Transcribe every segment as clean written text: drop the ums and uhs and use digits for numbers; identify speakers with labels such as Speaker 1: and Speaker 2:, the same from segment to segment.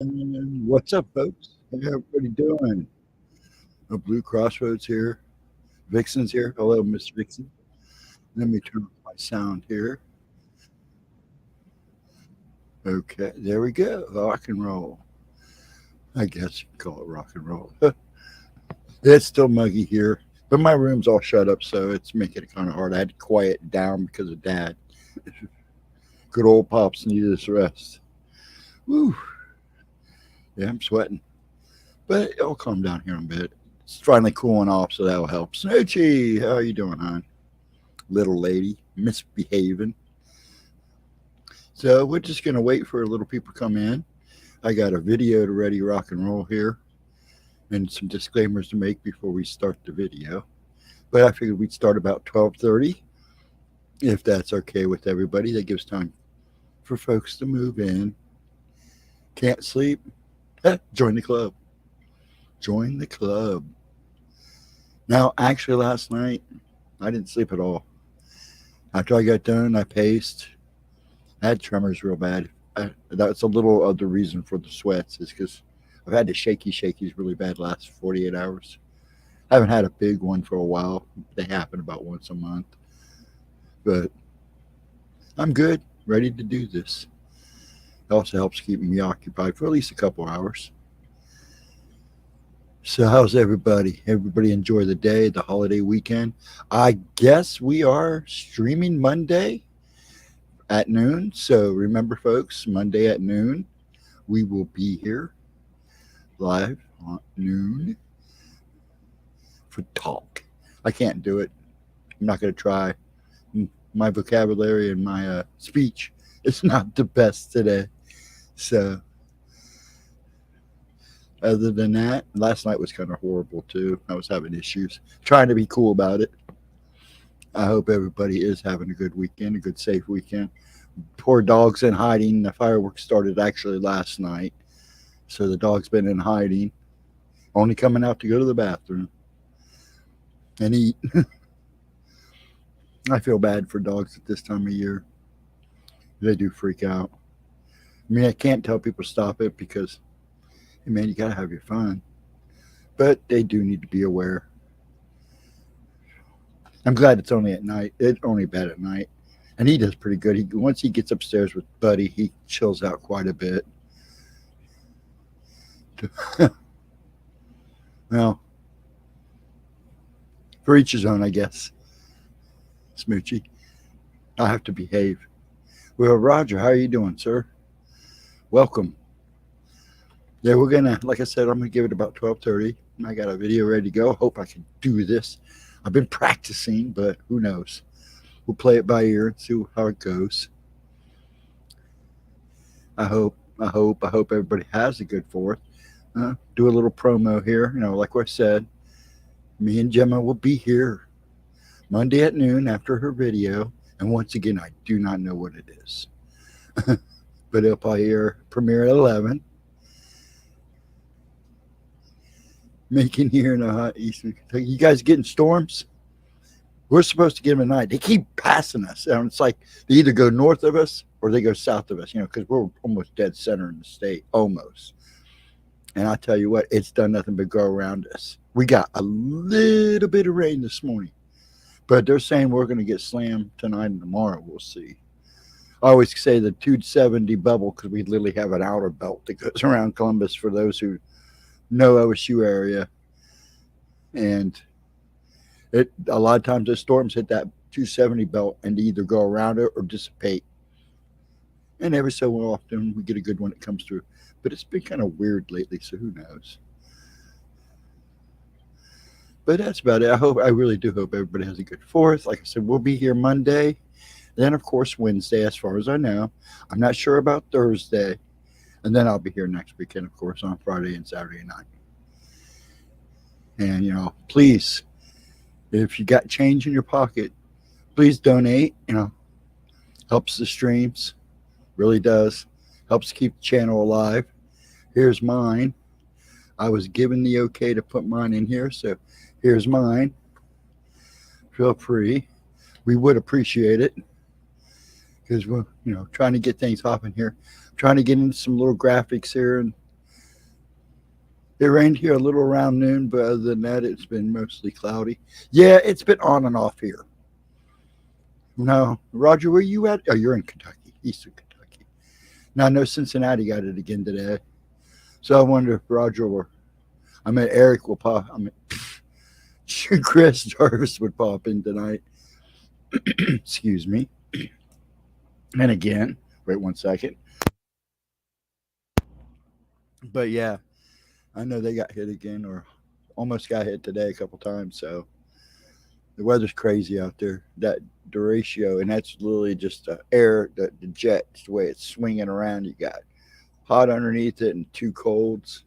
Speaker 1: And what's up, folks? How everybody doing? A Blue Crossroads here. Vixen's here. Hello, Miss Vixen. Let me turn off my sound here. Okay, there we go. Rock and roll. I guess you can call it rock and roll. It's still muggy here, but my room's all shut up, so it's making it kind of hard. I had to quiet it down because of Dad. Good old Pops needed his rest. Woo. Yeah, I'm sweating. But it'll calm down here in a bit. It's finally cooling off, so that'll help. Snoochie, how are you doing, hon? Little lady, misbehaving. So we're just gonna wait for a little people to come in. I got a video to ready rock and roll here, and some disclaimers to make before we start the video. But I figured we'd start about 12:30, if that's okay with everybody. That gives time for folks to move in. Can't sleep? Join the club. Join the club. Now, actually, last night I didn't sleep at all. After I got done, I paced. I had tremors real bad. That's a little of the reason for the sweats is because I've had the shakies really bad last 48 hours. I haven't had a big one for a while. They happen about once a month. But I'm good, ready to do this. It also helps keep me occupied for at least a couple hours. So how's everybody? Everybody enjoy the day, the holiday weekend. I guess we are streaming Monday at noon. So remember, folks, Monday at noon, we will be here live on noon for talk. I can't do it. I'm not going to try. My vocabulary and my speech is not the best today. So other than that, last night was kind of horrible too. I was having issues trying to be cool about it. I hope everybody is having a good weekend, a good safe weekend. Poor dog's in hiding. The fireworks started actually last night, so the dog's been in hiding, only coming out to go to the bathroom and eat. I feel bad for dogs at this time of year. They do freak out. I mean, I can't tell people stop it because, hey man, you gotta have your fun. But they do need to be aware. I'm glad it's only at night. It's only bad at night, and he does pretty good. Once he gets upstairs with Buddy, he chills out quite a bit. Well, for each his own, I guess. Smoochie, I have to behave. Well, Roger, how are you doing, sir? Welcome. Yeah, we're gonna, like I said, I'm gonna give it about 12:30. I got a video ready to go. Hope I can do this. I've been practicing, but who knows? We'll play it by ear and see how it goes. I hope everybody has a good Fourth. Do a little promo here. Like I said, me and Gemma will be here Monday at noon after her video. And once again, I do not know what it is, but it'll probably premiere at 11. Making here in the hot Eastern Kentucky. You guys getting storms? We're supposed to get them at night. They keep passing us. And it's like they either go north of us or they go south of us, because we're almost dead center in the state, almost. And I tell you what, it's done nothing but go around us. We got a little bit of rain this morning, but they're saying we're going to get slammed tonight and tomorrow. We'll see. I always say the 270 bubble because we literally have an outer belt that goes around Columbus for those who know OSU area. And a lot of times the storms hit that 270 belt and they either go around it or dissipate. And every so often we get a good one that comes through. But it's been kind of weird lately, so who knows? But that's about it. I really do hope everybody has a good Fourth. Like I said, we'll be here Monday. Then, of course, Wednesday, as far as I know. I'm not sure about Thursday. And then I'll be here next weekend, of course, on Friday and Saturday night. And, please, if you got change in your pocket, please donate. Helps the streams. Really does. Helps keep the channel alive. Here's mine. I was given the okay to put mine in here, so here's mine. Feel free. We would appreciate it because we're, trying to get things hopping here. Trying to get into some little graphics here and It rained here a little around noon, but other than that, it's been mostly cloudy. Yeah, it's been on and off here. No, Roger, where you at? Oh, you're in Kentucky, Eastern Kentucky. Now, I know Cincinnati got it again today. So I wonder if Roger or, Eric will pop. Chris Jarvis would pop in tonight. Excuse me. And again, wait 1 second. But yeah, I know they got hit again or almost got hit today a couple times. So the weather's crazy out there. That derecho, and that's literally just the air, the jet, the way it's swinging around. You got hot underneath it and two colds.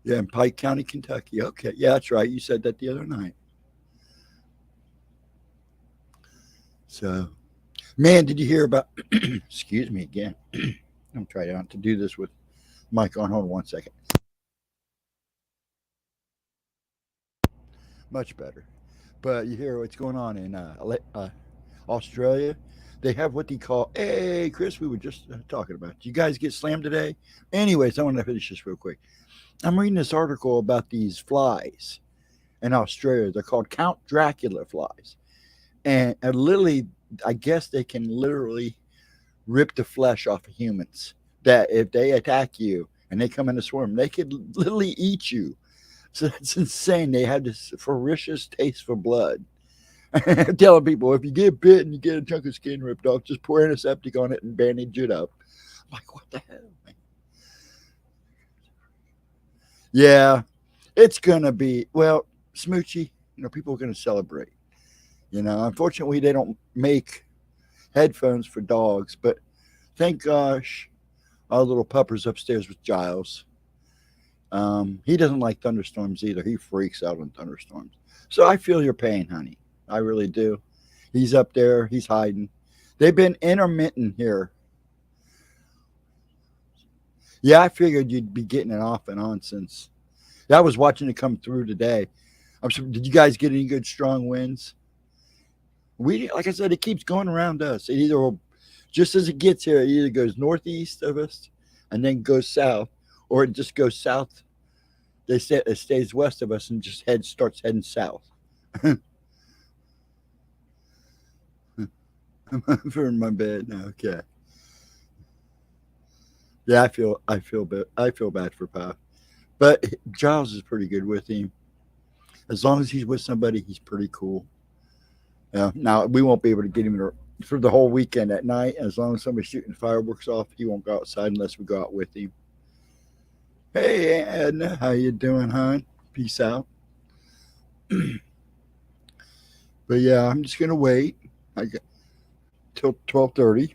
Speaker 1: Yeah, in Pike County, Kentucky. Okay, yeah, that's right. You said that the other night. So, man, did you hear about? Excuse me again. I'm trying not to do this with mic on. Hold on 1 second. Much better. But you hear what's going on in Australia? They have what they call, hey, Chris, we were just talking about. You guys get slammed today? Anyways, I want to finish this real quick. I'm reading this article about these flies in Australia. They're called Count Dracula flies. And literally, I guess they can literally rip the flesh off of humans. That if they attack you and they come in a swarm, they could literally eat you. So that's insane. They have this ferocious taste for blood. I'm telling people, if you get bit and you get a chunk of skin ripped off, just pour antiseptic on it and bandage it up. I'm like, what the hell, man? Yeah, it's going to be, well, Smoochie, people are going to celebrate. Unfortunately, they don't make headphones for dogs, but thank gosh our little pupper's upstairs with Giles. He doesn't like thunderstorms either. He freaks out on thunderstorms. So I feel your pain, honey. I really do. He's up there. He's hiding. They've been intermittent here. Yeah, I figured you'd be getting it off and on since. Yeah, I was watching it come through today. Did you guys get any good strong winds? Like I said, it keeps going around us. It either just as it gets here, it either goes northeast of us and then goes south, or it just goes south. They say it stays west of us and just starts heading south. I'm in my bed now. Okay. Yeah, I feel bad for Pop, but Giles is pretty good with him. As long as he's with somebody, he's pretty cool. Yeah. Now we won't be able to get him for the whole weekend at night. As long as somebody's shooting fireworks off, he won't go outside unless we go out with him. Hey, Edna, how you doing, hon? Peace out. But yeah, I'm just gonna wait. I got till 12:30.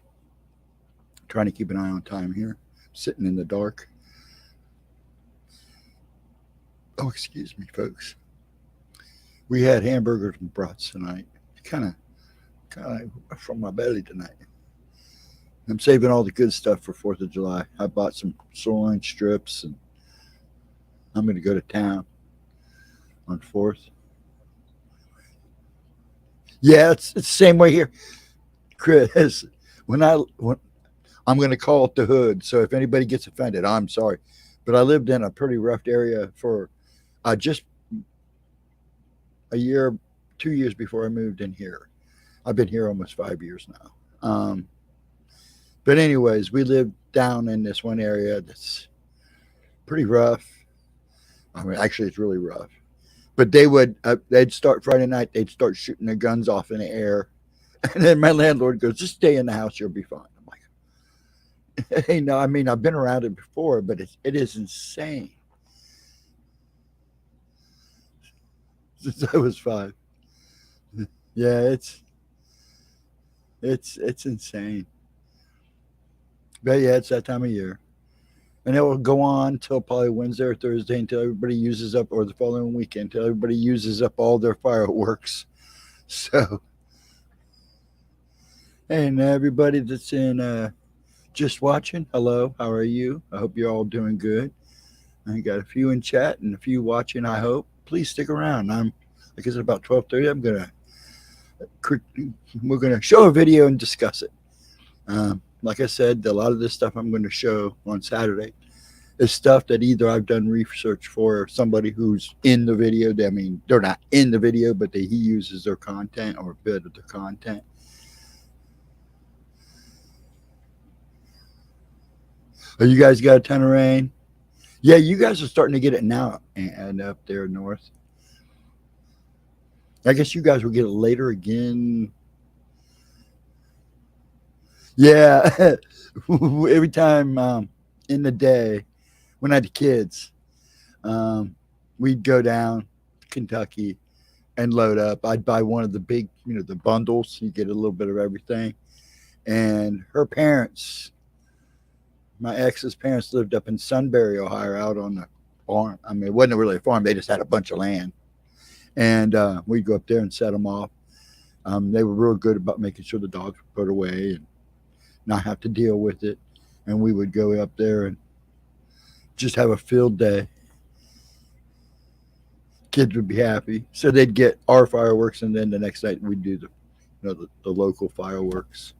Speaker 1: Trying to keep an eye on time here. Sitting in the dark. Oh, excuse me, folks. We had hamburgers and brats tonight. Kind of from my belly tonight. I'm saving all the good stuff for 4th of July. I bought some sirloin strips, and I'm going to go to town on 4th. Yeah, it's the same way here, Chris. When I'm going to call it the hood, so if anybody gets offended, I'm sorry. But I lived in a pretty rough area for just a year, 2 years before I moved in here. I've been here almost 5 years now. But anyways, we lived down in this one area that's pretty rough. Actually, it's really rough. But they'd start Friday night, they'd start shooting their guns off in the air. And then my landlord goes, just stay in the house, you'll be fine. I'm like, hey, no, I've been around it before, but it is insane. Since I was 5. Yeah, it's insane. But yeah, it's that time of year. And it will go on till probably Wednesday or Thursday until everybody uses up, or the following weekend, until everybody uses up all their fireworks. So, and everybody that's in just watching, hello, how are you? I hope you're all doing good. I got a few in chat and a few watching, I hope. Please stick around. Like I said, about 12:30, we're gonna show a video and discuss it. Like I said, a lot of this stuff I'm going to show on Saturday, is stuff that either I've done research for somebody who's in the video. I mean, they're not in the video, but he uses their content or a bit of their content. Oh, you guys got a ton of rain? Yeah, you guys are starting to get it now and up there north. I guess you guys will get it later again. Yeah, every time in the day when I had the kids, um, we'd go down to Kentucky and load up. I'd buy one of the big, the bundles. You get a little bit of everything. And her parents, my ex's parents, lived up in Sunbury, Ohio, out on the farm. I mean, it wasn't really a farm; they just had a bunch of land. And we'd go up there and set them off. They were real good about making sure the dogs were put away and not have to deal with it. And we would go up there and just have a field day. Kids would be happy, so they'd get our fireworks, and then the next night we'd do the local fireworks.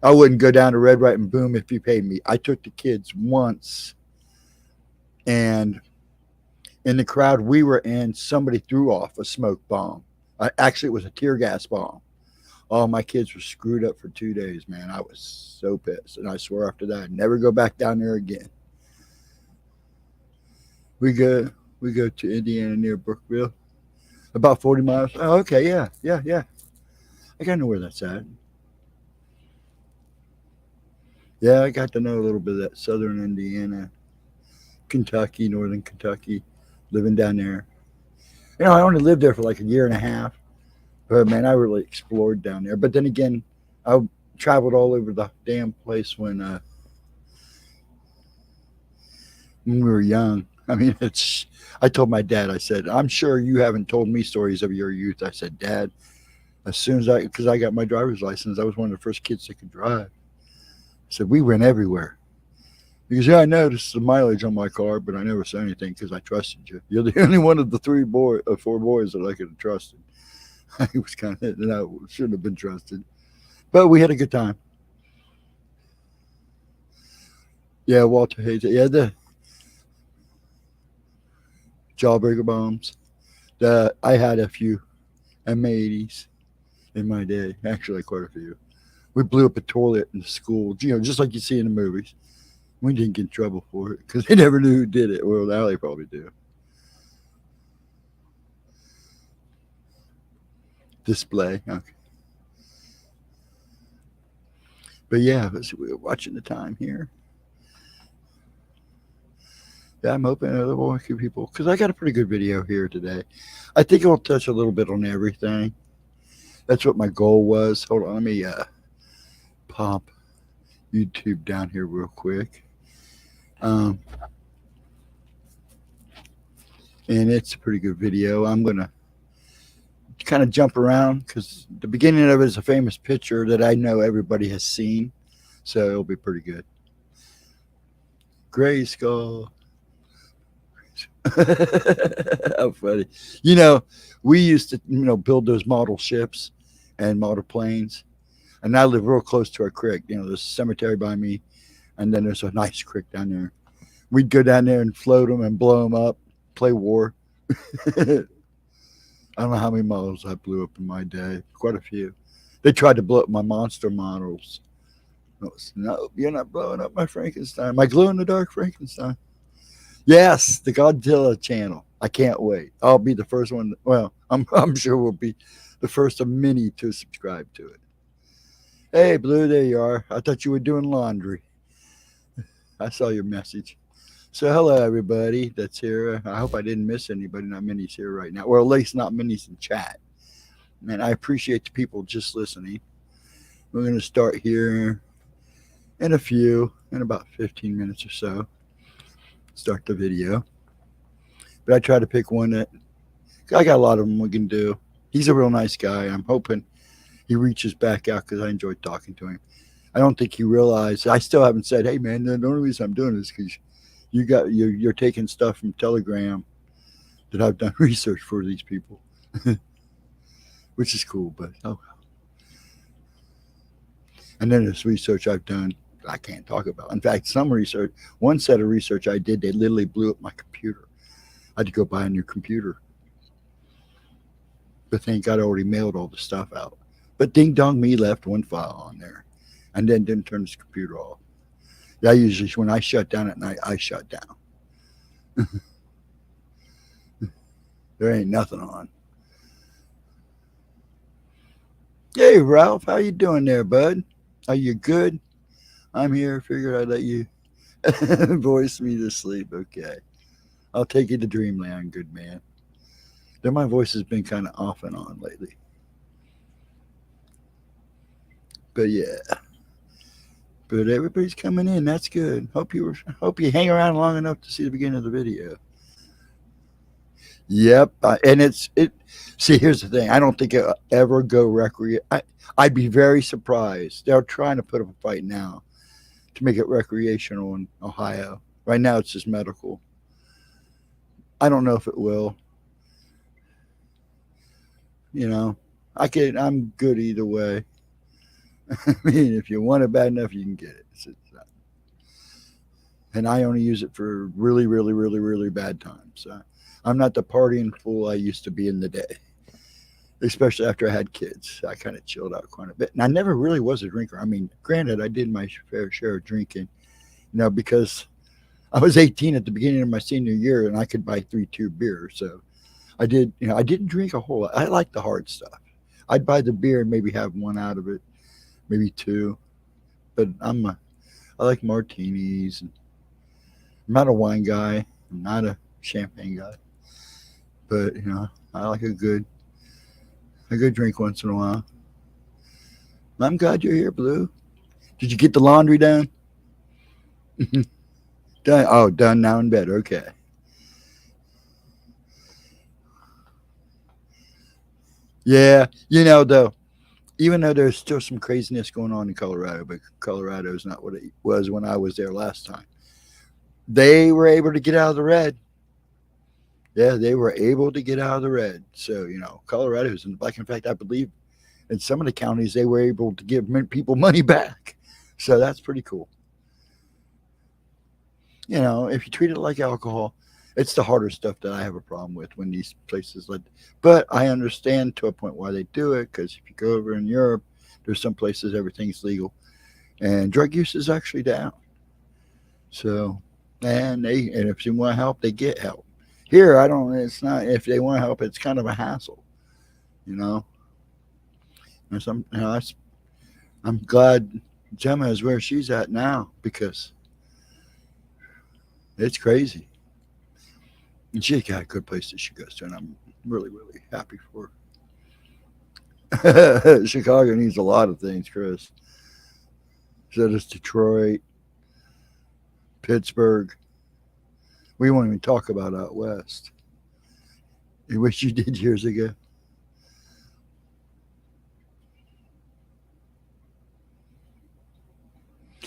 Speaker 1: I wouldn't go down to Red, Right, and Boom if you paid me. I took the kids once, and in the crowd we were in, somebody threw off a smoke bomb. Actually, it was a tear gas bomb. All my kids were screwed up for 2 days, man. I was so pissed, and I swore after that I'd never go back down there again. We go to Indiana near Brookville, about 40 miles. Oh, okay, yeah. I gotta know where that's at. Yeah, I got to know a little bit of that southern Indiana, Kentucky, northern Kentucky, living down there. I only lived there for like a year and a half, but man, I really explored down there. But then again, I traveled all over the damn place when we were young. I mean, I told my dad, I said, I'm sure you haven't told me stories of your youth. I said, Dad, as soon as because I got my driver's license, I was one of the first kids that could drive. I said, we went everywhere. Because, yeah, I noticed the mileage on my car, but I never said anything because I trusted you. You're the only one of the four boys that I could have trusted. I was kind of, and I shouldn't have been trusted. But we had a good time. Yeah, Walter Hayes. Yeah, the Jawbreaker bombs. I had a few M80s in my day. Actually, quite a few. We blew up a toilet in the school, just like you see in the movies. We didn't get in trouble for it because they never knew who did it. Well, now they probably do. Display. Okay. But yeah, we're watching the time here. Yeah, I'm hoping other more people, because I got a pretty good video here today. I think it'll touch a little bit on everything. That's what my goal was. Hold on, let me pop YouTube down here real quick. And it's a pretty good video. I'm going to kind of jump around because the beginning of it is a famous picture that I know everybody has seen. So it'll be pretty good. Gray skull. How funny. We used to, build those model ships and model planes. And I live real close to a creek. There's a cemetery by me. And then there's a nice creek down there. We'd go down there and float them and blow them up, play war. I don't know how many models I blew up in my day. Quite a few. They tried to blow up my monster models. No, you're not blowing up my Frankenstein. My glow-in-the-dark Frankenstein. Yes, the Godzilla channel. I can't wait. I'll be the first one. Well, I'm sure we'll be the first of many to subscribe to it. Hey, Blue, there you are. I thought you were doing laundry. I saw your message. So hello, everybody that's here. I hope I didn't miss anybody. Not many's here right now. Or at least not many's in chat. And I appreciate the people just listening. We're going to start here in about 15 minutes or so. Start the video. But I try to pick one that, I got a lot of them we can do. He's a real nice guy. I'm hoping he reaches back out because I enjoyed talking to him. I don't think he realized. I still haven't said, hey, man, the only reason I'm doing this is because you're taking stuff from Telegram that I've done research for these people, which is cool. But oh, and then this research I've done I can't talk about. In fact, one set of research I did, they literally blew up my computer. I had to go buy a new computer. But thank God I already mailed all the stuff out. But ding dong me left one file on there and then didn't turn this computer off. I usually, when I shut down at night, I shut down. There ain't nothing on. Hey, Ralph, how you doing there, bud? Are you good? I'm here. Figured I'd let you voice me to sleep. Okay. I'll take you to dreamland, good man. Though my voice has been kind of off and on lately. But yeah. But everybody's coming in. That's good. Hope you hang around long enough to see the beginning of the video. Yep, and it. See, here's the thing. I don't think it'll ever go I'd be very surprised. They're trying to put up a fight now to make it recreational in Ohio. Right now, it's just medical. I don't know if it will. You know, I'm good either way. I mean, if you want it bad enough, you can get it. And I only use it for really, really, really, really bad times. I'm not the partying fool I used to be in the day, especially after I had kids. I kind of chilled out quite a bit. And I never really was a drinker. I mean, granted, I did my fair share of drinking, because I was 18 at the beginning of my senior year and I could buy 3-2 beers. So I did, I didn't drink a whole lot. I like the hard stuff. I'd buy the beer and maybe have one out of it, maybe two. But I like martinis. And I'm not a wine guy. I'm not a champagne guy. But, I like a good drink once in a while. I'm glad you're here, Blue. Did you get the laundry done? Done. Oh, done now in bed. Okay. Yeah, though, even though there's still some craziness going on in Colorado, but Colorado is not what it was when I was there last time. They were able to get out of the red. Yeah, they were able to get out of the red. So, Colorado's in the black. In fact, I believe in some of the counties, they were able to give people money back. So that's pretty cool. If you treat it like alcohol, it's the harder stuff that I have a problem with when these places but I understand to a point why they do it, because if you go over in Europe, there's some places everything's legal and drug use is actually down. So, and if you want help, they get help. Here, it's not, if they want help, it's kind of a hassle, And I'm glad Gemma is where she's at now, because it's crazy. And she got a good place that she goes to, and I'm really, really happy for her. Chicago needs a lot of things, Chris. So does Detroit, Pittsburgh. We won't even talk about out west. You wish you did years ago.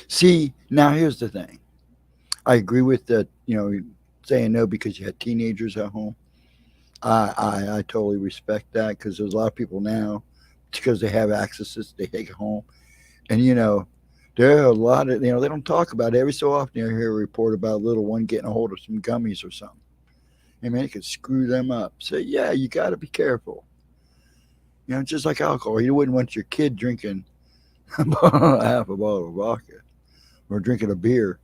Speaker 1: See, now here's the thing. I agree with that, saying no because you had teenagers at home. I totally respect that, because there's a lot of people now, because they have access, they take it home. And, there are a lot of, they don't talk about it. Every so often you hear a report about a little one getting a hold of some gummies or something. I mean, it could screw them up. So, yeah, you got to be careful. Just like alcohol. You wouldn't want your kid drinking half a bottle of vodka or drinking a beer.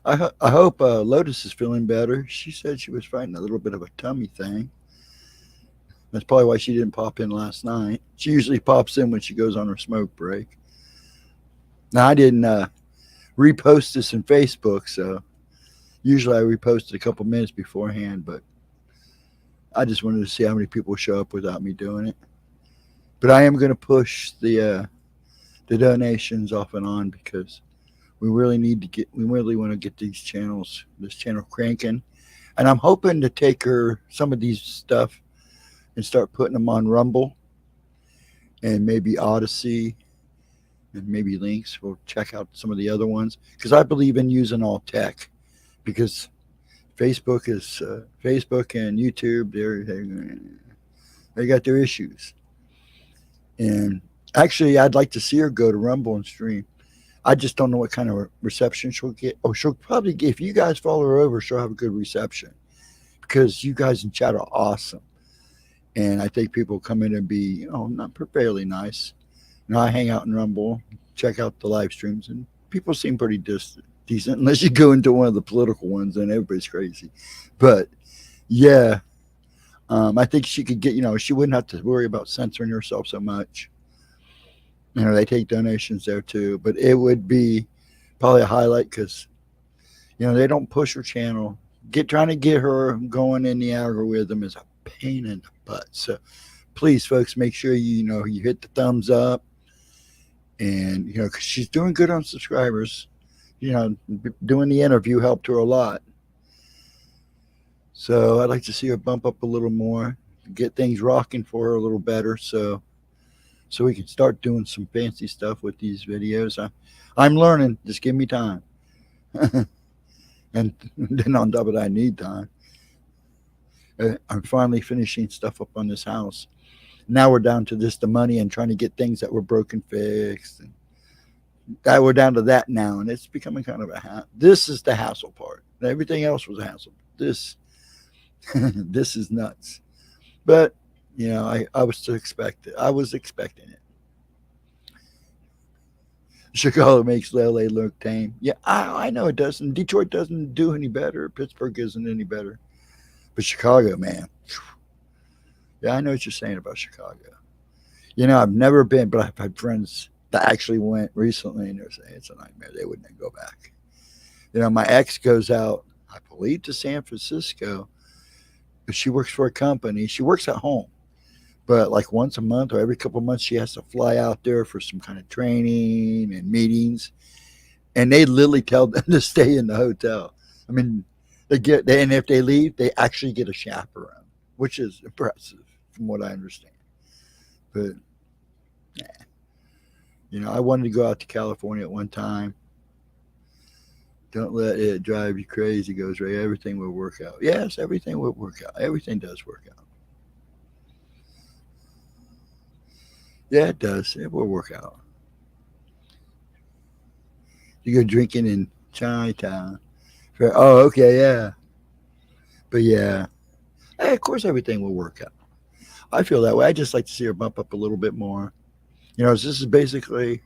Speaker 1: I hope Lotus is feeling better. She said she was fighting a little bit of a tummy thing. That's probably why she didn't pop in last night. She usually pops in when she goes on her smoke break. Now, I didn't repost this in Facebook, so usually I repost it a couple minutes beforehand, but I just wanted to see how many people show up without me doing it. But I am going to push the donations off and on, because we really want to get this channel cranking. And I'm hoping to take some of these stuff and start putting them on Rumble and maybe Odyssey and maybe links. We'll check out some of the other ones, because I believe in using all tech, because Facebook and YouTube, they got their issues. And Actually, I'd like to see her go to Rumble and stream. I just don't know what kind of reception she'll get. Oh, she'll probably get, if you guys follow her over, she'll have a good reception because you guys in chat are awesome. And I think people come in and be, not fairly nice. I hang out in Rumble, check out the live streams, and people seem pretty decent unless you go into one of the political ones and everybody's crazy. But yeah, I think she could get, she wouldn't have to worry about censoring herself so much. They take donations there too, but it would be probably a highlight because they don't push her channel. Trying to get her going in the algorithm is a pain in the butt. So please, folks, make sure you hit the thumbs up, and because she's doing good on subscribers. Doing the interview helped her a lot. So I'd like to see her bump up a little more, get things rocking for her a little better, so we can start doing some fancy stuff with these videos. I'm learning. Just give me time. And then on top of that, I need time. I'm finally finishing stuff up on this house. Now we're down to just the money and trying to get things that were broken fixed. And we're down to that now, and it's becoming kind of this is the hassle part. Everything else was a hassle. This is nuts. But I was to expect it. I was expecting it. Chicago makes LA look tame. Yeah, I know it doesn't. Detroit doesn't do any better. Pittsburgh isn't any better. But Chicago, man. Yeah, I know what you're saying about Chicago. I've never been, but I've had friends that actually went recently, and they're saying it's a nightmare. They wouldn't go back. My ex goes out, I believe, to San Francisco. But she works for a company. She works at home. But like once a month or every couple of months, she has to fly out there for some kind of training and meetings. And they literally tell them to stay in the hotel. I mean, and if they leave, they actually get a chaperone, which is impressive from what I understand. But, I wanted to go out to California at one time. Don't let it drive you crazy, goes Ray. Everything will work out. Yes, everything will work out. Everything does work out. Yeah, it does. It will work out. You go drinking in Chinatown. Oh, okay, yeah. But yeah, hey, of course everything will work out. I feel that way. I just like to see her bump up a little bit more. This is basically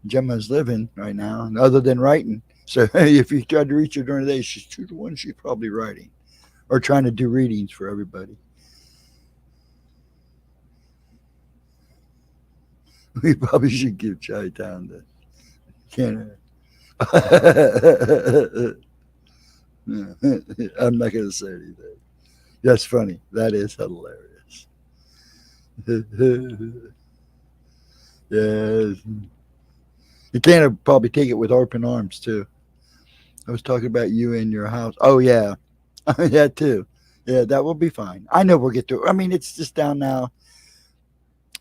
Speaker 1: Gemma's living right now, and other than writing. So if you tried to reach her during the day, she's 2 to 1. She's probably writing or trying to do readings for everybody. We probably should give Chi-Town to Canada. I'm not going to say anything. That's funny. That is hilarious. Yes. You can't probably take it with open arms, too. I was talking about you in your house. Oh, yeah. That, too. Yeah, that will be fine. I know we'll get through. I mean, it's just down now.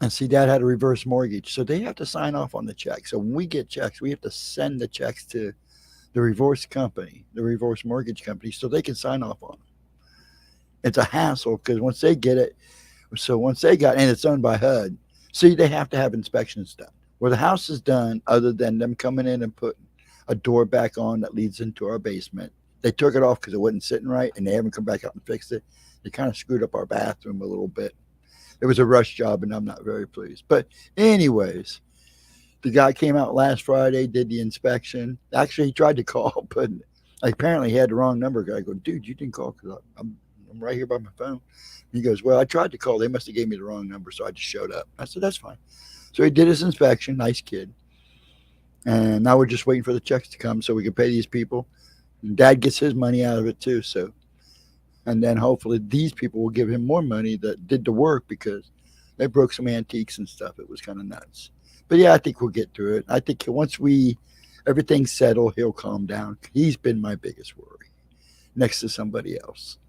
Speaker 1: And see, Dad had a reverse mortgage, so they have to sign off on the check. So when we get checks, we have to send the checks to the reverse company, the reverse mortgage company, so they can sign off on them. It's a hassle because once they get it, and it's owned by HUD, see, they have to have inspections done. Where the house is done, other than them coming in and putting a door back on that leads into our basement, they took it off because it wasn't sitting right, and they haven't come back out and fixed it. They kind of screwed up our bathroom a little bit. It was a rush job, and I'm not very pleased. But anyways, the guy came out last Friday, did the inspection. Actually, he tried to call, but apparently he had the wrong number. I go, dude, you didn't call because I'm right here by my phone. He goes, well, I tried to call. They must have gave me the wrong number, so I just showed up. I said, that's fine. So he did his inspection. Nice kid. And now we're just waiting for the checks to come so we can pay these people. And Dad gets his money out of it, too, so. And then hopefully these people will give him more money that did the work because they broke some antiques and stuff. It was kind of nuts. But yeah, I think we'll get through it. I think once everything's settled, he'll calm down. He's been my biggest worry next to somebody else.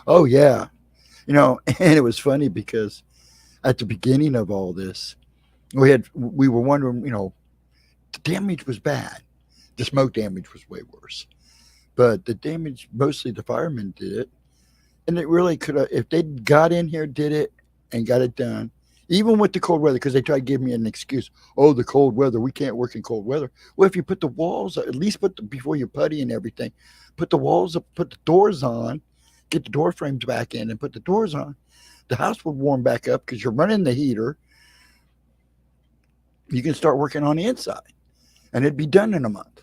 Speaker 1: Oh, yeah. And it was funny because at the beginning of all this, we were wondering, the damage was bad. The smoke damage was way worse. But the damage, mostly the firemen did it. And it really could have, if they got in here, did it, and got it done, Even with the cold weather, because they try to give me an excuse. Oh, the cold weather. We can't work in cold weather. Well, if you put the walls, at least before you putty and everything, put the walls up, put the doors on, get the door frames back in, and put the doors on. The house would warm back up because you're running the heater. You can start working on the inside, and it'd be done in a month.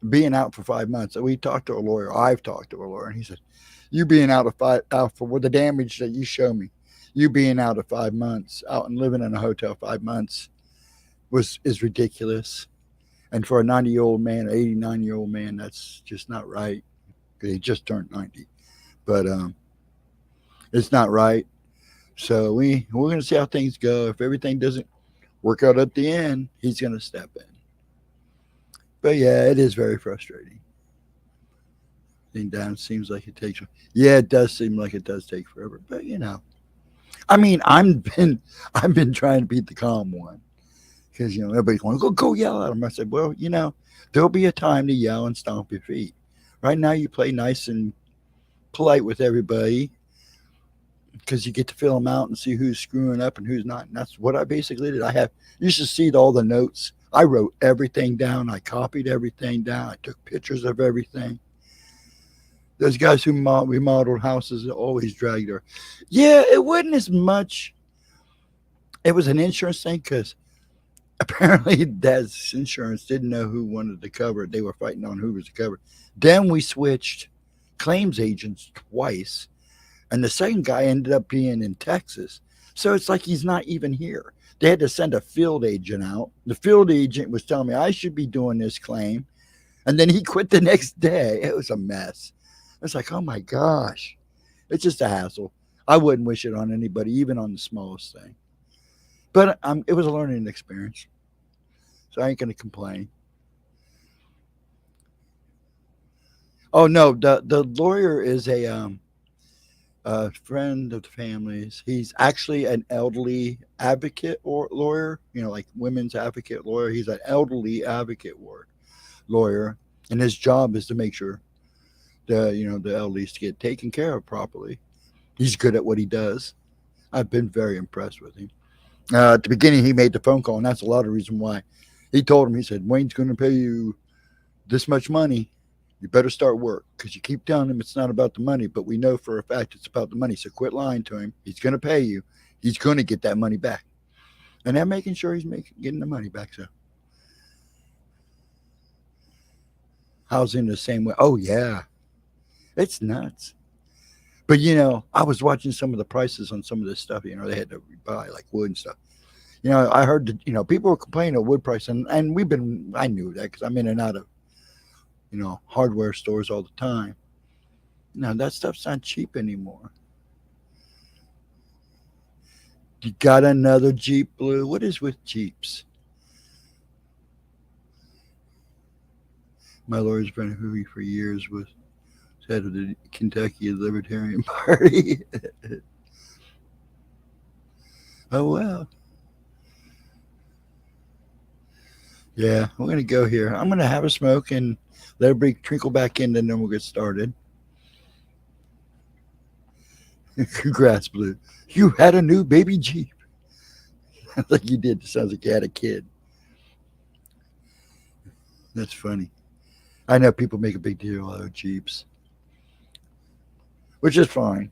Speaker 1: Being out for 5 months, we talked to a lawyer. I've talked to a lawyer, and he said, "You being out for the damage that you show me, you being out of 5 months, out and living in a hotel 5 months is ridiculous. And for a 90-year-old man, 89-year-old man, that's just not right. He just turned 90, but it's not right. So we're gonna see how things go. If everything doesn't work out at the end, he's gonna step in. But yeah, it is very frustrating. Thing down seems like it takes. Yeah, it does seem like it does take forever. But I mean, I've been trying to beat the calm one because everybody's going go yell at him. I said, well, there'll be a time to yell and stomp your feet. Right now, you play nice and polite with everybody because you get to fill them out and see who's screwing up and who's not. And that's what I basically did. You should see all the notes. I wrote everything down. I copied everything down. I took pictures of everything. Those guys who remodeled houses always drag their. Yeah, it wasn't as much. It was an insurance thing because apparently Dad's insurance didn't know who wanted to cover it. They were fighting on who was to cover it. Then we switched claims agents twice, and the second guy ended up being in Texas. So it's like he's not even here. They had to send a field agent out. The field agent was telling me I should be doing this claim, and then he quit the next day. It was a mess. It's like, oh my gosh, it's just a hassle. I wouldn't wish it on anybody, even on the smallest thing. But it was a learning experience, so I ain't gonna complain. Oh no, the lawyer is a friend of the family's. He's actually an elderly advocate or lawyer, like women's advocate lawyer. He's an elderly advocate lawyer, and his job is to make sure the elderly get taken care of properly. He's good at what he does. I've been very impressed with him. At the beginning, he made the phone call, and that's a lot of the reason why. He told him, he said, Wayne's going to pay you this much money. You better start work because you keep telling him it's not about the money, but we know for a fact it's about the money. So quit lying to him. He's going to pay you. He's going to get that money back. And they're making sure he's getting the money back. So housing the same way. Oh, yeah. It's nuts. But I was watching some of the prices on some of this stuff. They had to buy like wood and stuff. I heard that people were complaining of wood price, and I knew that because I'm in and out of hardware stores all the time. Now that stuff's not cheap anymore. You got another Jeep Blue? What is with Jeeps? My lawyer's friend who for years was head of the Kentucky Libertarian Party. Oh well. Yeah, we're gonna go here. I'm gonna have a smoke and let everybody trickle back in, and then we'll get started. Congrats, Blue. You had a new baby Jeep. Like you did. It sounds like you had a kid. That's funny. I know people make a big deal out of Jeeps, which is fine.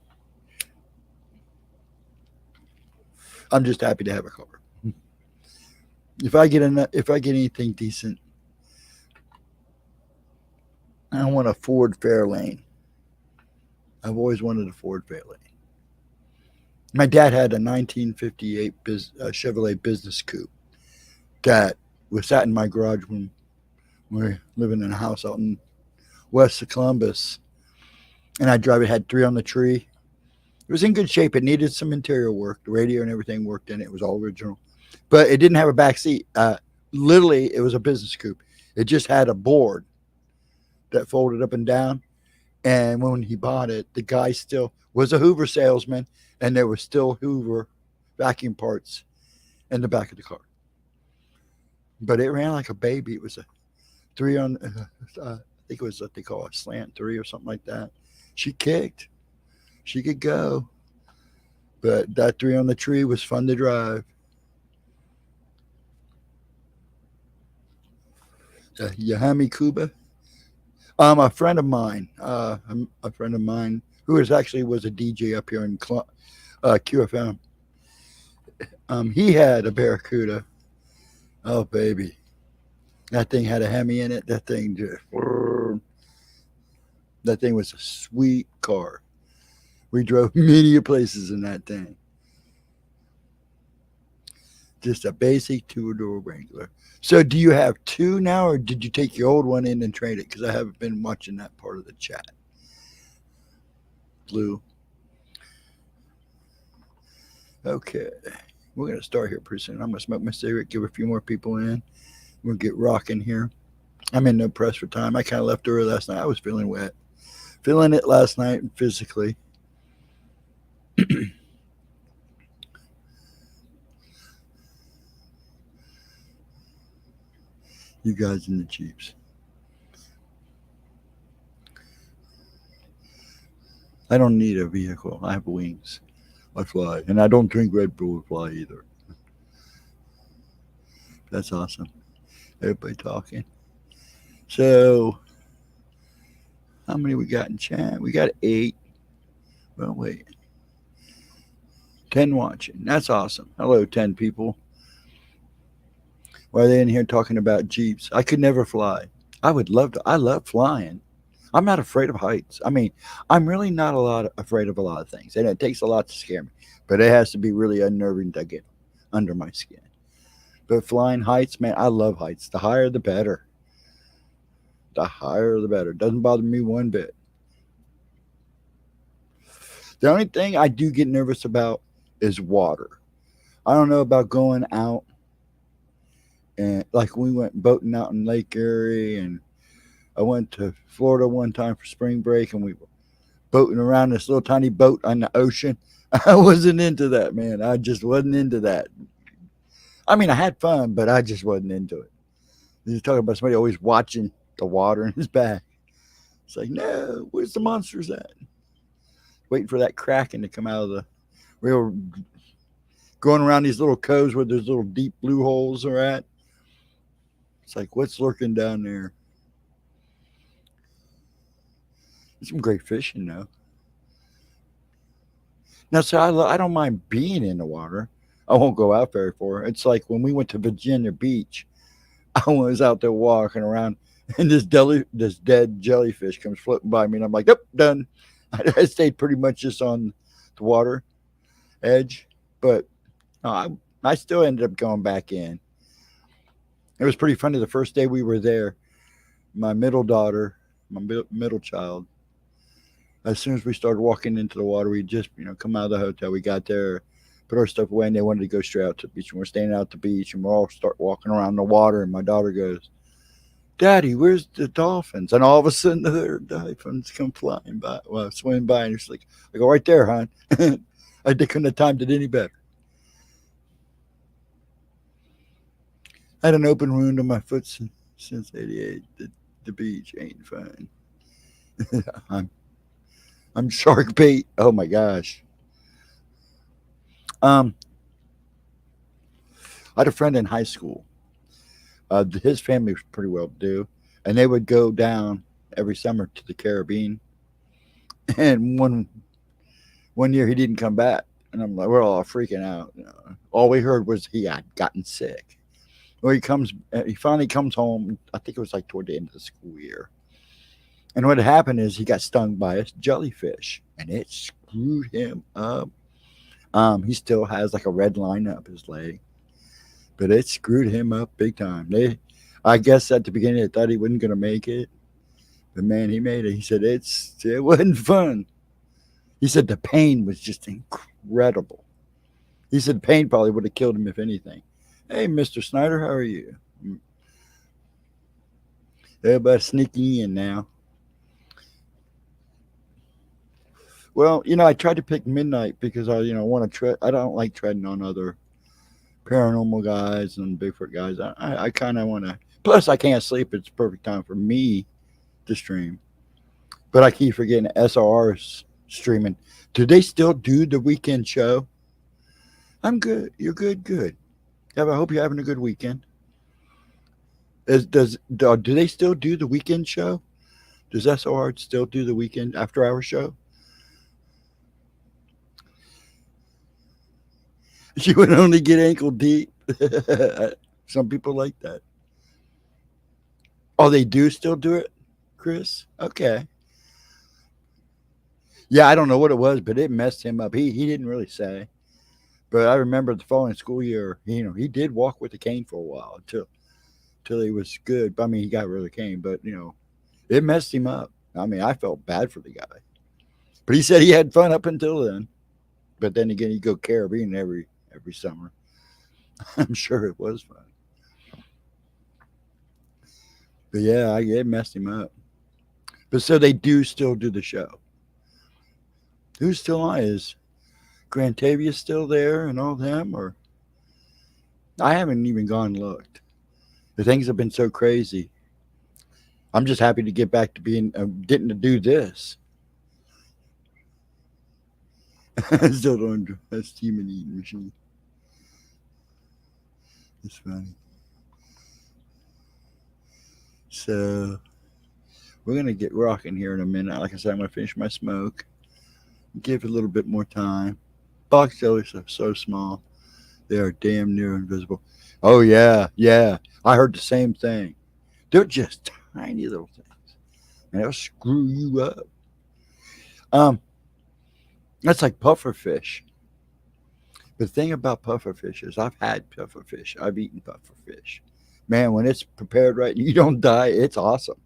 Speaker 1: I'm just happy to have a car. If I get anything decent, I want a Ford Fairlane. I've always wanted a Ford Fairlane. My dad had a 1958 Chevrolet Business Coupe that was sat in my garage when we were living in a house out in west of Columbus. And I drive it, had 3 on the tree. It was in good shape. It needed some interior work. The radio and everything worked in it. It was all original. But it didn't have a back seat. Literally, it was a business coupe. It just had a board that folded up and down. And when he bought it, the guy still was a Hoover salesman, and there was still Hoover vacuum parts in the back of the car. But it ran like a baby. It was a 3 on, I think it was what they call a slant 3 or something like that. She kicked. She could go. But that 3 on the tree was fun to drive. Yahami Kuba. A friend of mine, who was actually was a DJ up here in QFM. He had a Barracuda. Oh baby, that thing had a Hemi in it. That thing was a sweet car. We drove many places in that thing. Just a basic 2-door Wrangler. So do you have 2 now, or did you take your old one in and trade it? Because I haven't been watching that part of the chat. Blue. Okay. We're going to start here pretty soon. I'm going to smoke my cigarette, give a few more people in. We'll get rocking here. I'm in no press for time. I kind of left early last night. I was feeling wet. Feeling it last night physically. You guys in the Jeeps. I don't need a vehicle. I have wings. I fly. And I don't drink Red Bull to fly either. That's awesome. Everybody talking. So, how many we got in chat? We got 8. Well, wait. 10 watching. That's awesome. Hello, 10 people. Why are they in here talking about Jeeps? I could never fly. I would love to. I love flying. I'm not afraid of heights. I mean, I'm really not afraid of a lot of things, and it takes a lot to scare me. But it has to be really unnerving to get under my skin. But flying heights, man, I love heights. The higher, the better. The higher, the better. Doesn't bother me one bit. The only thing I do get nervous about is water. I don't know about going out. And like we went boating out in Lake Erie, and I went to Florida one time for spring break, and we were boating around this little tiny boat on the ocean. I wasn't into that, man. I just wasn't into that. I mean, I had fun, but I just wasn't into it. You're talking about somebody always watching the water in his back. It's like, no, where's the monsters at? Waiting for that Kraken to come out of the. We were going around these little coves where there's little deep blue holes are at. It's like, what's lurking down there? There's some great fishing, though. Now, so I don't mind being in the water. I won't go out very far. It's like when we went to Virginia Beach, I was out there walking around, and this dead jellyfish comes floating by me, and I'm like, yep, done. I stayed pretty much just on the water edge, but I still ended up going back in. It was pretty funny. The first day we were there, my middle daughter, my middle child, as soon as we started walking into the water, we just, come out of the hotel. We got there, put our stuff away, and they wanted to go straight out to the beach. And we're standing out at the beach, and we're all start walking around the water, and my daughter goes, Daddy, where's the dolphins? And all of a sudden, the dolphins come flying by, swimming by, and she's like, I go, right there, hon. They couldn't have timed it any better. I had an open wound on my foot since '88. The beach ain't fun. I'm shark bait. Oh my gosh. I had a friend in high school. His family was pretty well to do, and they would go down every summer to the Caribbean. And one year he didn't come back, and I'm like, we're all freaking out. All we heard was he had gotten sick. Well, he finally comes home. I think it was like toward the end of the school year. And what happened is he got stung by a jellyfish, and it screwed him up. He still has like a red line up his leg, but it screwed him up big time. I guess at the beginning they thought he wasn't going to make it, but man, he made it. He said it wasn't fun. He said the pain was just incredible. He said pain probably would have killed him if anything. Hey, Mr. Snyder, how are you? Everybody sneaking in now. Well, I tried to pick midnight because I want to I don't like treading on other paranormal guys and Bigfoot guys. I kind of want to. Plus, I can't sleep. It's perfect time for me to stream. But I keep forgetting SRR's streaming. Do they still do the weekend show? I'm good. You're good. Good. Yeah, I hope you're having a good weekend. Do they still do the weekend show? Does SOR still do the weekend after hour show? You would only get ankle deep. Some people like that. Oh, they do still do it, Chris? Okay. Yeah, I don't know what it was, but it messed him up. He didn't really say. But I remember the following school year, he did walk with a cane for a while until he was good. I mean, he got rid of the cane, but it messed him up. I mean, I felt bad for the guy. But he said he had fun up until then. But then again, he'd go Caribbean every summer. I'm sure it was fun. But yeah, it messed him up. But so they do still do the show. Who's still on? Is Grantavia still there and all them? Or I haven't even gone and looked. The things have been so crazy. I'm just happy to get back to getting to do this. I still don't. That's team and eating machine. It's funny. So we're gonna get rocking here in a minute. Like I said, I'm gonna finish my smoke. Give it a little bit more time. Box jellies are so small. They are damn near invisible. Oh yeah, yeah. I heard the same thing. They're just tiny little things. And they'll screw you up. Um, that's like puffer fish. The thing about puffer fish is I've had puffer fish. I've eaten puffer fish. Man, when it's prepared right and you don't die, it's awesome.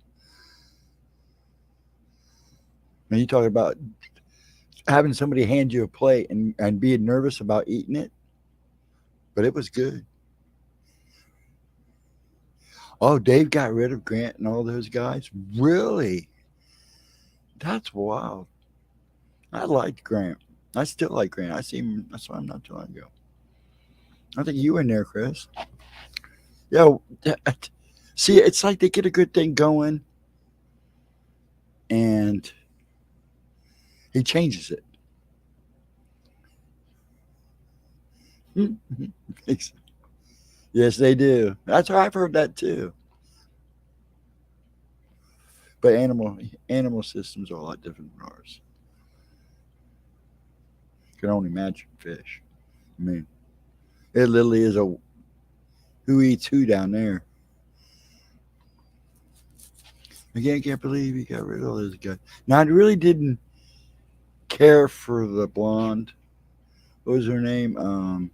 Speaker 1: And you talk about having somebody hand you a plate and being nervous about eating it, but it was good. Oh, Dave got rid of Grant and all those guys? Really? That's wild. I liked Grant. I still like Grant. I see him. I saw him not too long ago. I think you were in there, Chris. Yeah. See, it's like they get a good thing going and he changes it. Yes, they do. That's why I've heard that too. But animal systems are a lot different than ours. You can only imagine fish. I mean, it literally is a who eats who down there. Again, I can't believe he got rid of those guys. Now, I really didn't care for the blonde. What was her name?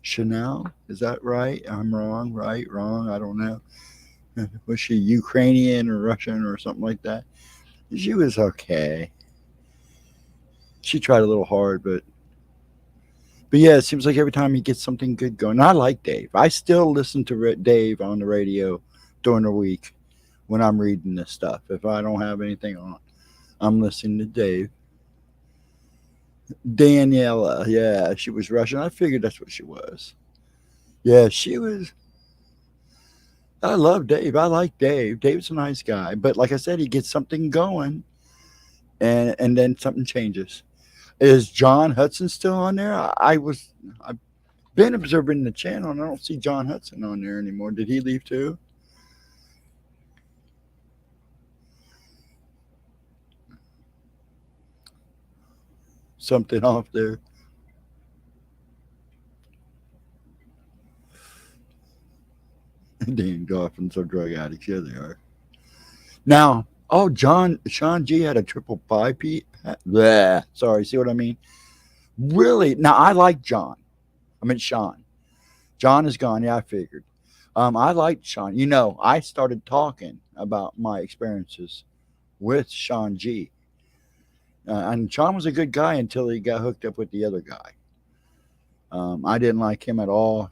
Speaker 1: Chanel? Is that right? I'm wrong. Right? Wrong? I don't know. Was she Ukrainian or Russian or something like that? She was okay. She tried a little hard, but yeah, it seems like every time he gets something good going. I like Dave. I still listen to Dave on the radio during the week when I'm reading this stuff. If I don't have anything on, I'm listening to Dave. Daniela, yeah, she was Russian. I figured that's what she was. Yeah, she was. I love Dave. I like Dave. Dave's a nice guy, but like I said, he gets something going, and then something changes. Is John Hudson still on there? I've been observing the channel, and I don't see John Hudson on there anymore. Did he leave too? Something off there. Damn dolphins are drug addicts. Yeah, they are. Now, oh, Sean G had a triple biped. Bleh. Sorry, see what I mean? Really? Now, I like John. I mean, Sean. John is gone. Yeah, I figured. I liked Sean. I started talking about my experiences with Sean G. And Sean was a good guy until he got hooked up with the other guy. I didn't like him at all.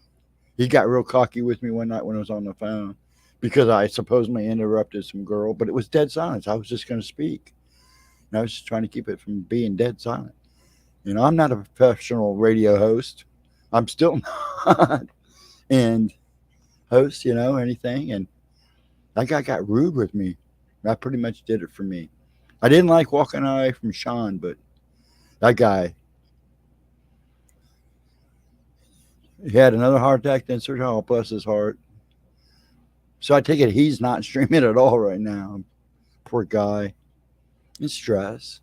Speaker 1: He got real cocky with me one night when I was on the phone because I supposedly interrupted some girl, but it was dead silence. I was just going to speak. And I was just trying to keep it from being dead silent. I'm not a professional radio host. I'm still not. And host, anything. And that guy got rude with me. That pretty much did it for me. I didn't like walking away from Sean, but that guy, He had another heart attack, then surgery. Oh, bless his heart. So I take it he's not streaming at all right now. Poor guy. In stress.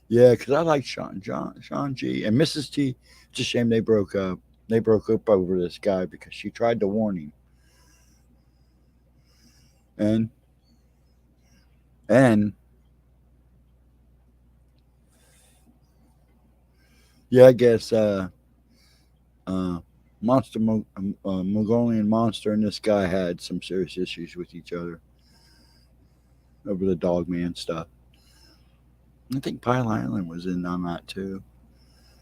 Speaker 1: Yeah, because I like Sean G. And Mrs. T. It's a shame they broke up. They broke up over this guy because she tried to warn him. And yeah, I guess uh, Mongolian Monster and this guy had some serious issues with each other over the Dog Man stuff. I think Pile Island was in on that too.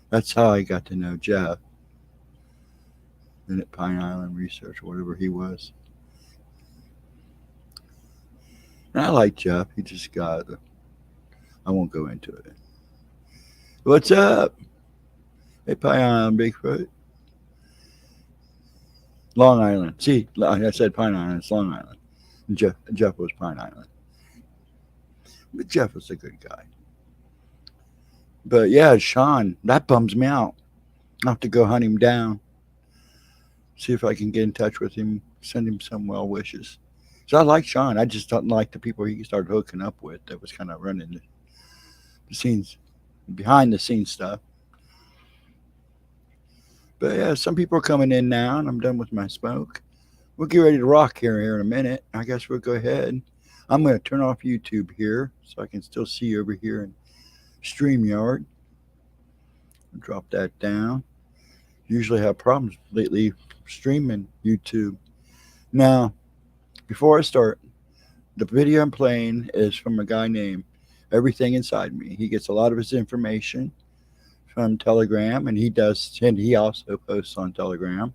Speaker 1: That's how I got to know Jeff. At Pine Island Research, whatever he was. And I like Jeff. He just got. I won't go into it. What's up? Hey, Pine Island, Bigfoot. Long Island. See, I said Pine Island. It's Long Island. And Jeff was Pine Island. But Jeff was a good guy. But yeah, Sean, that bums me out. I'll have to go hunt him down. See if I can get in touch with him. Send him some well wishes. So I like Sean. I just don't like the people he started hooking up with that was kind of running the scenes, behind the scenes stuff. But yeah, some people are coming in now, and I'm done with my smoke. We'll get ready to rock here in a minute. I guess we'll go ahead. I'm going to turn off YouTube here so I can still see you over here in StreamYard. Drop that down. Usually have problems lately streaming YouTube. Now, before I start, the video I'm playing is from a guy named Everything Inside Me. He gets a lot of his information from Telegram, and he also posts on Telegram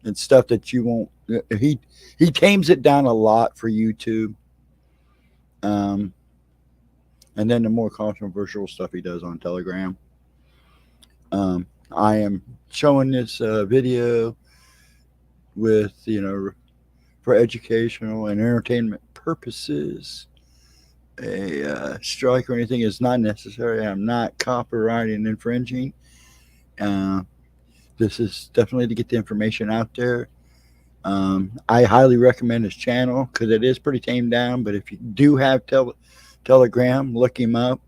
Speaker 1: and stuff that you won't. He tames it down a lot for YouTube, and then the more controversial stuff he does on Telegram. I am showing this video with for educational and entertainment purposes. A strike or anything is not necessary. I'm not copyrighting infringing. This is definitely to get the information out there. I highly recommend his channel because it is pretty tamed down. But if you do have Telegram, look him up.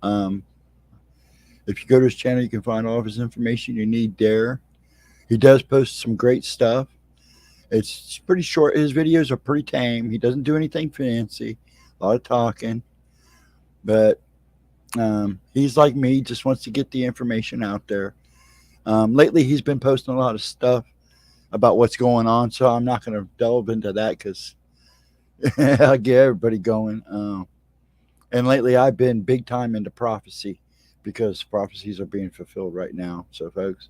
Speaker 1: If you go to his channel, you can find all of his information you need there. He does post some great stuff. It's pretty short. His videos are pretty tame. He doesn't do anything fancy. A lot of talking. But he's like me, just wants to get the information out there. Lately, he's been posting a lot of stuff about what's going on, so I'm not going to delve into that because I'll get everybody going. And lately, I've been big time into prophecy because prophecies are being fulfilled right now. So, folks,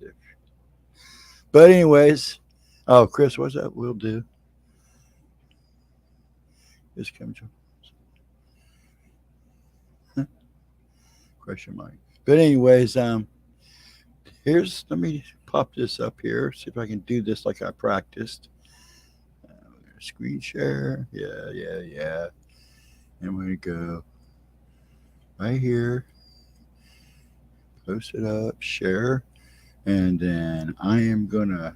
Speaker 1: but anyways, oh, Chris, what's that? We'll do. This comes from question mark. But anyways, let me pop this up here. See if I can do this like I practiced. Screen share. Yeah. And we're going to go right here. Post it up, share. And then I am going to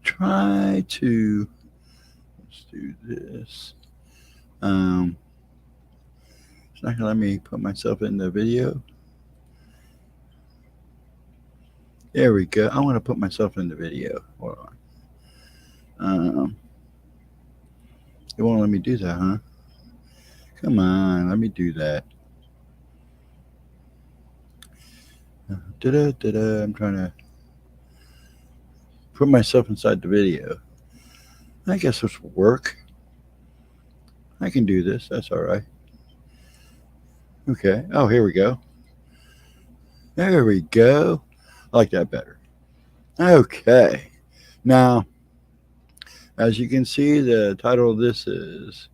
Speaker 1: try to, let's do this. It's not going to let me put myself in the video. There we go. I want to put myself in the video. Hold on. It won't let me do that, huh? Come on, let me do that. I'm trying to put myself inside the video. I guess this will work. I can do this. That's all right. Okay. Oh, here we go. There we go. I like that better. Okay. Now, as you can see, the title of this is,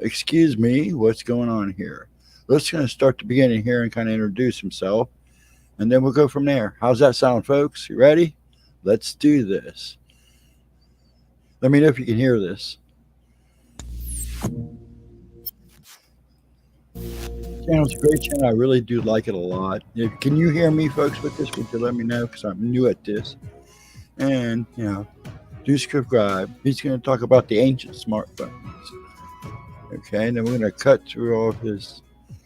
Speaker 1: excuse me, what's going on here? Let's kind of start the beginning here and kind of introduce himself, and then we'll go from there. How's that sound, folks? You ready? Let's do this. Let me know if you can hear this. channel's a great channel. I really do like it a lot. Can you hear me, folks, with this? Would you let me know? Because I'm new at this. And, do subscribe. He's going to talk about the ancient smartphones. Okay, and then we're going to cut through all of his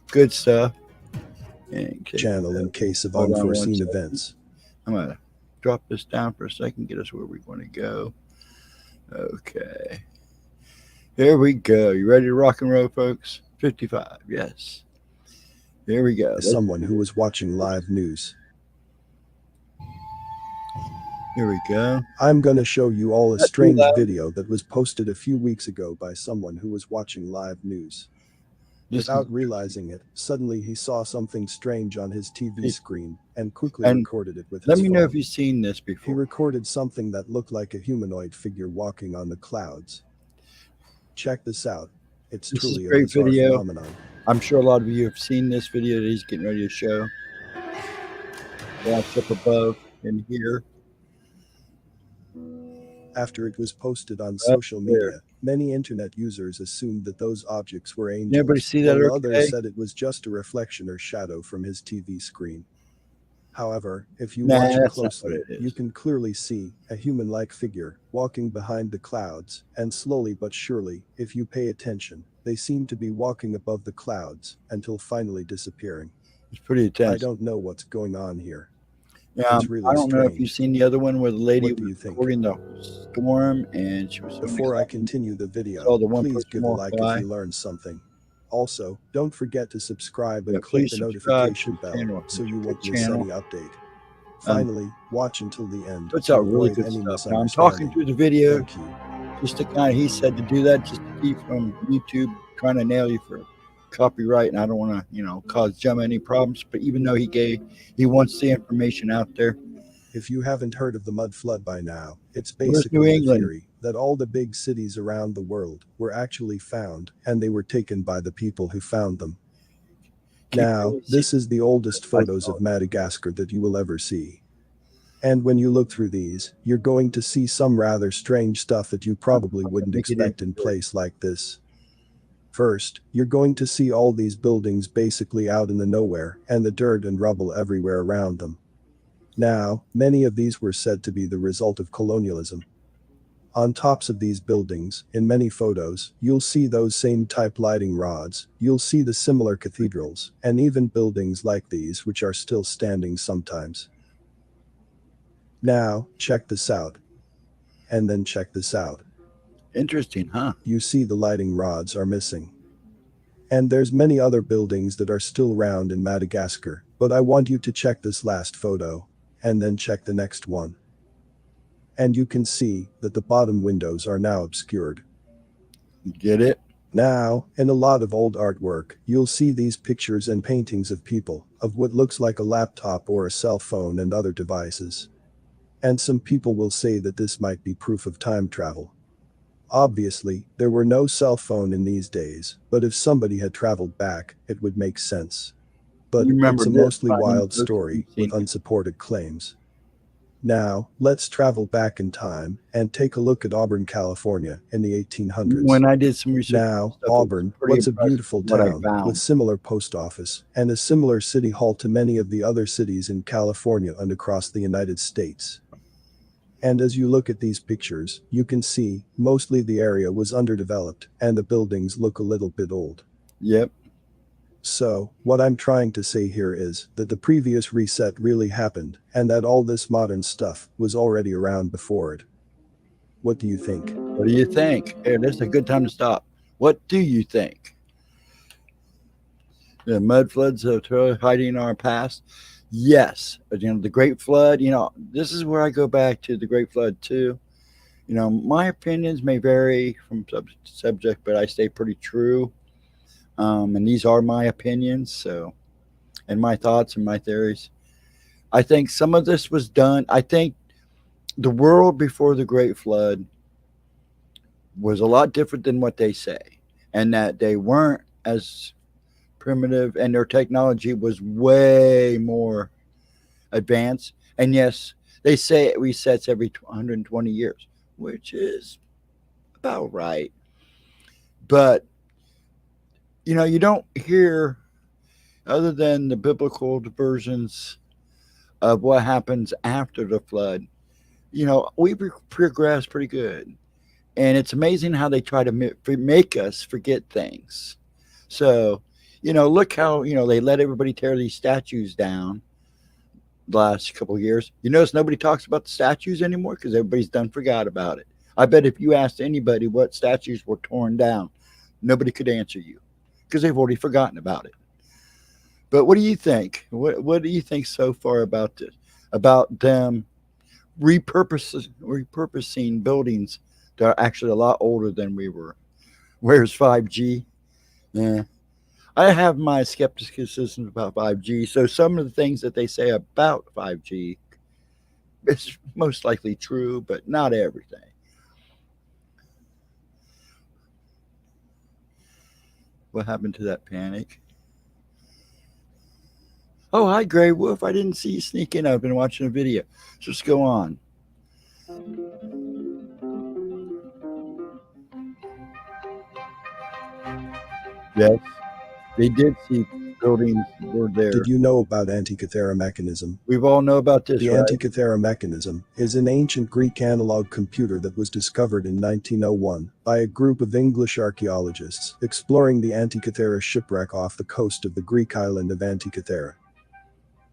Speaker 1: good stuff.
Speaker 2: Channel in case of unforeseen events.
Speaker 1: I'm going to drop this down for a second, get us where we want to go. Okay. Here we go. You ready to rock and roll, folks? 55, yes. Here we go.
Speaker 2: As someone who was watching live news.
Speaker 1: Here we go.
Speaker 2: I'm going to show you all a strange video that was posted a few weeks ago by someone who was watching live news. Without realizing it, suddenly he saw something strange on his TV screen and quickly recorded it with his phone.
Speaker 1: Let me know if you've seen this before.
Speaker 2: He recorded something that looked like a humanoid figure walking on the clouds. Check this out. It's truly a great video. Phenomenon.
Speaker 1: I'm sure a lot of you have seen this video that he's getting ready to show. That's up above in here.
Speaker 2: After it was posted on social media, many internet users assumed that those objects were angels.
Speaker 1: Everybody see that?
Speaker 2: While others said it was just a reflection or shadow from his TV screen. However, if you watch it closely, you can clearly see a human-like figure walking behind the clouds, and slowly but surely, if you pay attention, they seem to be walking above the clouds until finally disappearing.
Speaker 1: It's pretty intense.
Speaker 2: I don't know what's going on here.
Speaker 1: Yeah,
Speaker 2: really
Speaker 1: I don't know if
Speaker 2: strange.
Speaker 1: you've seen the other one where the lady was
Speaker 2: think?
Speaker 1: recording the storm and she was.
Speaker 2: Before I continue the video, please give a like if you learned something. Also, don't forget to subscribe and click the notification bell so you won't miss any update. Finally, watch until the end.
Speaker 1: Puts out really good stuff. Now, I'm talking through the video just to kind of, he said to do that just to keep from YouTube trying to nail you for copyright, and I don't want to, cause Gemma any problems. But even though he wants the information out there.
Speaker 2: If you haven't heard of the mud flood by now, it's basically a theory that all the big cities around the world were actually found, and they were taken by the people who found them. Now, this is the oldest photos of Madagascar that you will ever see. And when you look through these, you're going to see some rather strange stuff that you probably wouldn't expect in a place like this. First, you're going to see all these buildings basically out in the nowhere, and the dirt and rubble everywhere around them. Now, many of these were said to be the result of colonialism. On tops of these buildings, in many photos, you'll see those same type lighting rods, you'll see the similar cathedrals, and even buildings like these which are still standing sometimes. Now, check this out. And then check this out.
Speaker 1: Interesting, huh?
Speaker 2: You see the lighting rods are missing. And there's many other buildings that are still around in Madagascar, but I want you to check this last photo, and then check the next one. And you can see that the bottom windows are now obscured.
Speaker 1: Get it?
Speaker 2: Now, in a lot of old artwork, you'll see these pictures and paintings of people, of what looks like a laptop or a cell phone and other devices. And some people will say that this might be proof of time travel. Obviously, there were no cell phone in these days, but if somebody had traveled back, it would make sense. But it's a mostly wild story with unsupported claims. Now, let's travel back in time and take a look at Auburn, California in the 1800s.
Speaker 1: When I did some research.
Speaker 2: Now, Auburn was a beautiful town with similar post office and a similar city hall to many of the other cities in California and across the United States. And as you look at these pictures, you can see mostly the area was underdeveloped and the buildings look a little bit old.
Speaker 1: Yep.
Speaker 2: So, what I'm trying to say here is that the previous reset really happened and that all this modern stuff was already around before it. What do you think?
Speaker 1: What do you think? Hey, this is a good time to stop. What do you think? The mud floods are hiding in our past? Yes. The Great Flood, this is where I go back to the Great Flood too. My opinions may vary from subject to subject, but I stay pretty true. And these are my opinions, and my thoughts and my theories. I think some of this was done. I think the world before the Great Flood was a lot different than what they say, and that they weren't as primitive, and their technology was way more advanced. And yes, they say it resets every 120 years, which is about right. But you don't hear other than the biblical versions of what happens after the flood, we progressed pretty good. And it's amazing how they try to make us forget things. So, look how, they let everybody tear these statues down the last couple of years. You notice nobody talks about the statues anymore because everybody's done forgot about it. I bet if you asked anybody what statues were torn down, nobody could answer you because they've already forgotten about it. But what do you think? What do you think so far about this? About them repurposing buildings that are actually a lot older than we were. Where's 5G? Yeah. I have my skepticism about 5G. So some of the things that they say about 5G is most likely true, but not everything. What happened to that panic? Oh, hi, Gray Wolf. I didn't see you sneak in. I've been watching a video. So let's go on. Yes, they did see buildings were there.
Speaker 2: Did you know about Antikythera mechanism?
Speaker 1: We've all know about this,
Speaker 2: The
Speaker 1: right?
Speaker 2: Antikythera mechanism is an ancient Greek analog computer that was discovered in 1901 by a group of English archaeologists exploring the Antikythera shipwreck off the coast of the Greek island of Antikythera.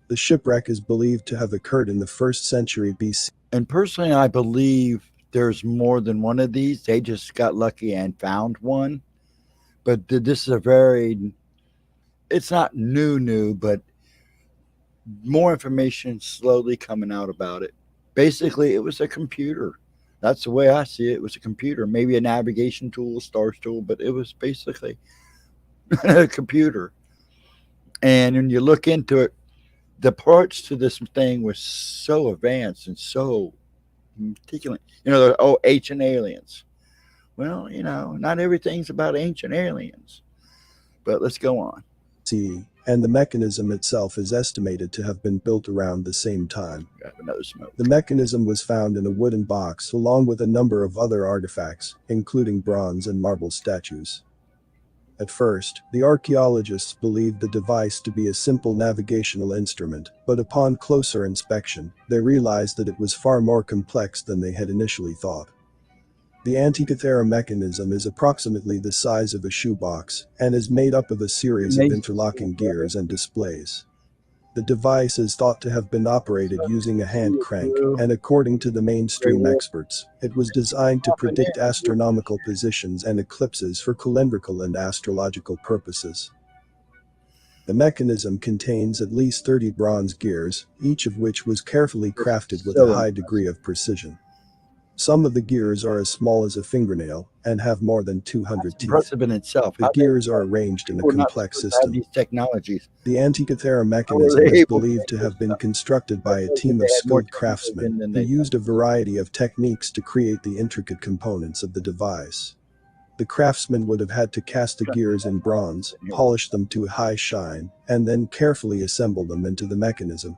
Speaker 2: The shipwreck is believed to have occurred in the 1st century BC.
Speaker 1: And personally, I believe there's more than one of these. They just got lucky and found one. But this is it's not new, but more information slowly coming out about it. Basically, it was a computer. That's the way I see it. It was a computer, maybe a navigation tool, stars tool, but it was basically a computer. And when you look into it, the parts to this thing were so advanced and so meticulous. Ancient aliens. Well, not everything's about ancient aliens. But let's go on.
Speaker 2: And the mechanism itself is estimated to have been built around the same time.
Speaker 1: Got another smoke.
Speaker 2: The mechanism was found in a wooden box along with a number of other artifacts, including bronze and marble statues. At first, the archaeologists believed the device to be a simple navigational instrument, but upon closer inspection, they realized that it was far more complex than they had initially thought. The Antikythera mechanism is approximately the size of a shoebox and is made up of a series of interlocking gears and displays. The device is thought to have been operated using a hand crank, and according to the mainstream experts, it was designed to predict astronomical positions and eclipses for calendrical and astrological purposes. The mechanism contains at least 30 bronze gears, each of which was carefully crafted with a high degree of precision. Some of the gears are as small as a fingernail and have more than 200 teeth.
Speaker 1: Impressive in itself.
Speaker 2: The gears are arranged in a complex system.
Speaker 1: These technologies.
Speaker 2: The Antikythera mechanism is believed to have been constructed by a team of skilled craftsmen who used a variety of techniques to create the intricate components of the device. The craftsmen would have had to cast the gears in bronze, polish them to a high shine, and then carefully assemble them into the mechanism.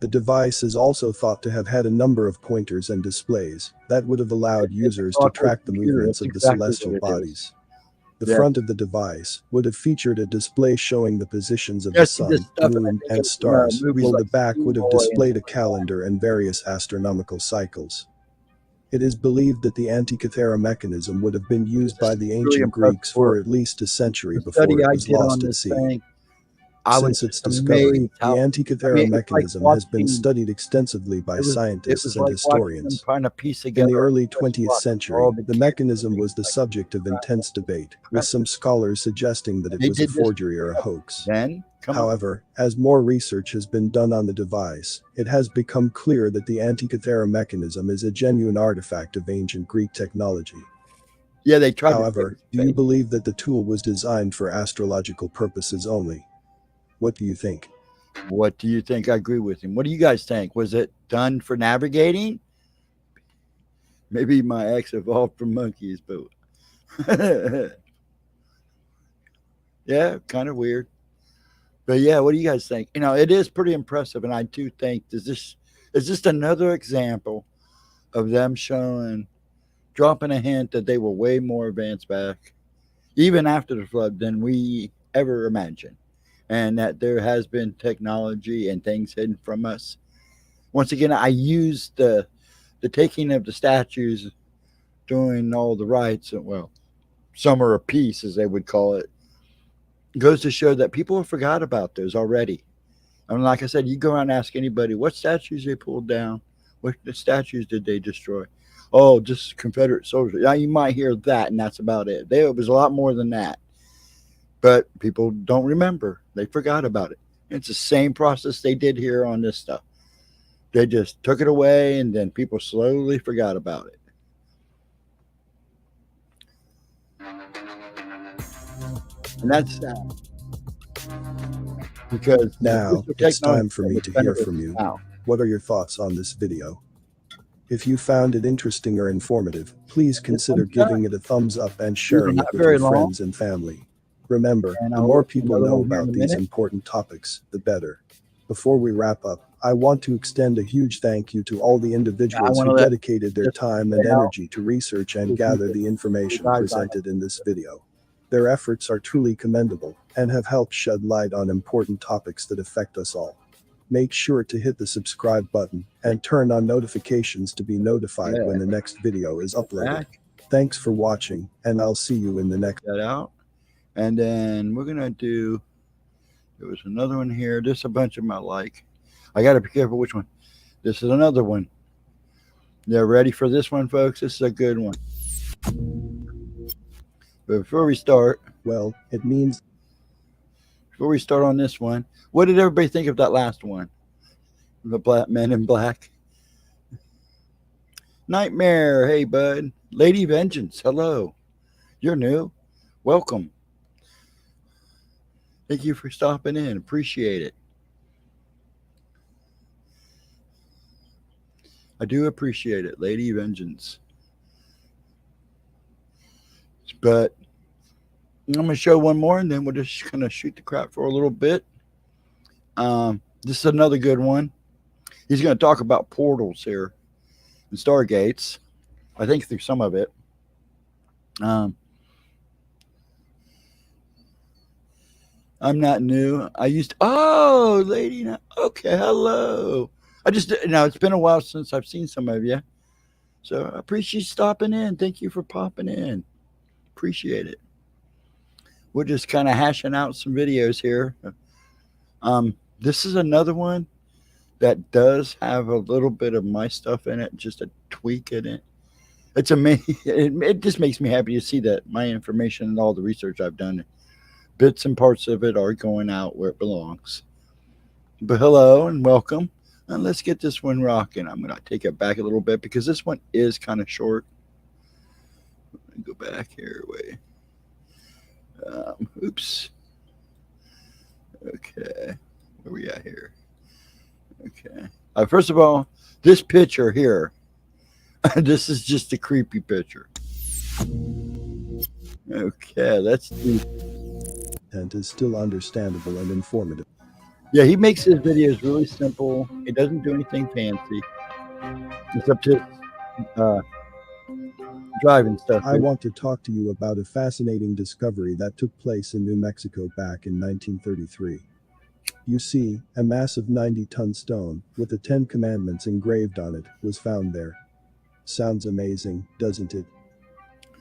Speaker 2: The device is also thought to have had a number of pointers and displays that would have allowed users to track the movements of the celestial bodies. The front of the device would have featured a display showing the positions of the sun, moon, and stars, while the back would have displayed a calendar and various astronomical cycles. It is believed that the Antikythera mechanism would have been used by the ancient Greeks for at least a century before it was lost at sea. Since its discovery, the Antikythera mechanism has been studied extensively by scientists and historians. In the early 20th century, the mechanism was the subject of intense debate, with some scholars suggesting that it was a forgery or a hoax. However, as more research has been done on the device, it has become clear that the Antikythera mechanism is a genuine artifact of ancient Greek technology. However, do you believe that the tool was designed for astrological purposes only? What do you think?
Speaker 1: What do you think? I agree with him. What do you guys think? Was it done for navigating? Maybe my ex evolved from monkeys, but yeah, kind of weird. But yeah, what do you guys think? It is pretty impressive, and I do think is this another example of them dropping a hint that they were way more advanced back, even after the flood, than we ever imagined. and that there has been technology and things hidden from us. Once again, I used the taking of the statues, doing all the rites, and well, summer of peace, as they would call it, goes to show that people have forgot about those already. I mean, like I said, you go around and ask anybody what statues they pulled down, what the statues did they destroy? Oh, just Confederate soldiers. Now you might hear that, and that's about it. It was a lot more than that, but people don't remember. They forgot about it. It's the same process they did here on this stuff. They just took it away, and then people slowly forgot about it. And that's sad. Because
Speaker 2: now it's time for me to hear from you. What are your thoughts on this video? If you found it interesting or informative, please consider giving it a thumbs up and sharing it with your friends and family. Remember, the more people know about these important topics, the better. Before we wrap up, I want to extend a huge thank you to all the individuals who dedicated their time and energy to research and gather the information presented in this video. Their efforts are truly commendable and have helped shed light on important topics that affect us all. Make sure to hit the subscribe button and turn on notifications to be notified when the next video is uploaded. Thanks for watching, and I'll see you in the next
Speaker 1: video. And then we're gonna do, there was another one here. There's a bunch of them I like. I gotta be careful which one. This is another one. They're ready for this one, folks. This is a good one. But before we start,
Speaker 2: well, it means
Speaker 1: before we start on this one, what did everybody think of that last one? The Black Men in Black. Nightmare, hey bud. Lady Vengeance, hello. You're new. Welcome. Thank you for stopping in. Appreciate it. I do appreciate it, Lady Vengeance. But I'm going to show one more, and then we're just going to shoot the crap for a little bit. This is another good one. He's going to talk about portals here and stargates. I think through some of it. I'm not new. I used to, oh, lady. Okay, hello. It's been a while since I've seen some of you. So I appreciate you stopping in. Thank you for popping in. Appreciate it. We're just kind of hashing out some videos here. This is another one that does have a little bit of my stuff in it, just a tweak in it. It's amazing. It just makes me happy to see that my information and all the research I've done, bits and parts of it are going out where it belongs. But hello and welcome. And let's get this one rocking. I'm going to take it back a little bit because this one is kind of short. Go back here. Wait. Oops. Okay. Where we at here? Okay. First of all, this picture here. This is just a creepy picture. Okay, let's do.
Speaker 2: And is still understandable and informative.
Speaker 1: Yeah, he makes his videos really simple. He doesn't do anything fancy. It's up to driving stuff.
Speaker 2: I want to talk to you about a fascinating discovery that took place in New Mexico back in 1933. You see, a massive 90-ton stone with the 10 Commandments engraved on it was found there. Sounds amazing, doesn't it?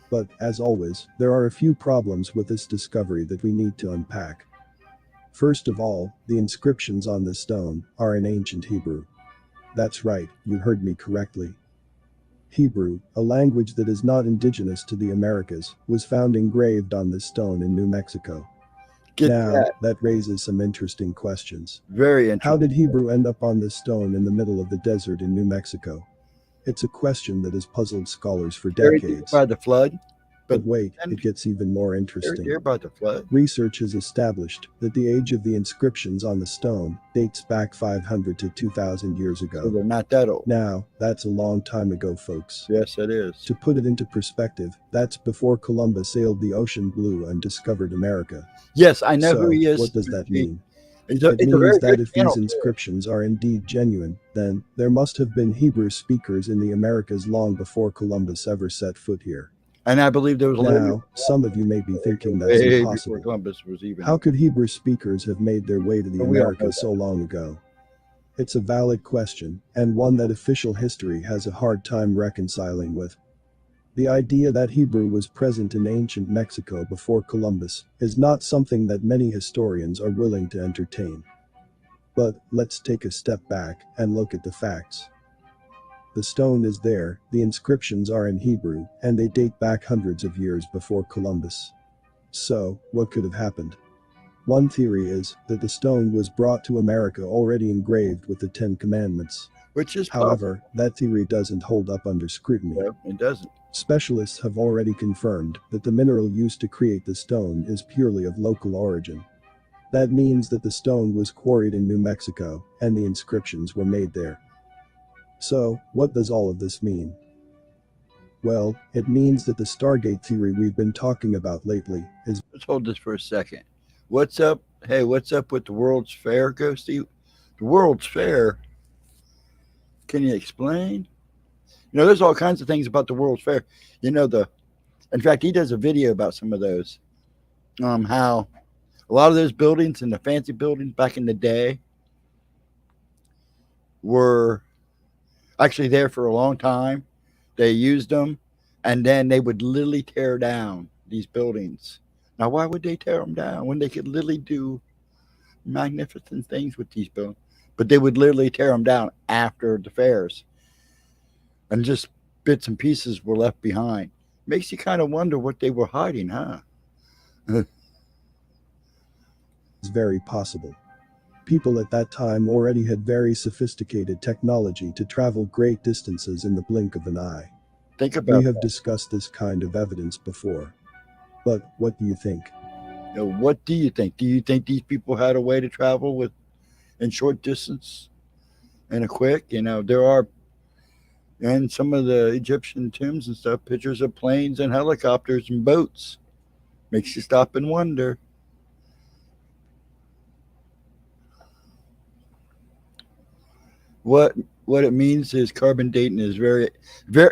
Speaker 2: But, as always, there are a few problems with this discovery that we need to unpack. First of all, the inscriptions on the stone are in ancient Hebrew. That's right, you heard me correctly. Hebrew, a language that is not indigenous to the Americas, was found engraved on this stone in New Mexico. That raises some interesting questions.
Speaker 1: Very interesting.
Speaker 2: How did Hebrew end up on this stone in the middle of the desert in New Mexico? It's a question that has puzzled scholars for decades.
Speaker 1: By the flood?
Speaker 2: But wait, it gets even more interesting.
Speaker 1: By the flood.
Speaker 2: Research has established that the age of the inscriptions on the stone dates back 500 to 2,000 years ago.
Speaker 1: So they're not that old.
Speaker 2: Now, that's a long time ago, folks.
Speaker 1: Yes, it is.
Speaker 2: To put it into perspective, that's before Columbus sailed the ocean blue and discovered America.
Speaker 1: Yes, I know who he is.
Speaker 2: What does that mean? It means that if these inscriptions are indeed genuine, then there must have been Hebrew speakers in the Americas long before Columbus ever set foot here.
Speaker 1: And I believe there was
Speaker 2: Now, some of you may be thinking that's
Speaker 1: way before
Speaker 2: impossible.
Speaker 1: Columbus was even.
Speaker 2: How could Hebrew speakers have made their way to the
Speaker 1: But we all know
Speaker 2: Americas so long ago? It's a valid question, and one that official history has a hard time reconciling with. The idea that Hebrew was present in ancient Mexico before Columbus is not something that many historians are willing to entertain. But let's take a step back and look at the facts. The stone is there, the inscriptions are in Hebrew, and they date back hundreds of years before Columbus. So, what could have happened? One theory is that the stone was brought to America already engraved with the Ten Commandments.
Speaker 1: which is
Speaker 2: However, that theory doesn't hold up under scrutiny.
Speaker 1: no, it doesn't.
Speaker 2: Specialists have already confirmed that the mineral used to create the stone is purely of local origin. That means that the stone was quarried in New Mexico, and the inscriptions were made there. So, what does all of this mean? Well, it means that the Stargate theory we've been talking about lately is.
Speaker 1: Let's hold this for a second. What's up? Hey, what's up with the World's Fair, Ghosty? The World's Fair? Can you explain? You know, there's all kinds of things about the World's Fair. You know, in fact, he does a video about some of those. How a lot of those buildings and the fancy buildings back in the day were actually there for a long time. They used them, and then they would literally tear down these buildings. Now, why would they tear them down when they could literally do magnificent things with these buildings? But they would literally tear them down after the fairs, and just bits and pieces were left behind. Makes you kind of wonder what they were hiding, huh?
Speaker 2: Very possible. People at that time already had very sophisticated technology to travel great distances in the blink of an eye.
Speaker 1: Think about
Speaker 2: We have
Speaker 1: that.
Speaker 2: discussed this kind of evidence before. But what do you think?
Speaker 1: You know, what do you think? Do you think these people had a way to travel in short distance and a quick? You know, there are in some of the Egyptian tombs and stuff pictures of planes and helicopters and boats. Makes you stop and wonder. What it means is carbon dating is very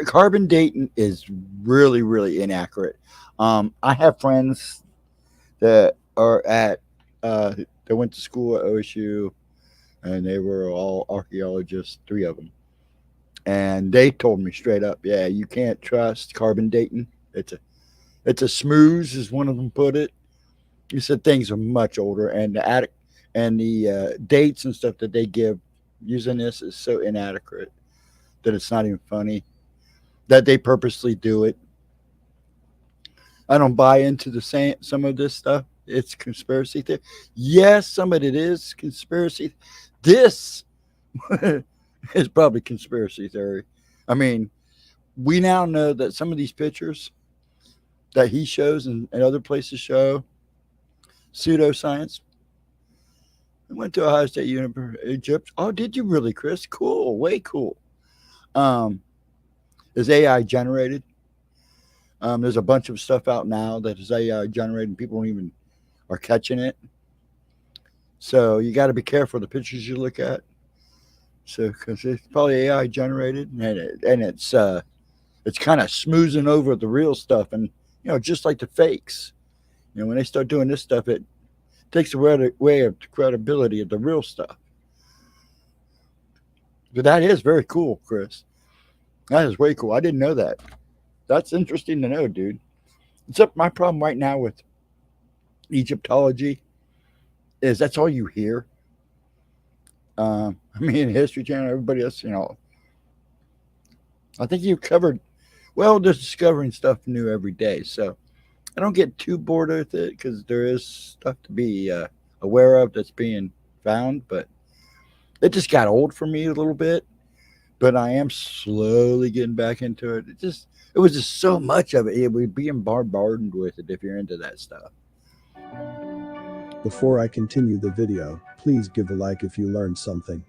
Speaker 1: carbon dating is really inaccurate. I have friends that are at that went to school at OSU, and they were all archaeologists, three of them, and they told me straight up, yeah, you can't trust carbon dating. It's a smooze, as one of them put it. He said things are much older, and the dates and stuff that they give using this is so inaccurate that it's not even funny. That they purposely do it. I don't buy into some of this stuff. It's conspiracy theory. Yes, some of it is conspiracy. This is probably conspiracy theory. I mean, we now know that some of these pictures that he shows and other places show pseudoscience. I went to Ohio State University, Egypt. Oh, did you really, Chris? Cool, way cool. Is AI generated? There's a bunch of stuff out now that is AI generated, and people don't even are catching it. So you got to be careful the pictures you look at. So because it's probably AI generated, and it's kind of smoothing over the real stuff, and just like the fakes. When they start doing this stuff, it takes away of the credibility of the real stuff. But that is very cool, Chris. That is way cool. I didn't know that. That's interesting to know, dude. Except my problem right now with Egyptology is that's all you hear. I mean, History Channel, everybody else, I think you've covered, well, just discovering stuff new every day. So I don't get too bored with it because there is stuff to be aware of that's being found. But it just got old for me a little bit. But I am slowly getting back into it. It was just so much of it. It would be bombarded with it if you're into that stuff.
Speaker 2: Before I continue the video, please give a like if you learned something.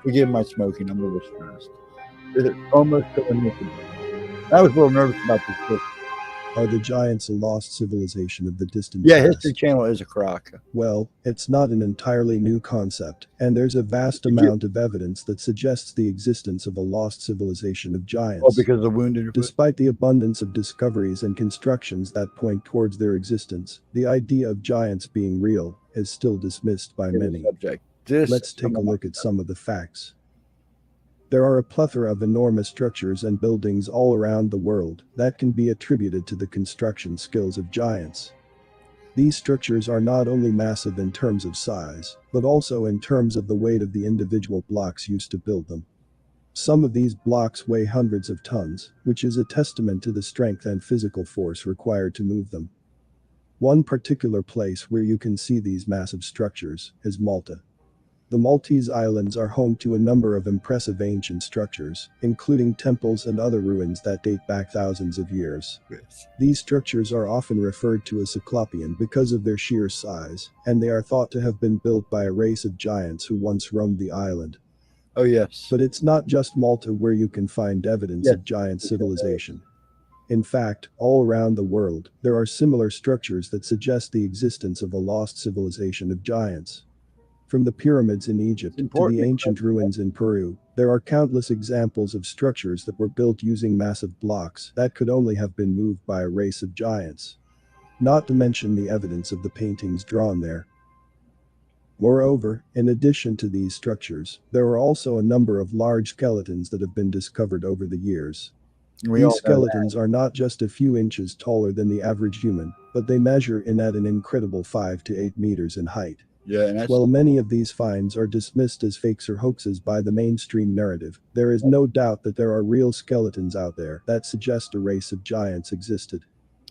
Speaker 1: Forgive my smoking. I'm a little stressed. It's almost going. I was a little nervous about this book.
Speaker 2: Are the giants a lost civilization of the distant
Speaker 1: Yeah,
Speaker 2: past?
Speaker 1: History Channel is a crock.
Speaker 2: Well, it's not an entirely new concept, and there's a vast
Speaker 1: Did you-
Speaker 2: amount of evidence that suggests the existence of a lost civilization of
Speaker 1: Oh,
Speaker 2: giants.
Speaker 1: because of the wounded foot?
Speaker 2: Despite the abundance of discoveries and constructions that point towards their existence, the idea of giants being real is still dismissed by many.
Speaker 1: Subject.
Speaker 2: Let's take a look at some of the facts. There are a plethora of enormous structures and buildings all around the world that can be attributed to the construction skills of giants. These structures are not only massive in terms of size, but also in terms of the weight of the individual blocks used to build them. Some of these blocks weigh hundreds of tons, which is a testament to the strength and physical force required to move them. One particular place where you can see these massive structures is Malta. The Maltese Islands are home to a number of impressive ancient structures, including temples and other ruins that date back thousands of years.
Speaker 1: Yes.
Speaker 2: These structures are often referred to as Cyclopean because of their sheer size, and they are thought to have been built by a race of giants who once roamed the island.
Speaker 1: Oh, yes.
Speaker 2: But it's not just Malta where you can find evidence
Speaker 1: Yes.
Speaker 2: of giant civilization. In fact, all around the world, there are similar structures that suggest the existence of a lost civilization of giants. From the pyramids in Egypt to the ancient ruins in Peru, there are countless examples of structures that were built using massive blocks that could only have been moved by a race of giants. Not to mention the evidence of the paintings drawn there. Moreover, in addition to these structures, there are also a number of large skeletons that have been discovered over the years. These skeletons are not just a few inches taller than the average human, but they measure in at an incredible 5 to 8 meters in height.
Speaker 1: Yeah, and that's
Speaker 2: While many of these finds are dismissed as fakes or hoaxes by the mainstream narrative, there is no doubt that there are real skeletons out there that suggest a race of giants existed.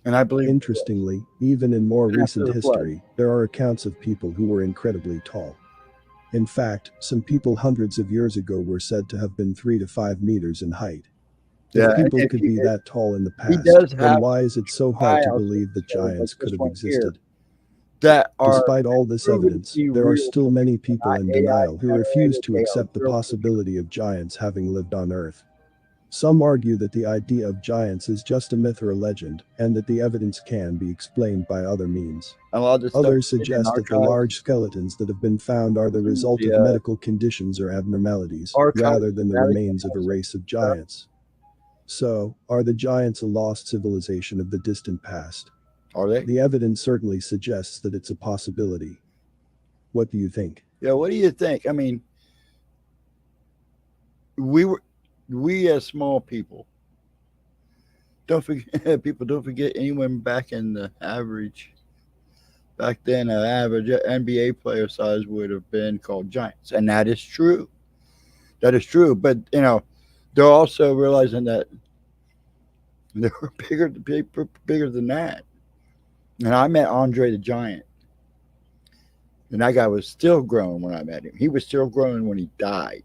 Speaker 1: and I believe
Speaker 2: Interestingly, even in more
Speaker 1: After
Speaker 2: recent
Speaker 1: the flood.
Speaker 2: history, there are accounts of people who were incredibly tall. In fact, some people hundreds of years ago were said to have been 3 to 5 meters in height.
Speaker 1: Yeah,
Speaker 2: If people
Speaker 1: if
Speaker 2: could
Speaker 1: he-
Speaker 2: be that tall in the
Speaker 1: he
Speaker 2: past,
Speaker 1: does
Speaker 2: then
Speaker 1: have
Speaker 2: why is it so hard to
Speaker 1: files
Speaker 2: believe that
Speaker 1: that show like
Speaker 2: giants could
Speaker 1: this
Speaker 2: have
Speaker 1: one here.
Speaker 2: existed?
Speaker 1: that are
Speaker 2: Despite all this
Speaker 1: proven to
Speaker 2: evidence,
Speaker 1: be
Speaker 2: there are
Speaker 1: real,
Speaker 2: still many people
Speaker 1: not
Speaker 2: in
Speaker 1: AI
Speaker 2: denial who refuse to
Speaker 1: generated,
Speaker 2: accept the
Speaker 1: they are real.
Speaker 2: possibility of giants having lived on Earth. Some argue that the idea of giants is just a myth or a legend, and that the evidence can be explained by other means.
Speaker 1: A lot of this stuff
Speaker 2: Others
Speaker 1: is in
Speaker 2: suggest that the
Speaker 1: archives.
Speaker 2: large skeletons that have been found are the result of
Speaker 1: Yeah.
Speaker 2: medical conditions or abnormalities,
Speaker 1: Archives
Speaker 2: rather than the
Speaker 1: valley
Speaker 2: remains of a race of giants. So, are the giants a lost civilization of the distant past?
Speaker 1: Are they?
Speaker 2: The evidence certainly suggests that it's a possibility. What do you think?
Speaker 1: Yeah. What do you think? I mean, we as small people. Don't forget, people. Don't forget anyone back in the average. Back then, an average NBA player size would have been called giants, and that is true. That is true. But they're also realizing that they were bigger than that. And I met Andre the Giant, and that guy was still growing when I met him. He was still growing when he died.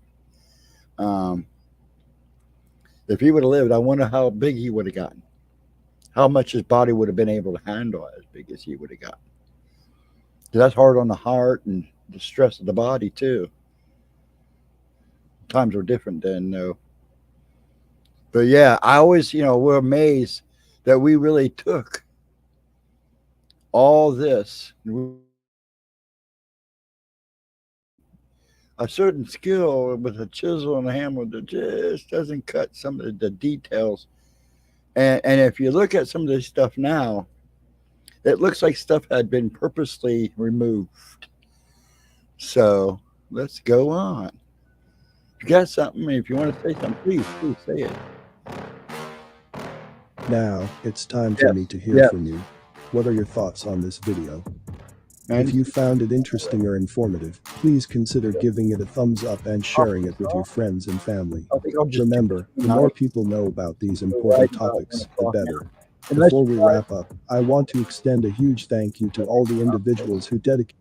Speaker 1: If he would have lived, I wonder how big he would have gotten. How much his body would have been able to handle as big as he would have gotten. 'Cause that's hard on the heart and the stress of the body too. Times were different then, though. But yeah, I always, we're amazed that we really took all this. A certain skill with a chisel and a hammer that just doesn't cut some of the details. And if you look at some of this stuff now, it looks like stuff had been purposely removed. So let's go on. If you got something, if you want to say something, please say it.
Speaker 2: Now, it's time for me to hear from you. What are your thoughts on this video?
Speaker 1: And
Speaker 2: If you found it interesting or informative, please consider giving it a thumbs up and sharing it with your friends and family.
Speaker 1: I think I'll just
Speaker 2: Remember, the more people know about these important topics, the better. Before we wrap up, I want to extend a huge thank you to all the individuals who dedicate.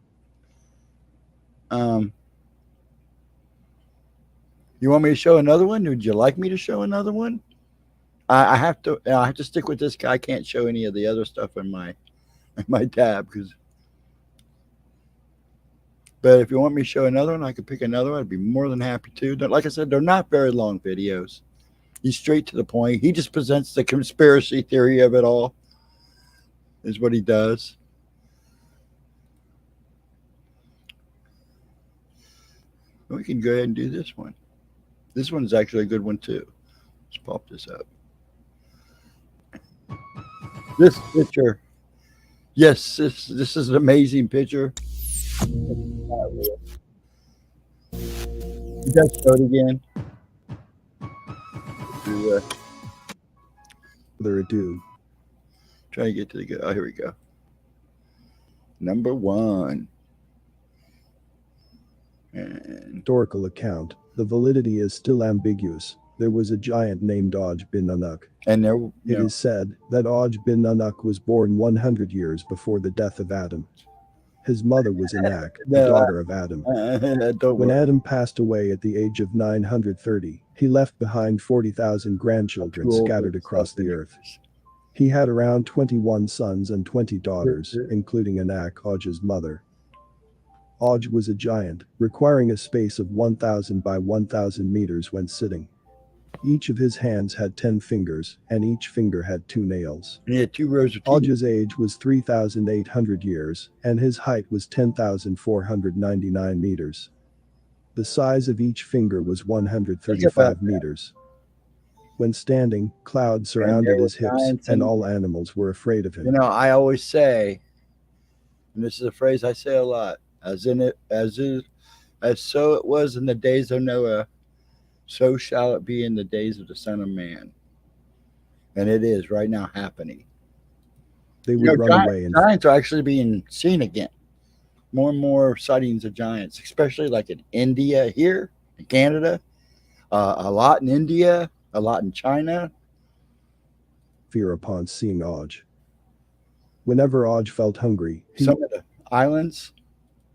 Speaker 1: You want me to show another one? Would you like me to show another one? I have to stick with this guy. I can't show any of the other stuff in my tab but if you want me to show another one, I could pick another one. I'd be more than happy to. Like I said, they're not very long videos. He's straight to the point. He just presents the conspiracy theory of it all. is what he does. We can go ahead and do this one. This one's actually a good one too. Let's pop this up. This picture, yes, this is an amazing picture. You guys show it again.
Speaker 2: Further ado.
Speaker 1: Try to get to the good. Oh, here we go. Number 1. And
Speaker 2: historical account, the validity is still ambiguous. There was a giant named Oj bin Nunuk.
Speaker 1: And there,
Speaker 2: It is said that Oj bin Nunuk was born 100 years before the death of Adam. His mother was Anak, the daughter of Adam. When Adam passed away at the age of 930, he left behind 40,000 grandchildren scattered across the earth. He had around 21 sons and 20 daughters, including Anak, Oj's mother. Oj was a giant, requiring a space of 1,000 by 1,000 meters when sitting. Each of his hands had 10 fingers, and each finger had 2 nails.
Speaker 1: He had 2 rows of teeth.
Speaker 2: Oj's age was 3,800 years, and his height was 10,499 meters. The size of each finger was 135 meters. When standing, clouds surrounded his hips, and all animals were afraid of him.
Speaker 1: You know, I always say, and this is a phrase I say a lot, as so it was in the days of Noah, so shall it be in the days of the Son of Man. And it is right now happening.
Speaker 2: They would run away.
Speaker 1: Giants are actually being seen again. More and more sightings of giants, especially like in India here, in Canada, a lot in India, a lot in China.
Speaker 2: Fear upon seeing Oj. Whenever Oj felt hungry, he
Speaker 1: some of the islands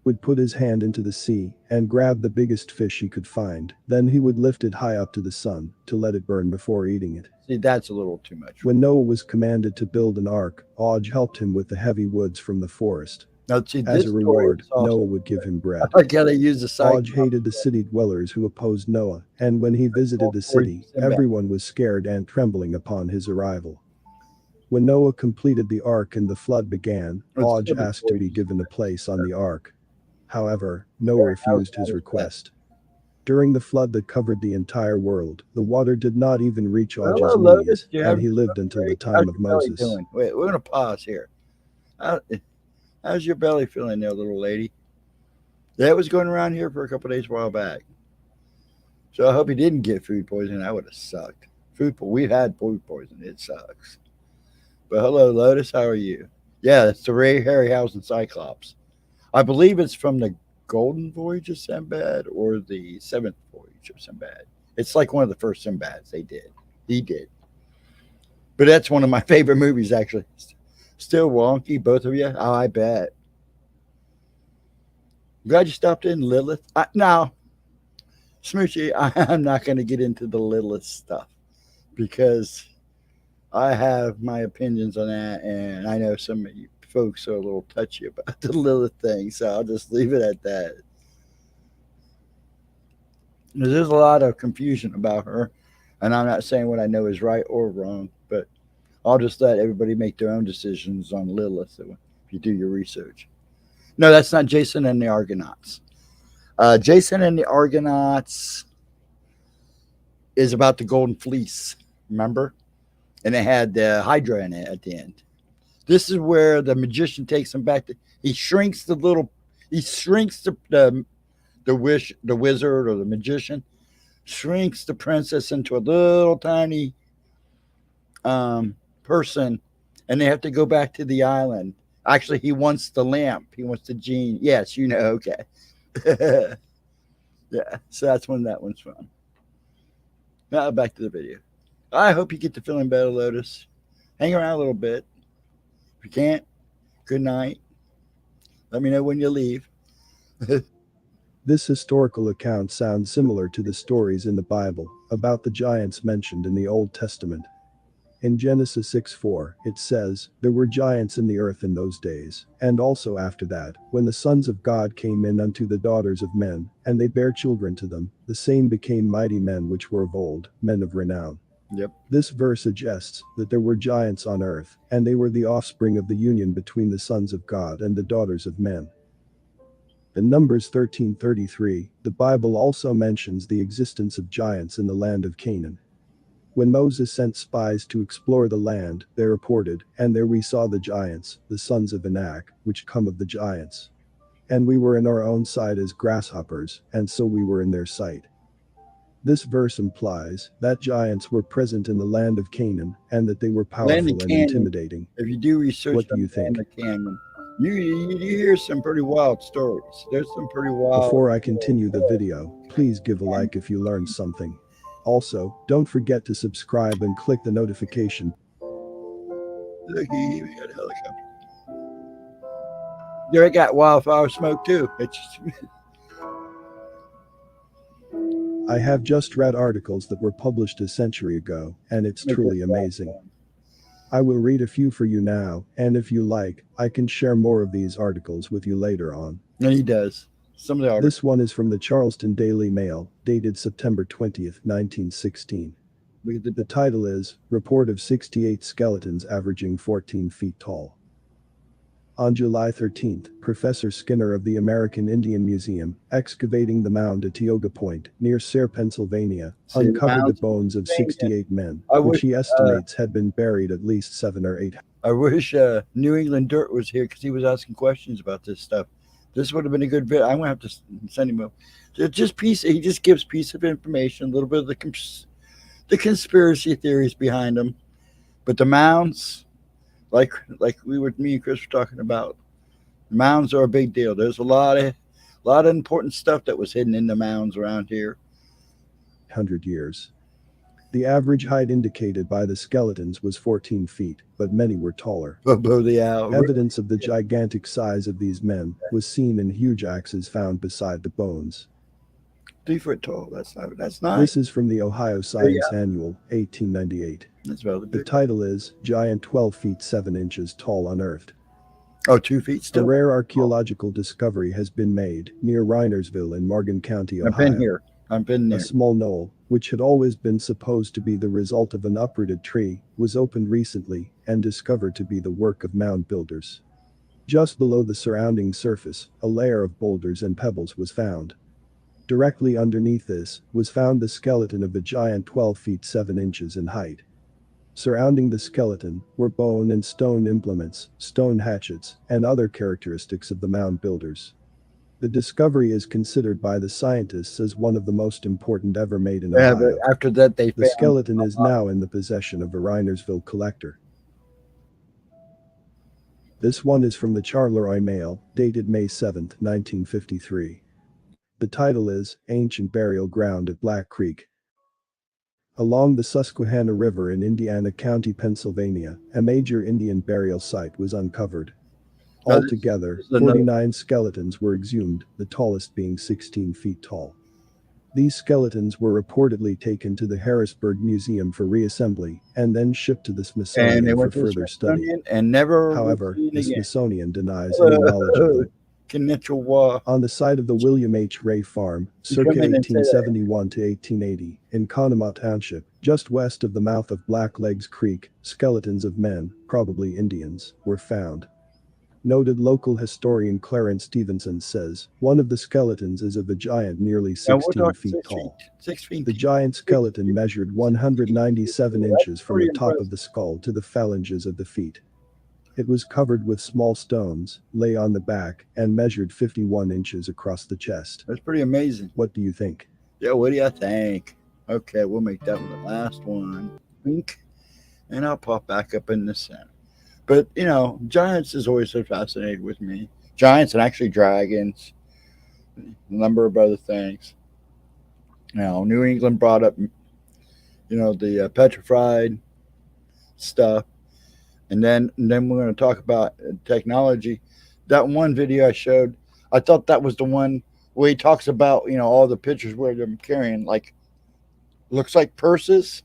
Speaker 2: would put his hand into the sea and grab the biggest fish he could find. Then he would lift it high up to the sun to let it burn before eating it.
Speaker 1: See, that's a little too much.
Speaker 2: When Noah was commanded to build an ark, Oj helped him with the heavy woods from the forest.
Speaker 1: Now, see,
Speaker 2: as a reward, Noah would give him bread.
Speaker 1: I gotta use the side.
Speaker 2: Oj hated the city dwellers who opposed Noah, and when he visited the city, everyone was scared and trembling upon his arrival. When Noah completed the ark and the flood began, Oj asked to be given a place on the ark. However, Noah refused his request. During the flood that covered the entire world, the water did not even reach Oj's knees, and he lived until the time of Moses.
Speaker 1: Wait, we're going to pause here. How's your belly feeling there, little lady? That was going around here for a couple of days a while back. So I hope you didn't get food poisoning. That would have sucked. We've had food poisoning. It sucks. But hello, Lotus. How are you? Yeah, it's the Ray Harryhausen Cyclops. I believe it's from the Golden Voyage of Sinbad or the 7th Voyage of Sinbad. It's like one of the first Sinbads they did. He did. But that's one of my favorite movies, actually. Still wonky, both of you? Oh, I bet. Glad you stopped in, Lilith. Now, Smoochy, I'm not going to get into the Lilith stuff because I have my opinions on that, and I know some of you folks are a little touchy about the Lilith thing, so I'll just leave it at that. There's a lot of confusion about her, and I'm not saying what I know is right or wrong, but I'll just let everybody make their own decisions on Lilith if you do your research. No, that's not Jason and the Argonauts. Jason and the Argonauts is about the Golden Fleece, remember? And it had the Hydra in it at the end. This is where the magician takes him back. He shrinks the wizard or the magician, shrinks the princess into a little tiny person, and they have to go back to the island. Actually, he wants the lamp. He wants the genie. Yes, you know, okay. Yeah, so that's when that one's from. Now back to the video. I hope you get to feeling better, Lotus. Hang around a little bit. If you can't, good night. Let me know when you leave.
Speaker 2: This historical account sounds similar to the stories in the Bible about the giants mentioned in the Old Testament. In Genesis 6:4, it says, "There were giants in the earth in those days, and also after that, when the sons of God came in unto the daughters of men, and they bare children to them, the same became mighty men which were of old, men of renown."
Speaker 1: Yep.
Speaker 2: This verse suggests that there were giants on earth, and they were the offspring of the union between the sons of God and the daughters of men. In Numbers 13:33, the Bible also mentions the existence of giants in the land of Canaan. When Moses sent spies to explore the land, they reported, "And there we saw the giants, the sons of Anak, which come of the giants. And we were in our own sight as grasshoppers, and so we were in their sight." This verse implies that giants were present in the land of Canaan and that they were
Speaker 1: Land of
Speaker 2: powerful and
Speaker 1: Canaan.
Speaker 2: intimidating.
Speaker 1: If you do research
Speaker 2: What do
Speaker 1: on
Speaker 2: you
Speaker 1: Land
Speaker 2: think?
Speaker 1: of Canaan, you hear some pretty wild stories. There's some pretty wild.
Speaker 2: Before I continue the video, please give a like if you learned something. Also, don't forget to subscribe and click the notification.
Speaker 1: Look, he even got a helicopter. There, it got wildfire smoke too. It's just,
Speaker 2: I have just read articles that were published a century ago, and it's truly amazing. I will read a few for you now, and if you like, I can share more of these articles with you later on.
Speaker 1: and he does. Some of the articles.
Speaker 2: This one is from the Charleston Daily Mail, dated September 20th, 1916. The title is, "Report of 68 Skeletons Averaging 14 Feet Tall." On July 13th, Professor Skinner of the American Indian Museum, excavating the mound at Tioga Point, near Sayre, Pennsylvania, uncovered the bones of 68 men, which he estimates had been buried at least 7 or 8.
Speaker 1: I wish New England Dirt was here because he was asking questions about this stuff. This would have been a good bit. I'm gonna have to send him a he just gives piece of information, a little bit of the conspiracy theories behind them. But the mounds, like me and Chris were talking about, mounds are a big deal. There's a lot of important stuff that was hidden in the mounds around here.
Speaker 2: 100 years. The average height indicated by the skeletons was 14 feet, but many were taller. Evidence of the gigantic size of these men was seen in huge axes found beside the bones.
Speaker 1: 3 foot tall. That's nice.
Speaker 2: This is from the Ohio Science Annual, 1898.
Speaker 1: That's rather big.
Speaker 2: The title is, "Giant 12 feet 7 inches tall unearthed."
Speaker 1: Oh, 2 feet still.
Speaker 2: A rare archaeological discovery has been made near Reinersville in Morgan County, Ohio.
Speaker 1: I've been there.
Speaker 2: A small knoll, which had always been supposed to be the result of an uprooted tree, was opened recently and discovered to be the work of mound builders. Just below the surrounding surface, a layer of boulders and pebbles was found. Directly underneath this was found the skeleton of a giant 12 feet 7 inches in height. Surrounding the skeleton were bone and stone implements, stone hatchets, and other characteristics of the mound builders. The discovery is considered by the scientists as one of the most important ever made in Ohio.
Speaker 1: After that, the
Speaker 2: skeleton is now in the possession of a Reinersville collector. This one is from the Charleroi Mail, dated May 7, 1953. The title is, "Ancient Burial Ground at Black Creek." Along the Susquehanna River in Indiana County, Pennsylvania, a major Indian burial site was uncovered. Altogether, 49 skeletons were exhumed, the tallest being 16 feet tall. These skeletons were reportedly taken to the Harrisburg Museum for reassembly and then shipped to the Smithsonian for further study. However, the Smithsonian denies any knowledge of them. On the site of the William H. Ray Farm, circa 1871 to 1880, in Conemaugh Township, just west of the mouth of Blacklegs Creek, skeletons of men, probably Indians, were found. Noted local historian Clarence Stevenson says, one of the skeletons is of a giant nearly 16 feet tall. The giant skeleton measured 197 inches from the top of the skull to the phalanges of the feet. It was covered with small stones, lay on the back, and measured 51 inches across the chest.
Speaker 1: That's pretty amazing.
Speaker 2: What do you think?
Speaker 1: Yeah, what do you think? Okay, we'll make that one the last one. And I'll pop back up in the center. But, giants has always been fascinated with me. Giants and actually dragons. A number of other things. New England brought up, the petrified stuff. And then we're going to talk about technology. That one video I showed, I thought that was the one where he talks about, all the pictures where they're carrying, looks like purses.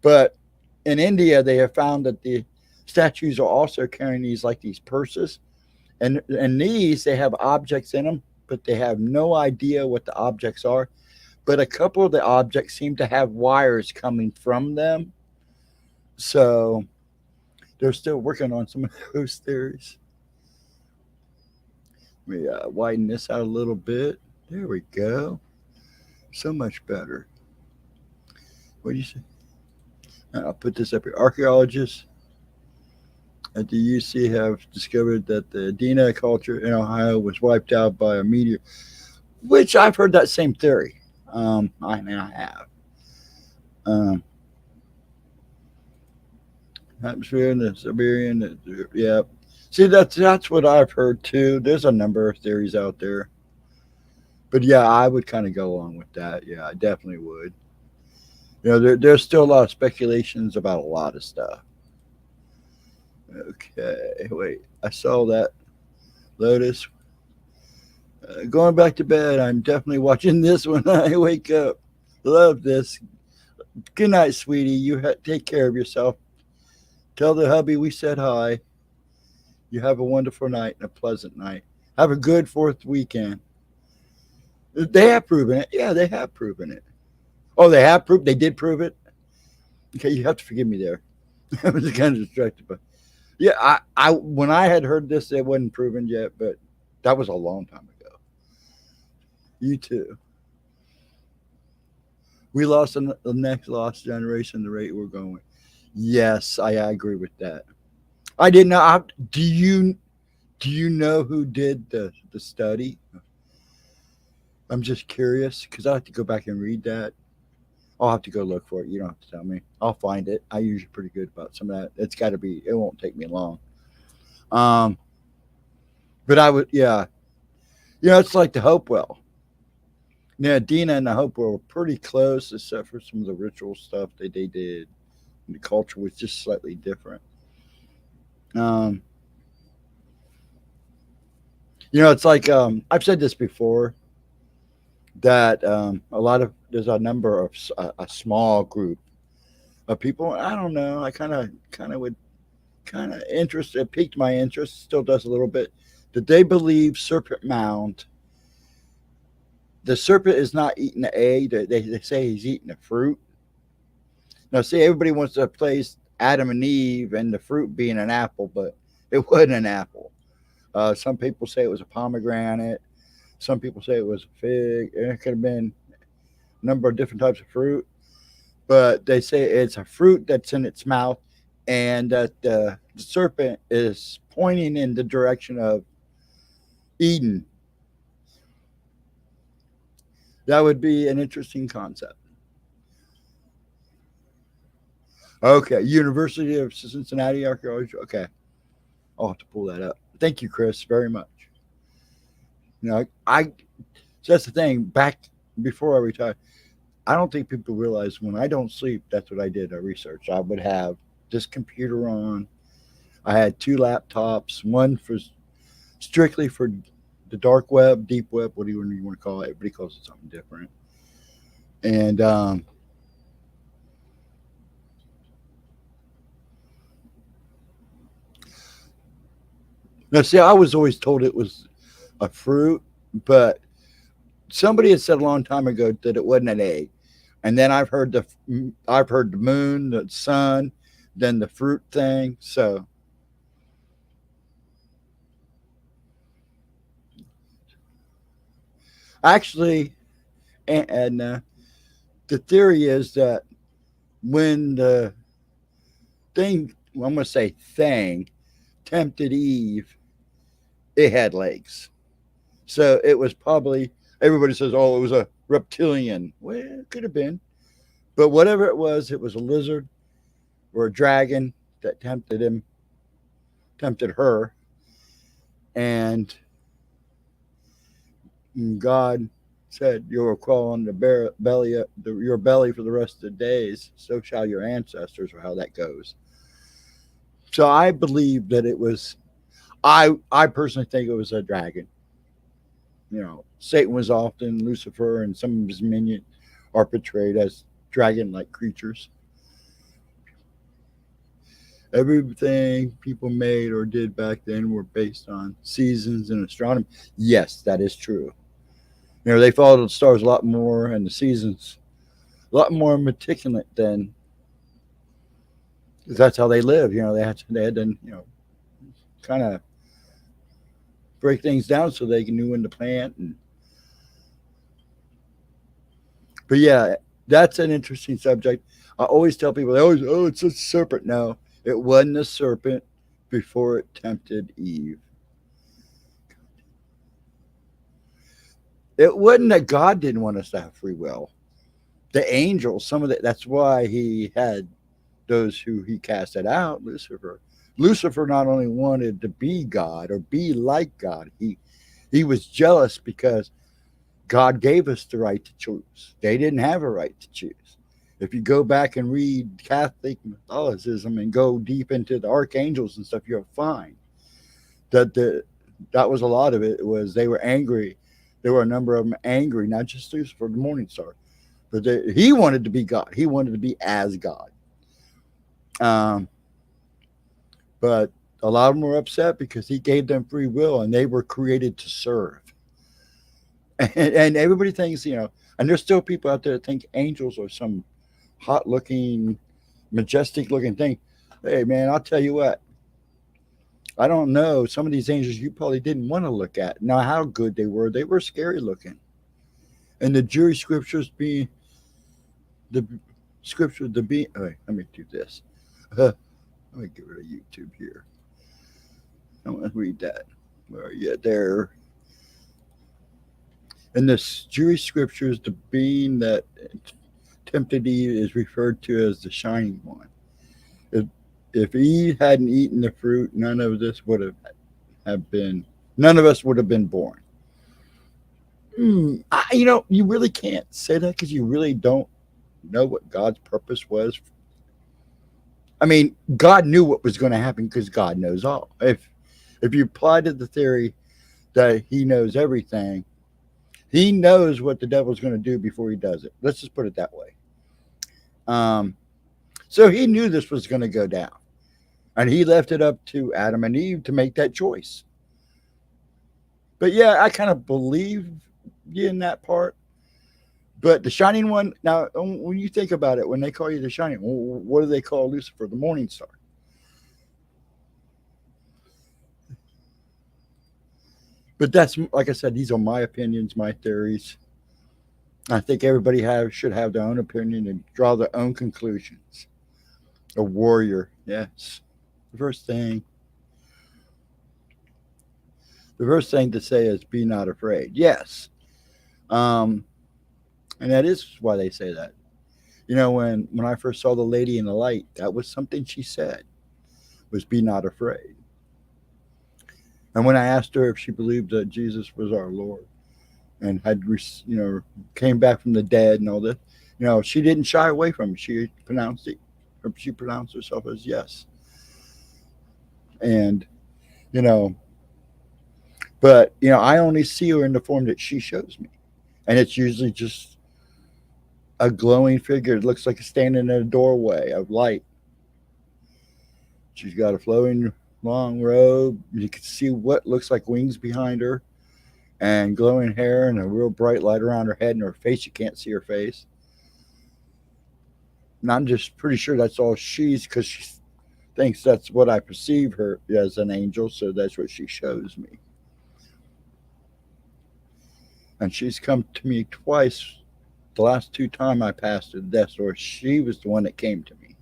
Speaker 1: But in India, they have found that the statues are also carrying these purses, and these, they have objects in them, but they have no idea what the objects are. but a couple of the objects seem to have wires coming from them. So they're still working on some of those theories. Let me widen this out a little bit. There we go. So much better. What do you say? I'll put this up here. Archaeologists at the UC have discovered that the Adena culture in Ohio was wiped out by a meteor, which I've heard that same theory. I have. Um, Atmosphere in the Siberian, yeah. See, that's what I've heard too. There's a number of theories out there, but yeah, I would kind of go along with that. Yeah, I definitely would. There's still a lot of speculations about a lot of stuff. Okay, wait. I saw that Lotus. Going back to bed. I'm definitely watching this when I wake up. Love this. Good night, sweetie. Take care of yourself. Tell the hubby we said hi. You have a wonderful night and a pleasant night. Have a good 4th weekend. They have proven it. Yeah, they have proven it. Oh, they have proved. They did prove it. Okay, you have to forgive me there. I was kind of distracted, but yeah, I when I had heard this, it wasn't proven yet, but that was a long time ago. You too. We lost the next lost generation the rate we're going. Yes, I agree with that. I didn't know. Do you know who did the study? I'm just curious because I have to go back and read that. I'll have to go look for it. You don't have to tell me. I'll find it. I usually pretty good about some of that. It's got to be. It won't take me long. Um, but I would, yeah. It's like the Hopewell. Yeah, Dina and the Hopewell were pretty close, except for some of the ritual stuff that they did. And the culture was just slightly different. Um, it's like I've said this before that there's a number of a small group of people. I don't know. I kind of would kind of interest. It piqued my interest. Still does a little bit. That they believe Serpent Mound. The serpent is not eating the egg. They say he's eating the fruit. Now, see, everybody wants to place Adam and Eve and the fruit being an apple, but it wasn't an apple. Some people say it was a pomegranate. Some people say it was a fig. It could have been a number of different types of fruit, but they say it's a fruit that's in its mouth, and that the serpent is pointing in the direction of Eden. That would be an interesting concept. Okay, University of Cincinnati Archaeology. Okay, I'll have to pull that up. Thank you, Chris, very much. I so that's the thing. Back before I retired, I don't think people realize when I don't sleep, that's what I did. I researched. I would have this computer on. I had 2 laptops, one for strictly for the dark web, deep web, whatever you want to call it. Everybody calls it something different. And now, see, I was always told it was a fruit, but somebody had said a long time ago that it wasn't an egg. And then I've heard the moon, the sun, then the fruit thing. So actually, and the theory is that when the thing, well, I'm going to say thing, tempted Eve, it had legs. So it was probably, everybody says, oh, it was a reptilian. Well, it could have been. But whatever it was a lizard or a dragon that tempted her. And God said, you will crawl on the belly, your belly for the rest of the days. So shall your ancestors, or how that goes. So I believe that it was, I personally think it was a dragon. Satan was often Lucifer, and some of his minions are portrayed as dragon-like creatures. Everything people made or did back then were based on seasons and astronomy. Yes, that is true. They followed the stars a lot more and the seasons a lot more meticulous than, 'cause that's how they live. They had to kind of break things down so they knew when to plant. But yeah, that's an interesting subject. I always tell people, they always, oh, it's a serpent. No, it wasn't a serpent before it tempted Eve. It wasn't that God didn't want us to have free will. The angels, that's why he had those who he casted out, Lucifer. Lucifer not only wanted to be God or be like God, he was jealous because God gave us the right to choose. They didn't have a right to choose. If you go back and read Catholic Catholicism and go deep into the archangels and stuff, you'll find that that was a lot of it. Was they were angry. There were a number of them angry, not just Lucifer, the morning star, but he wanted to be God. He wanted to be as God. But a lot of them were upset because he gave them free will and they were created to serve. And everybody thinks, and there's still people out there that think angels are some hot looking, majestic looking thing. Hey, man, I'll tell you what. I don't know. Some of these angels you probably didn't want to look at. Now, how good they were scary looking. And the Jewish scriptures being the scripture to be. Let me do this. Let me get rid of YouTube here. I want to read that. Where are you? There. In the Jewish scriptures, the being that tempted Eve is referred to as the shining one. If Eve hadn't eaten the fruit, none of us would have been born. You really can't say that because you really don't know what God's purpose was. I mean, God knew what was going to happen because God knows all. If you apply to the theory that he knows everything, he knows what the devil's going to do before he does it. Let's just put it that way. So he knew this was going to go down. And he left it up to Adam and Eve to make that choice. But yeah, I kind of believe you in that part. But the shining one, now, when you think about it, when they call you the shining one, what do they call Lucifer? The morning star. But that's, like I said, these are my opinions, my theories. I think everybody should have their own opinion and draw their own conclusions. A warrior, yes. The first thing to say is be not afraid. Yes. And that is why they say that. When I first saw the lady in the light, that was something she said, was be not afraid. And when I asked her if she believed that Jesus was our Lord and had, came back from the dead and all this, she didn't shy away from it. She pronounced herself as yes. And, but, I only see her in the form that she shows me. And it's usually just a glowing figure. It looks like it's standing in a doorway of light. She's got a flowing long robe. You can see what looks like wings behind her and glowing hair and a real bright light around her head and her face. You can't see her face. And I'm just pretty sure that's all she's, because she thinks that's what I perceive her as, an angel. So that's what she shows me. And she's come to me twice. The last 2 times I passed the death door, she was the one that came to me.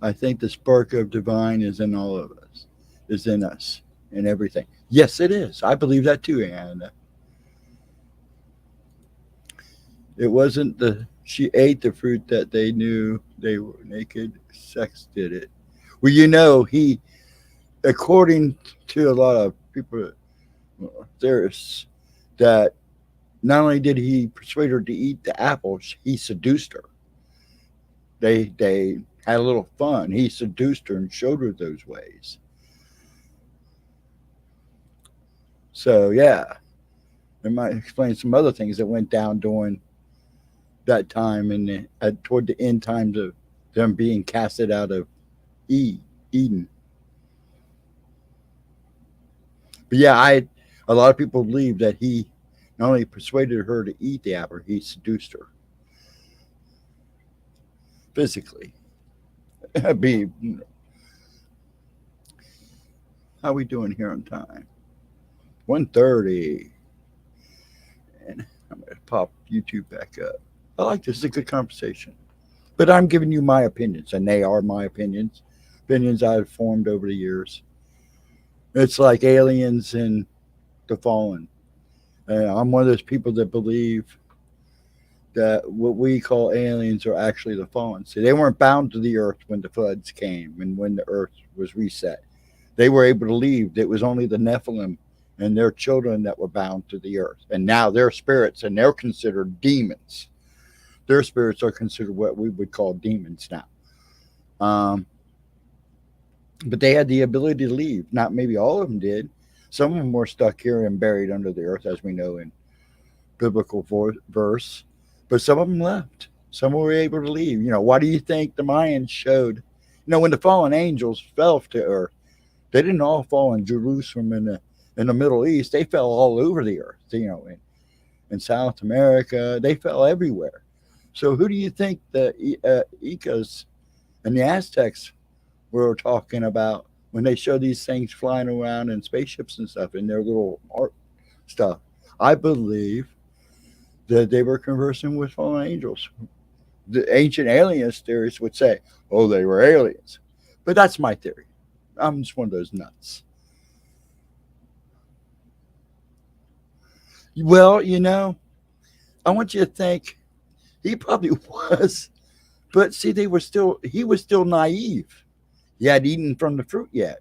Speaker 1: I think the spark of divine is in all of us, is in us, in everything. Yes, it is. I believe that too, Anna. It wasn't she ate the fruit that they knew they were naked. Sex did it. Well, he, according to a lot of people, theorists, that not only did he persuade her to eat the apple, he seduced her. They had a little fun. He seduced her and showed her those ways. So yeah, it might explain some other things that went down during that time and toward the end times of them being casted out of Eden. But yeah, A lot of people believe that he not only persuaded her to eat the apple, he seduced her physically. Be how we doing here on time? 1:30, and I'm gonna pop YouTube back up. I like this. It's a good conversation, but I'm giving you my opinions, and they are my opinions. Opinions I've formed over the years. It's like aliens and the fallen. I'm one of those people that believe that what we call aliens are actually the fallen. See, they weren't bound to the earth when the floods came and when the earth was reset. They were able to leave. It was only the Nephilim and their children that were bound to the earth. And now their spirits, and they're considered demons. Their spirits are considered what we would call demons now. But they had the ability to leave. Not maybe all of them did. Some of them were stuck here and buried under the earth, as we know in biblical verse. But some of them left. Some were able to leave. Why do you think the Mayans showed? When the fallen angels fell to earth, they didn't all fall in Jerusalem in the Middle East. They fell all over the earth. In South America, they fell everywhere. So who do you think the Incas and the Aztecs were talking about when they show these things flying around in spaceships and stuff in their little art stuff? I believe that they were conversing with fallen angels. The ancient aliens theorists would say, oh, they were aliens. But that's my theory. I'm just one of those nuts. Well, I want you to think he probably was. But see, he was still naive. He hadn't eaten from the fruit yet.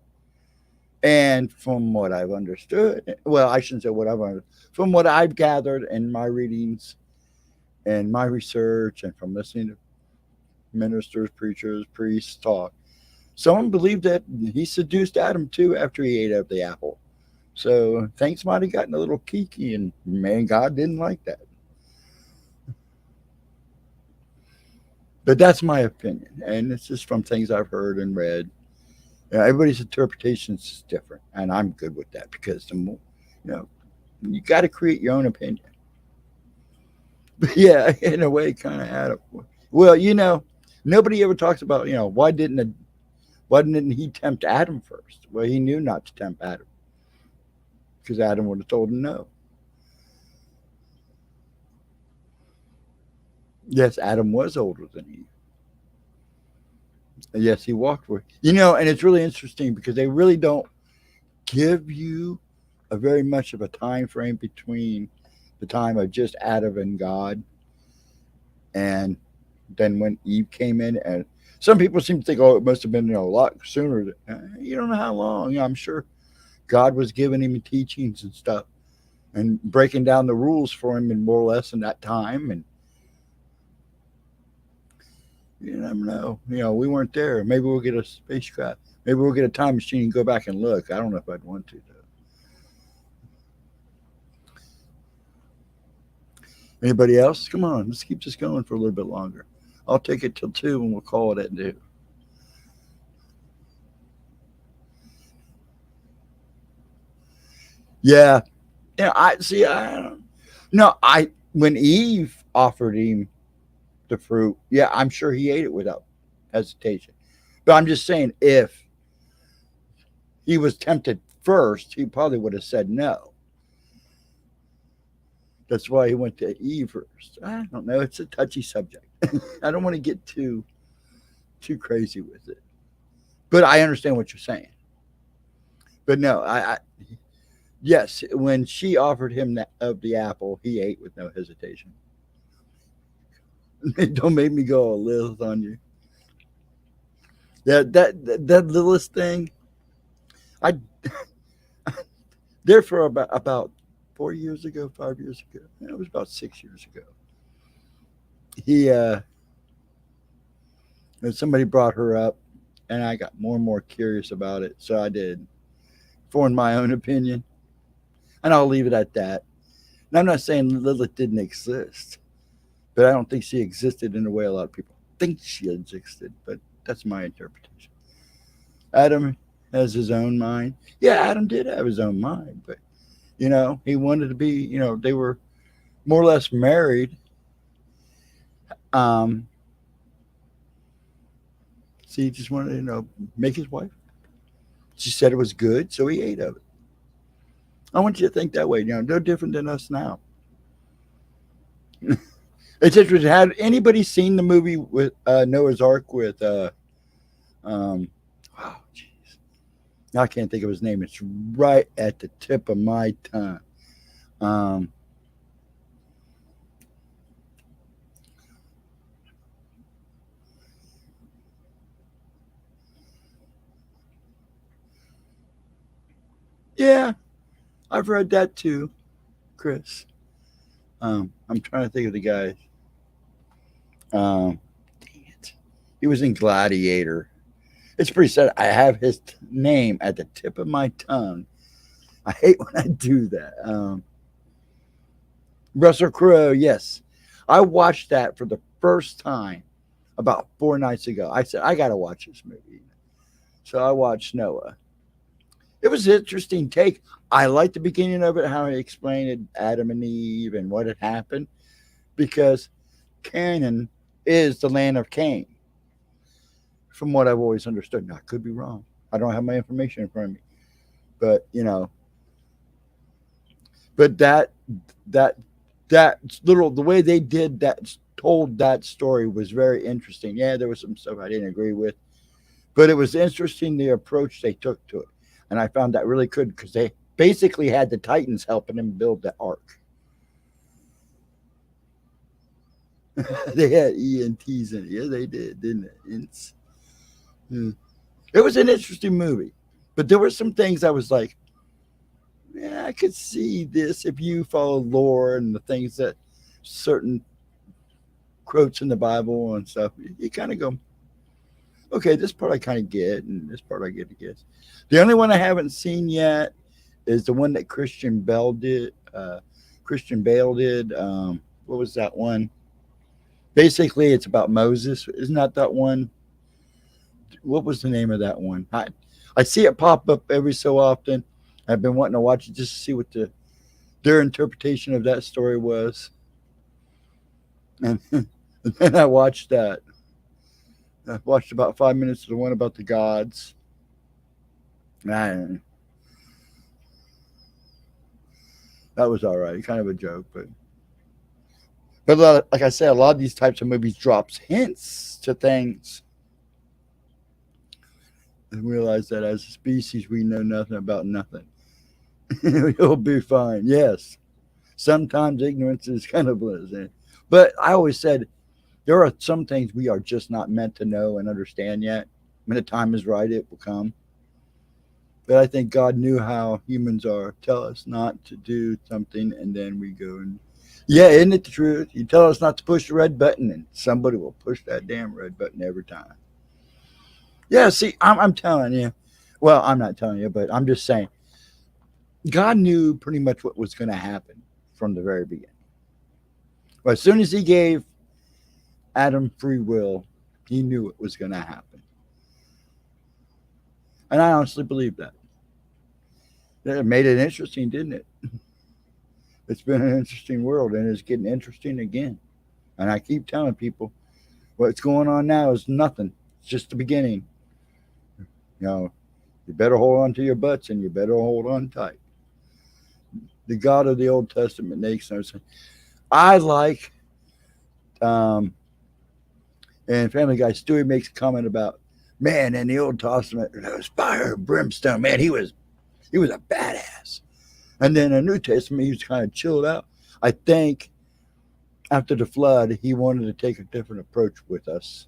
Speaker 1: And from what I've understood, well, I shouldn't say what I've understood, from what I've gathered in my readings and my research and from listening to ministers, preachers, priests talk, someone believed that he seduced Adam too after he ate of the apple. So things might have gotten a little kiki, and man, God didn't like that. But that's my opinion, and it's just from things I've heard and read. Everybody's interpretation is different, and I'm good with that because the more, you got to create your own opinion. But yeah, in a way, kind of Adam. Well, nobody ever talks about why didn't he tempt Adam first? Well, he knew not to tempt Adam because Adam would have told him no. Yes, Adam was older than Eve. Yes, he walked with. And it's really interesting because they really don't give you a very much of a time frame between the time of just Adam and God and then when Eve came in. And some people seem to think, oh, it must have been a lot sooner. You don't know how long. I'm sure God was giving him teachings and stuff and breaking down the rules for him in more or less in that time. And you never know. We weren't there. Maybe we'll get a spacecraft. Maybe we'll get a time machine and go back and look. I don't know if I'd want to, though. Anybody else? Come on, let's keep this going for a little bit longer. I'll take it till 2 and we'll call it at 2. Yeah. When Eve offered him the fruit, yeah, I'm sure he ate it without hesitation. But I'm just saying, if he was tempted first, he probably would have said no. That's why he went to Eve first. I don't know. It's a touchy subject. I don't want to get too crazy with it. But I understand what you're saying. But no, yes, when she offered him of the apple, he ate with no hesitation. Don't make me go all Lilith on you. That Lilith thing, I there for about 4 years ago, 5 years ago. It was about 6 years ago. Somebody brought her up, and I got more and more curious about it, so I did form my own opinion, and I'll leave it at that. And I'm not saying Lilith didn't exist, but I don't think she existed in the way a lot of people think she existed, but that's my interpretation. Adam has his own mind. Yeah, Adam did have his own mind, but You know, he wanted to be, you know, they were more or less married. Um, so he just wanted to, you know, make his wife. She said it was good, so he ate of it. I want you to think that way. You know, no different than us now. It's interesting. Had anybody seen the movie with Noah's Ark with um, oh, jeez, I can't think of his name. It's right at the tip of my tongue. Um, yeah, I've read that too, Chris. I'm trying to think of the guy. Dang it, he was in Gladiator. It's pretty sad. I have his name at the tip of my tongue. I hate when I do that. Russell Crowe, yes. I watched that for the first time about 4 nights ago. I said, I got to watch this movie. So I watched Noah. It was an interesting take. I liked the beginning of it, how he explained Adam and Eve and what had happened, because Canaan is the land of Cain, from what I've always understood. Now, I could be wrong. I don't have my information in front of me. But, you know, but that that little the way they did that told that story was very interesting. Yeah, there was some stuff I didn't agree with, but it was interesting the approach they took to it, and I found that really good because they basically had the Titans helping them build the ark. They had ENTs in it. Yeah, they did, didn't it? It was an interesting movie, but there were some things I was like, yeah, I could see this if you follow lore and the things that certain quotes in the Bible and stuff. You kind of go, okay, this part I kind of get, and this part I get to guess. The only one I haven't seen yet is the one that Christian Bale did. Christian Bale did. What was that one? Basically, it's about Moses. Isn't that one? What was the name of that one? I see it pop up every so often. I've been wanting to watch it just to see what their interpretation of that story was. And, and then I watched that. I watched about 5 minutes of the one about the gods. And that was all right, kind of a joke, but like I said, a lot of these types of movies drops hints to things, and realize that as a species we know nothing about nothing. You'll be fine. Yes, sometimes ignorance is kind of bliss, but I always said there are some things we are just not meant to know and understand yet. When the time is right, it will come. But I think God knew how humans are. Tell us not to do something, and then we go and, yeah, isn't it the truth? You tell us not to push the red button, and somebody will push that damn red button every time. Yeah, see, I'm telling you. Well, I'm not telling you, but I'm just saying. God knew pretty much what was going to happen from the very beginning. Well, as soon as he gave Adam free will, he knew it was going to happen. And I honestly believe that. It made it interesting, didn't it? It's been an interesting world, and it's getting interesting again. And I keep telling people what's going on now is nothing. It's just the beginning. You know, you better hold on to your butts, and you better hold on tight. The God of the Old Testament makes no sense. I like, and Family Guy, Stewie makes a comment about, man, in the Old Testament, there was fire and brimstone. Man, he was a badass. And then in the New Testament, he was kind of chilled out. I think after the flood, he wanted to take a different approach with us.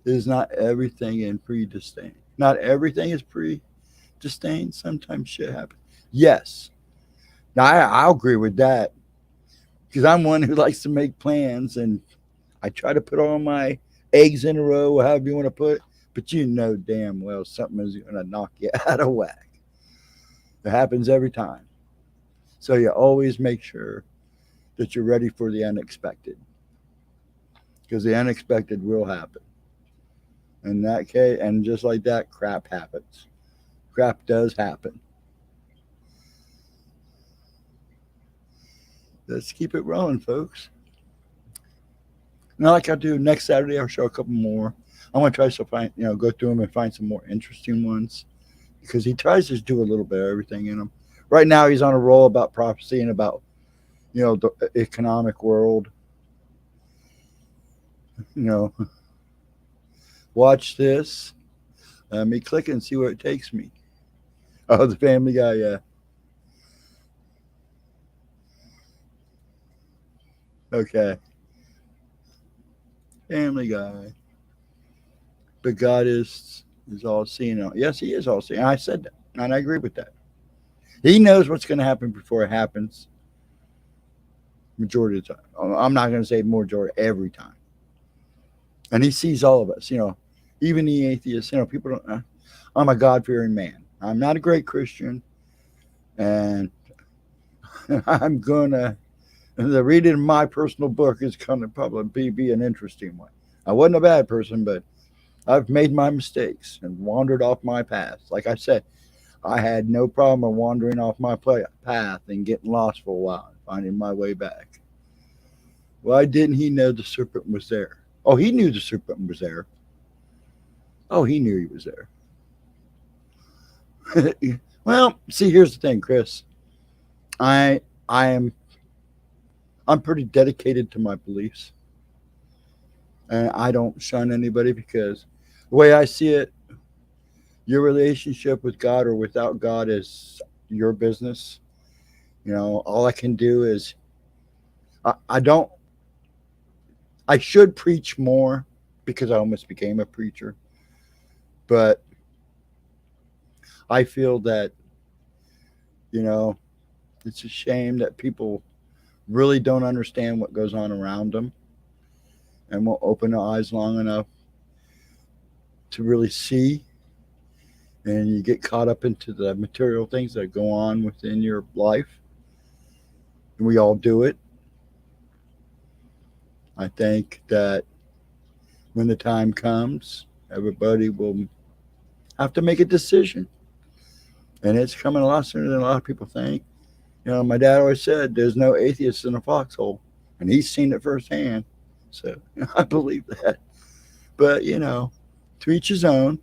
Speaker 1: It is not everything in predestined. Not everything is predestined. Sometimes shit happens. Yes. Now, I'll agree with that because I'm one who likes to make plans, and I try to put all my eggs in a row, however you want to put it. But you know damn well something is going to knock you out of whack. It happens every time. So you always make sure that you're ready for the unexpected, because the unexpected will happen. In that case, and just like that, crap happens. crap does happen. Let's keep it rolling, folks. Now, like I do next Saturday, I'll show a couple more. I want to try to find, go through them and find some more interesting ones, because he tries to do a little bit of everything in them. Right now, he's on a roll about prophecy and about, the economic world. Watch this. Let me click and see where it takes me. Oh, the Family Guy, yeah. Okay. Family Guy. But God is all seeing. Yes, he is all seeing. I said that, and I agree with that. He knows what's going to happen before it happens. Majority of the time. I'm not going to say majority, every time. And he sees all of us, even the atheists. People don't. I'm a God-fearing man. I'm not a great Christian, and I'm gonna. The reading of my personal book is going to probably be an interesting one. I wasn't a bad person, but I've made my mistakes and wandered off my path. Like I said, I had no problem wandering off my path and getting lost for a while and finding my way back. Why didn't he know the serpent was there? Oh, he knew the serpent was there. Oh, he knew he was there. Well, see, here's the thing, Chris. I'm pretty dedicated to my beliefs, and I don't shun anybody, because the way I see it, your relationship with God or without God is your business. All I can do is I should preach more, because I almost became a preacher. But I feel that, it's a shame that people really don't understand what goes on around them and won't open their eyes long enough to really see. And you get caught up into the material things that go on within your life. And we all do it. I think that when the time comes, everybody will have to make a decision. And it's coming a lot sooner than a lot of people think. My dad always said there's no atheist in a foxhole, and he's seen it firsthand. So I believe that. But, to each his own.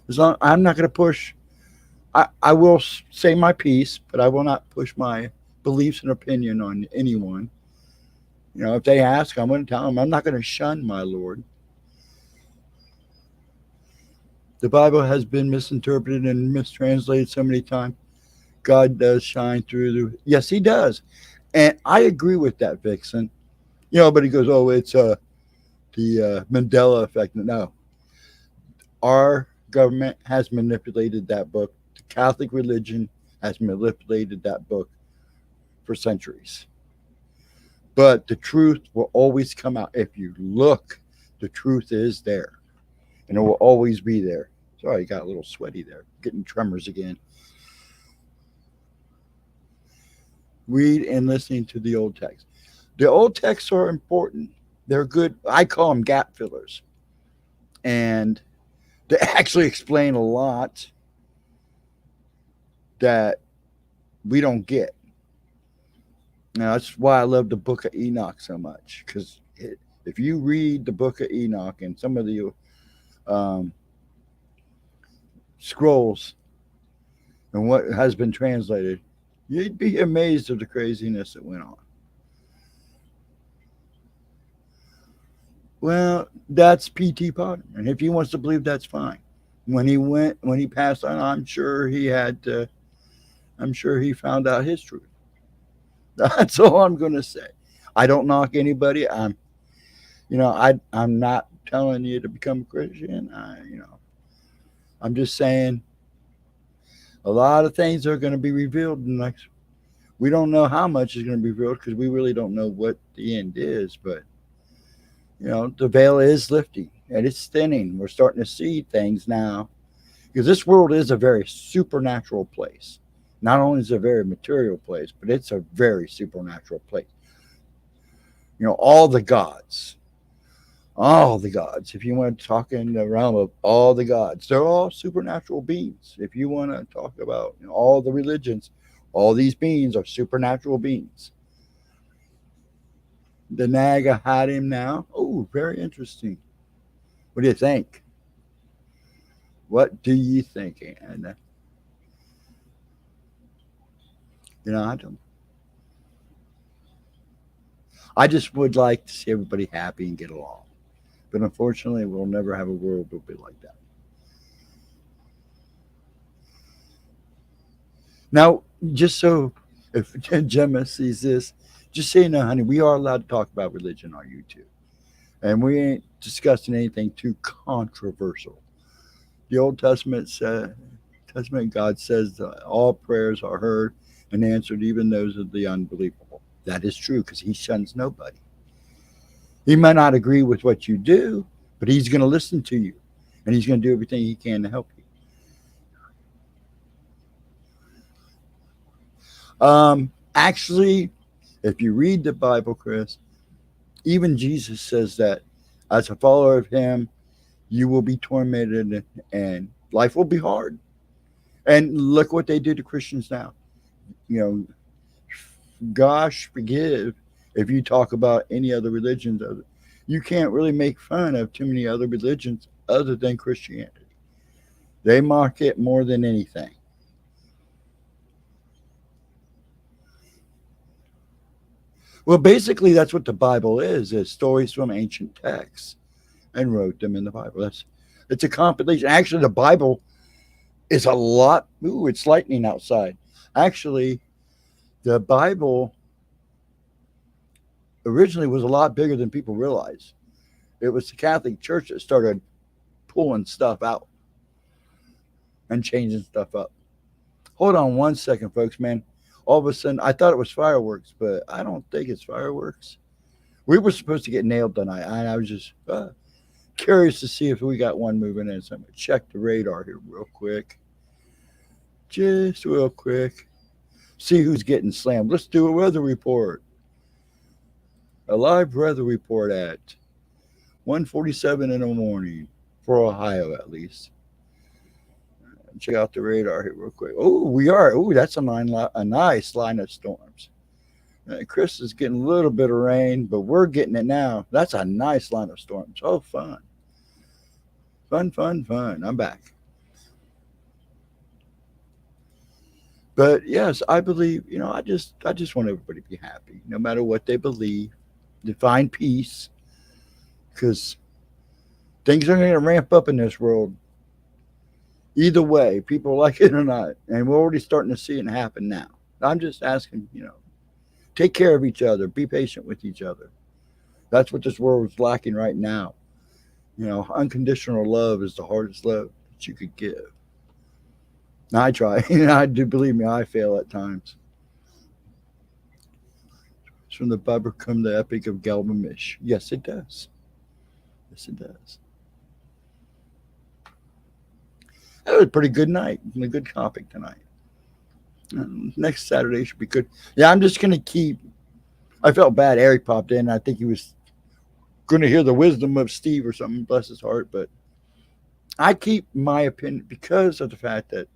Speaker 1: As long I'm not going to push. I will say my piece, but I will not push my beliefs and opinion on anyone. If they ask, I'm going to tell them. I'm not going to shun my Lord. The Bible has been misinterpreted and mistranslated so many times. God does shine through. Yes, he does. And I agree with that, Vixen. But he goes, oh, it's the Mandela effect. No. Our government has manipulated that book. The Catholic religion has manipulated that book for centuries. But the truth will always come out. If you look, the truth is there. And it will always be there. Sorry, got a little sweaty there. Getting tremors again. Read and listening to the old text. The old texts are important. They're good. I call them gap fillers. And they actually explain a lot that we don't get. Now, that's why I love the Book of Enoch so much. Because if you read the Book of Enoch and some of the scrolls and what has been translated, you'd be amazed at the craziness that went on. Well, that's P.T. Potter, and if he wants to believe, that's fine. When he passed on, I'm sure he found out his truth. That's all I'm going to say. I don't knock anybody. I'm not telling you to become a Christian. I'm just saying a lot of things are going to be revealed next. We don't know how much is going to be revealed, because we really don't know what the end is. But the veil is lifting and it's thinning. We're starting to see things now, because this world is a very supernatural place. Not only is it a very material place, but it's a very supernatural place. All the gods, All the gods. If you want to talk in the realm of all the gods, they're all supernatural beings. If you want to talk about all the religions, all these beings are supernatural beings. The Naga had him now. Oh, very interesting. What do you think? What do you think? And I don't. I just would like to see everybody happy and get along. But unfortunately, we'll never have a world that'll be like that. Now, just so if Gemma sees this, just so you know, honey, we are allowed to talk about religion on YouTube. And we ain't discussing anything too controversial. The Old Testament God says that all prayers are heard and answered, even those of the unbelievable. That is true because he shuns nobody. He might not agree with what you do, but he's going to listen to you and he's going to do everything he can to help you. Actually, if you read the Bible, Chris, even Jesus says that as a follower of him, you will be tormented and life will be hard. And look what they do to Christians now. You know, gosh, forgive if you talk about any other religions. You can't really make fun of too many other religions other than Christianity. They mock it more than anything. Well, basically, that's what the Bible is stories from ancient texts and wrote them in the Bible. It's a compilation. Actually, the Bible is a lot. Ooh, it's lightning outside. Actually, the Bible originally was a lot bigger than people realize. It was the Catholic Church that started pulling stuff out and changing stuff up. Hold on one second, folks, man. All of a sudden, I thought it was fireworks, but I don't think it's fireworks. We were supposed to get nailed tonight, and I was just curious to see if we got one moving in. So I'm going to check the radar here real quick. Just real quick. See who's getting slammed. Let's do a weather report. A live weather report at 1:47 in the morning for Ohio, at least. Check out the radar here real quick. Oh, we are. Oh, that's a nice line of storms. Chris is getting a little bit of rain, but we're getting it now. That's a nice line of storms. Oh, fun. Fun, fun, fun. I'm back. But yes, I believe, I just want everybody to be happy, no matter what they believe, to find peace, because things are going to ramp up in this world. Either way, people like it or not, and we're already starting to see it happen now. I'm just asking, take care of each other, be patient with each other. That's what this world is lacking right now. Unconditional love is the hardest love that you could give. I try. I do, believe me, I fail at times. It's from the Bible come the Epic of Gilgamesh. Yes, it does. Yes, it does. That was a pretty good night and a good topic tonight. Next Saturday should be good. Yeah, I'm just going to keep. I felt bad. Eric popped in. I think he was going to hear the wisdom of Steve or something, bless his heart. But I keep my opinion because of the fact that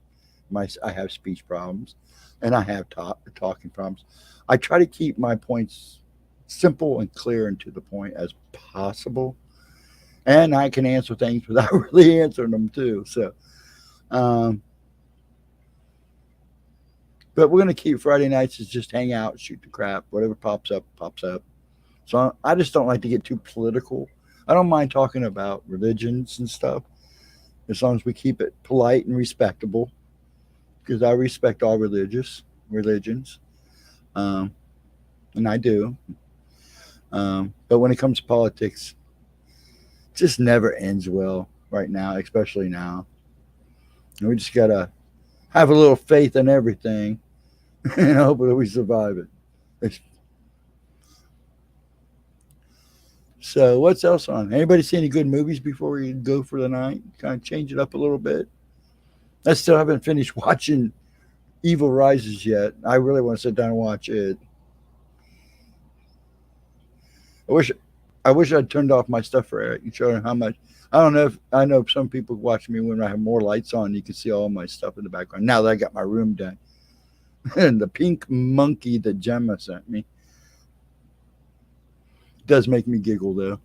Speaker 1: I have speech problems and I have talking problems. I try to keep my points simple and clear and to the point as possible. And I can answer things without really answering them too. So, but we're going to keep Friday nights as just hang out, shoot the crap, whatever pops up, pops up. So I just don't like to get too political. I don't mind talking about religions and stuff as long as we keep it polite and respectable, because I respect all religions, and I do. But when it comes to politics, it just never ends well right now, especially now. And we just got to have a little faith in everything and hope that we survive it. So what's else on? Anybody see any good movies before we go for the night? Kind of change it up a little bit. I still haven't finished watching Evil Rises yet. I really want to sit down and watch it. I wish I wish I'd turned off my stuff for Eric and showed him how much. I don't know if I know some people watch me when I have more lights on. You can see all my stuff in the background. Now that I got my room done, and the pink monkey that Gemma sent me does make me giggle though.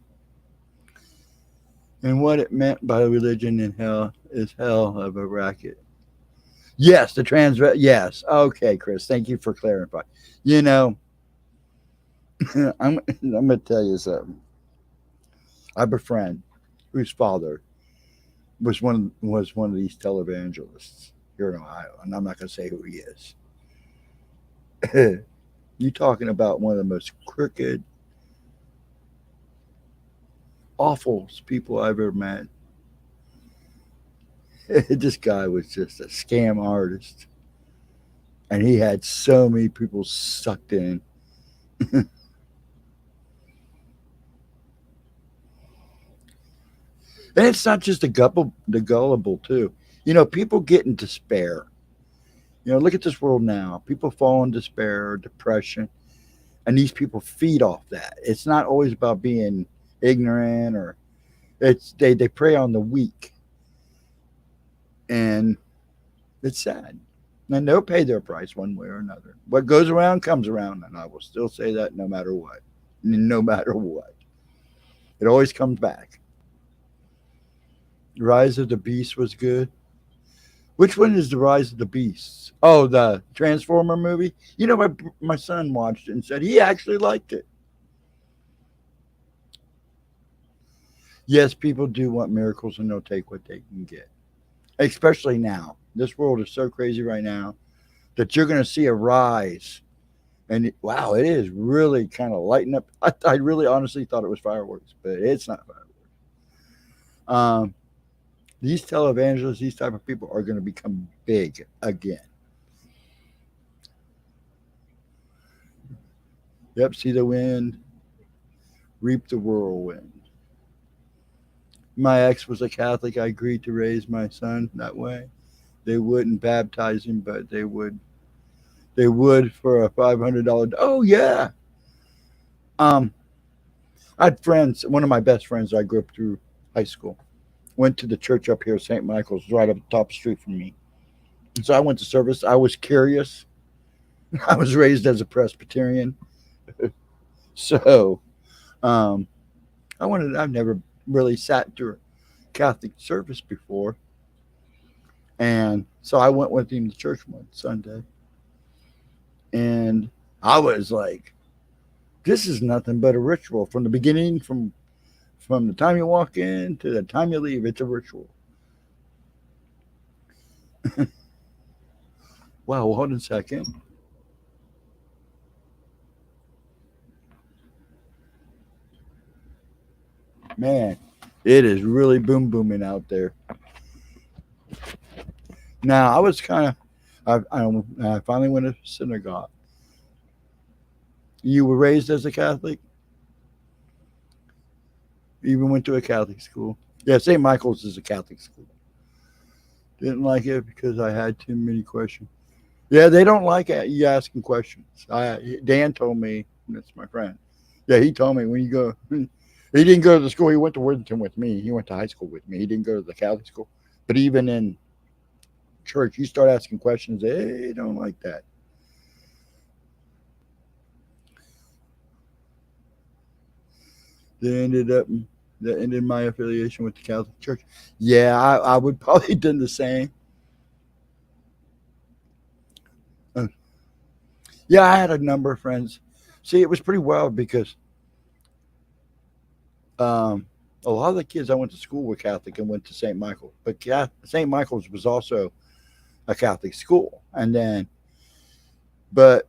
Speaker 1: And what it meant by religion in hell is hell of a racket. Yes, the trans. Yes, okay, Chris. Thank you for clarifying. You know, I'm gonna tell you something. I have a friend whose father was one of these televangelists here in Ohio, and I'm not gonna say who he is. You talking about one of the most crooked, awful people I've ever met. This guy was just a scam artist, and he had so many people sucked in. And it's not just the gullible too. People get in despair. Look at this world now. People fall in despair, depression, and these people feed off that. It's not always about being ignorant or they prey on the weak, and it's sad. And they'll pay their price one way or another. What goes around comes around, and I will still say that no matter what. No matter what. It always comes back. Rise of the Beast was good. Which one is the Rise of the Beasts? Oh, the Transformer movie. My son watched it and said he actually liked it. Yes, people do want miracles, and they'll take what they can get. Especially now, this world is so crazy right now that you're going to see a rise. And wow, it is really kind of lighting up. I really honestly thought it was fireworks, but it's not fireworks. These televangelists, these type of people are going to become big again. Yep, see the wind, reap the whirlwind. My ex was a Catholic. I agreed to raise my son that way. They wouldn't baptize him, but they would. They would for a $500. Oh yeah. Um, I had friends. One of my best friends I grew up through high school went to the church up here, St. Michael's, right up the top street from me. And so I went to service. I was curious. I was raised as a Presbyterian, so um, I've never really sat through a Catholic service before, and so I went with him to church one Sunday, and I was like, "This is nothing but a ritual from the beginning, from the time you walk in to the time you leave. It's a ritual." Wow, hold on a second. Man, it is really booming out there. Now, I was kind of, I finally went to synagogue. You were raised as a Catholic? You even went to a Catholic school? Yeah, St. Michael's is a Catholic school. Didn't like it because I had too many questions. Yeah, they don't like you asking questions. Dan told me, that's my friend. Yeah, he told me when you go, he didn't go to the school. He went to Worthington with me. He went to high school with me. He didn't go to the Catholic school. But even in church, you start asking questions, they don't like that. They ended up that ended my affiliation with the Catholic Church. Yeah, I would probably done the same. Uh, yeah, I had a number of friends. See, it was pretty wild because um, a lot of the kids I went to school were Catholic and went to St. Michael, but St. Michael's was also a Catholic school, and then but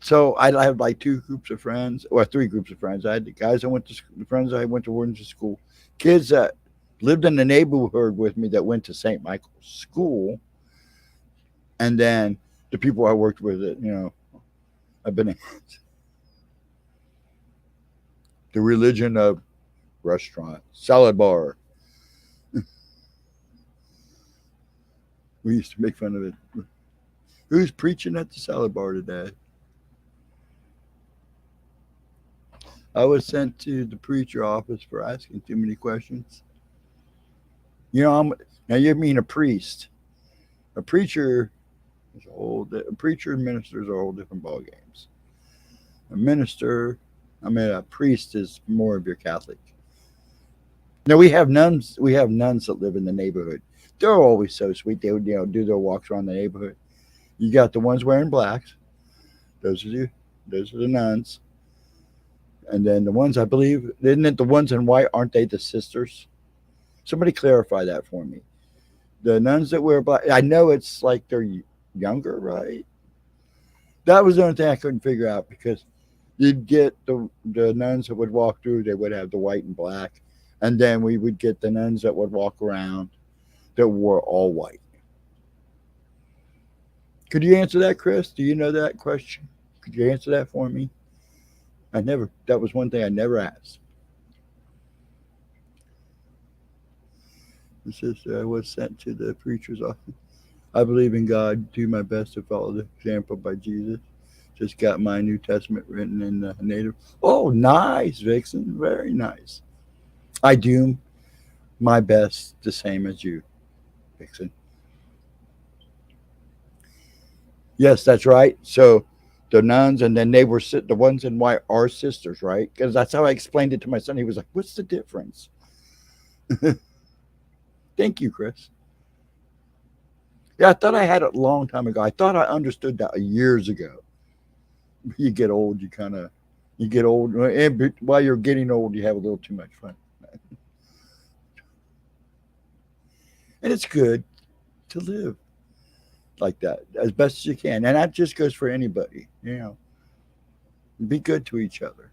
Speaker 1: so I had like two groups of friends, or three groups of friends. I had the guys I went to the friends I went to Worthington school, kids that lived in the neighborhood with me that went to St. Michael's school, and then the people I worked with. I've been in the religion of restaurant, salad bar. We used to make fun of it. Who's preaching at the salad bar today? I was sent to the preacher office for asking too many questions. You know, now you mean a priest. A preacher is a preacher and ministers are all different ball games. A minister, a priest is more of your Catholic. Now we have nuns. We have nuns that live in the neighborhood. They're always so sweet. They would, do their walks around the neighborhood. You got the ones wearing blacks. Those are you. Those are the nuns. And then the ones I believe, isn't it the ones in white? Aren't they the sisters? Somebody clarify that for me. The nuns that wear black. I know it's like they're younger, right? That was the only thing I couldn't figure out because you'd get the nuns that would walk through. They would have the white and black, and then we would get the nuns that would walk around that wore all white. Could you answer that, Chris? Do you know that question? Could you answer that for me? That was one thing I never asked. It says I was sent to the preacher's office. I believe in God, do my best to follow the example by Jesus. Just got my New Testament written in the native. Oh, nice, Vixen. Very nice. I do my best the same as you, Vixen. Yes, that's right. So the nuns, and then they were the ones in white are sisters, right? Because that's how I explained it to my son. He was like, "What's the difference?" Thank you, Chris. Yeah, I thought I had it a long time ago. I thought I understood that years ago. You get old, you get old, and while you're getting old, you have a little too much fun, and it's good to live like that as best as you can, and that just goes for anybody. Be good to each other.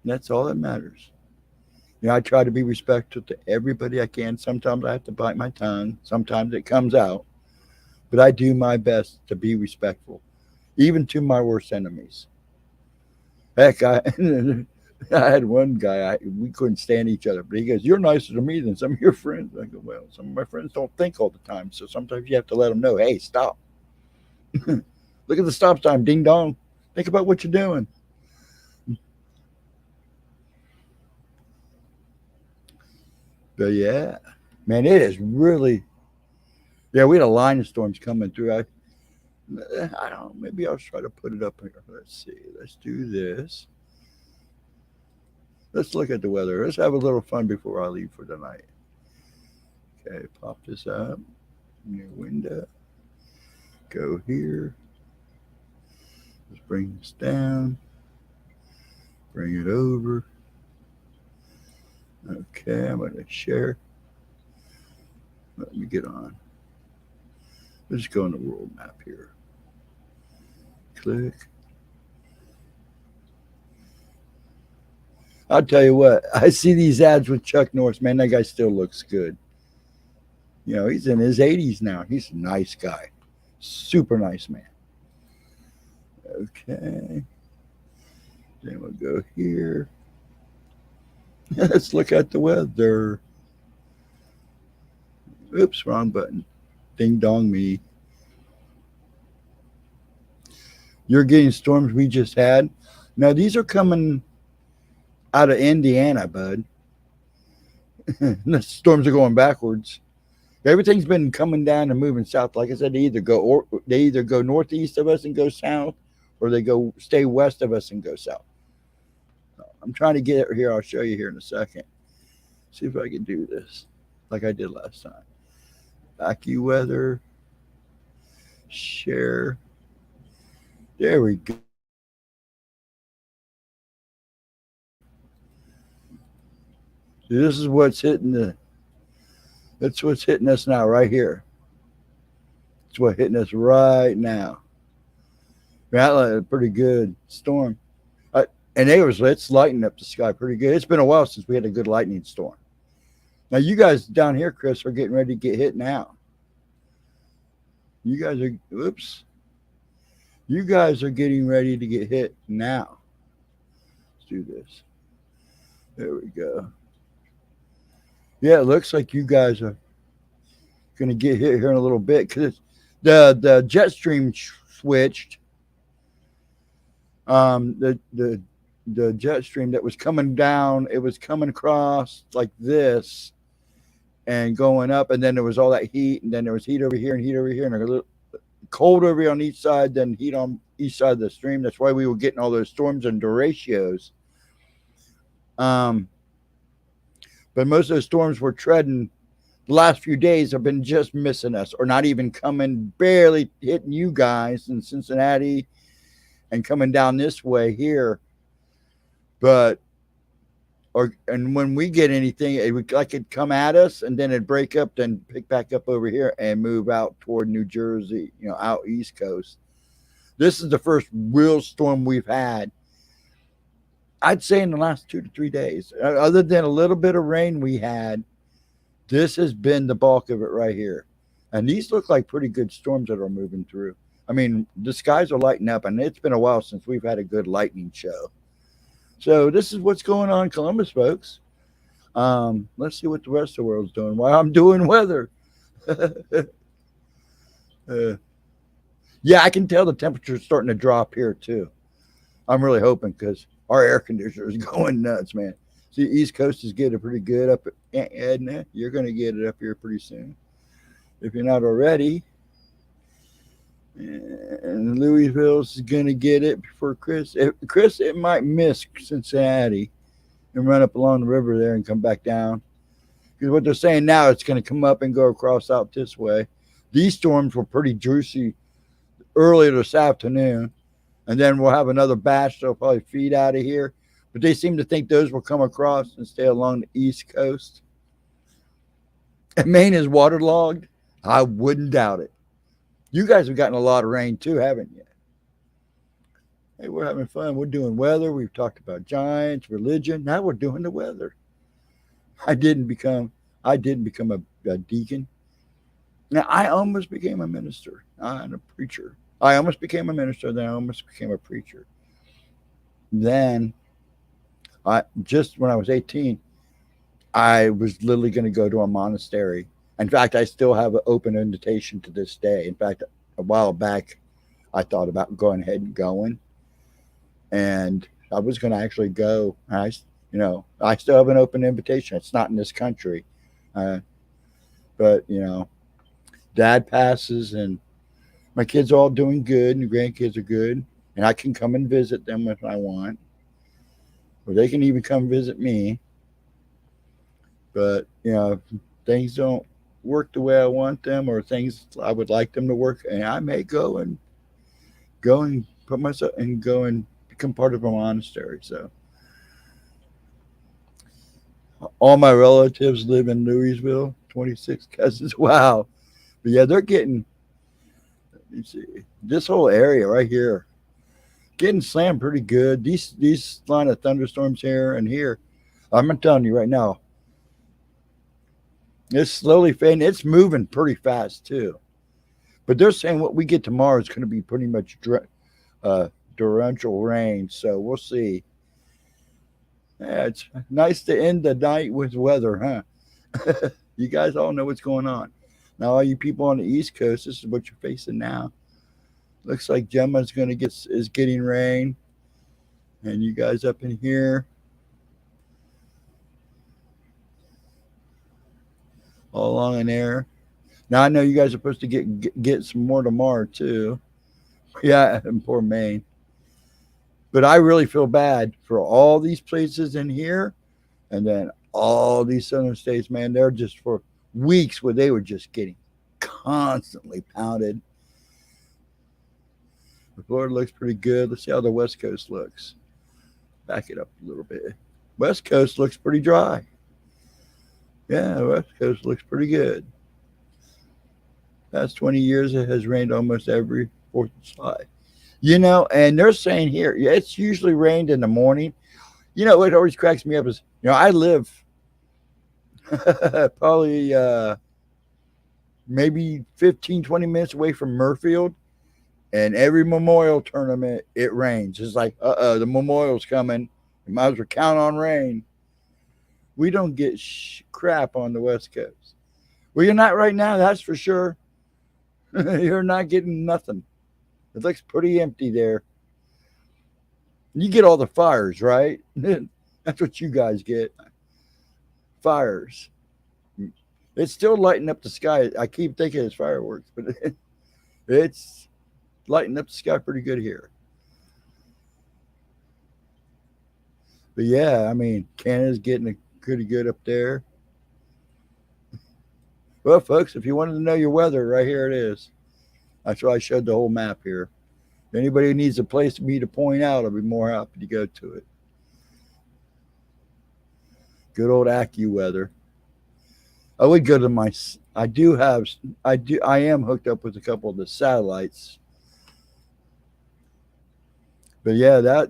Speaker 1: That's all that matters. I try to be respectful to everybody I can. Sometimes I have to bite my tongue. Sometimes it comes out. But I do my best to be respectful, even to my worst enemies. Heck, I had one guy, we couldn't stand each other. But he goes, "You're nicer to me than some of your friends." I go, "Well, some of my friends don't think all the time. So sometimes you have to let them know, hey, stop. Look at the stop sign, ding dong. Think about what you're doing." But yeah, man, it is really. Yeah, we had a line of storms coming through. I don't know. Maybe I'll try to put it up here. Let's see. Let's do this. Let's look at the weather. Let's have a little fun before I leave for the night. Okay, pop this up. New window. Go here. Let's bring this down. Bring it over. Okay, I'm going to share. Let me get on. Let's go on the world map here. Click. I'll tell you what, I see these ads with Chuck Norris. Man, that guy still looks good. He's in his 80s now. He's a nice guy. Super nice man. Okay. Then we'll go here. Let's look at the weather. Oops, wrong button. Ding dong me. You're getting storms we just had. Now, these are coming out of Indiana, bud. The storms are going backwards. Everything's been coming down and moving south. Like I said, they either go northeast of us and go south, or they stay west of us and go south. I'm trying to get it here. I'll show you here in a second. See if I can do this like I did last time. AccuWeather. Share. There we go. This is what's hitting that's what's hitting us now, right here. It's what's hitting us right now. Like a pretty good storm. And it's lighting up the sky pretty good. It's been a while since we had a good lightning storm. Now, you guys down here, Chris, are getting ready to get hit now. You guys are getting ready to get hit now. Let's do this. There we go. Yeah, it looks like you guys are going to get hit here in a little bit because the jet stream switched. The jet stream that was coming down. It was coming across like this and going up, and then there was all that heat, and then there was heat over here and heat over here, and a little cold over here on each side, then heat on each side of the stream. That's why we were getting all those storms and derechos. But most of those storms were treading. The last few days have been just missing us, or not even coming, barely hitting you guys in Cincinnati and coming down this way here. But and when we get anything, it would like it'd come at us and then it'd break up, then pick back up over here and move out toward New Jersey, out East Coast. This is the first real storm we've had, I'd say, in the last 2 to 3 days. Other than a little bit of rain we had, this has been the bulk of it right here. And these look like pretty good storms that are moving through. I mean, the skies are lighting up, and it's been a while since we've had a good lightning show. So this is what's going on in Columbus, folks. Let's see what the rest of the world's doing while I'm doing weather. Yeah, I can tell the temperature's starting to drop here, too. I'm really hoping, because our air conditioner is going nuts, man. See, East Coast is getting pretty good up at Edna. You're going to get it up here pretty soon, if you're not already. And Louisville is going to get it before Chris. It might miss Cincinnati and run up along the river there and come back down. Because what they're saying now, it's going to come up and go across out this way. These storms were pretty juicy earlier this afternoon. And then we'll have another batch that'll probably feed out of here. But they seem to think those will come across and stay along the East Coast. And Maine is waterlogged. I wouldn't doubt it. You guys have gotten a lot of rain too, haven't you? Hey, we're having fun. We're doing weather. We've talked about giants, religion. Now we're doing the weather. I didn't become a deacon. Now, I almost became a minister and a preacher. I almost became a minister, then I almost became a preacher. Then, just when I was 18, I was literally going to go to a monastery. In fact, I still have an open invitation to this day. In fact, a while back, I thought about going ahead and going. And I was going to actually go. I still have an open invitation. It's not in this country. But, Dad passes and my kids are all doing good and the grandkids are good. And I can come and visit them if I want. Or they can even come visit me. But, things don't work the way I want them, or things I would like them to work, and I may go and put myself and go and become part of a monastery. So all my relatives live in Louisville, 26 cousins. Wow. But yeah, they're getting, let me see, this whole area right here getting slammed pretty good. These line of thunderstorms here and here, I'm telling you right now, it's slowly fading. It's moving pretty fast, too. But they're saying what we get tomorrow is going to be pretty much torrential rain. So we'll see. Yeah, it's nice to end the night with weather, huh? You guys all know what's going on. Now, all you people on the East Coast, this is what you're facing now. Looks like Gemma's is getting rain. And you guys up in here, all along in there. Now I know you guys are supposed to get some more tomorrow too. Yeah, and poor Maine. But I really feel bad for all these places in here, and then all these southern states, man. They're just for weeks where they were just getting constantly pounded. The Florida looks pretty good. Let's see how the West Coast looks. Back it up a little bit. West Coast looks pretty dry. Yeah, the West Coast looks pretty good. Past 20 years, it has rained almost every 4th of July. And they're saying here, it's usually rained in the morning. What always cracks me up is, I live probably maybe 15, 20 minutes away from Murfield. And every memorial tournament, it rains. It's like, the memorial's coming. You might as well count on rain. We don't get crap on the West Coast. Well, you're not right now, that's for sure. You're not getting nothing. It looks pretty empty there. You get all the fires, right? That's what you guys get. Fires. It's still lighting up the sky. I keep thinking it's fireworks, but it's lighting up the sky pretty good here. But yeah, I mean, Canada's getting a pretty good up there. Well, folks, if you wanted to know your weather, right here it is. That's why I showed the whole map here. If anybody needs a place for me to point out, I'll be more happy to go to it. Good old AccuWeather. I would go to my. I am hooked up with a couple of the satellites. But yeah,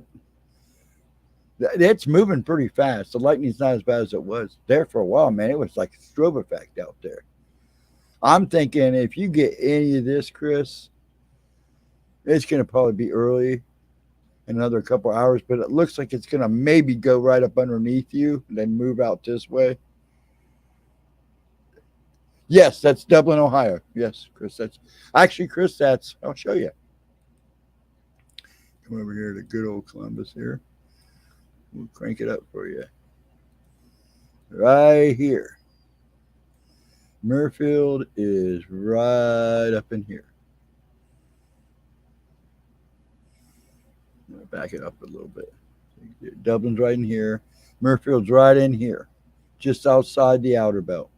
Speaker 1: it's moving pretty fast. The lightning's not as bad as it was there for a while, man. It was like a strobe effect out there. I'm thinking if you get any of this, Chris, it's going to probably be early in another couple hours, but it looks like it's going to maybe go right up underneath you and then move out this way. Yes, that's Dublin, Ohio. Yes, Chris, I'll show you. Come over here to good old Columbus here. We'll crank it up for you. Right here. Murfield is right up in here. I'm going to back it up a little bit. Dublin's right in here. Murfield's right in here, just outside the outer belt.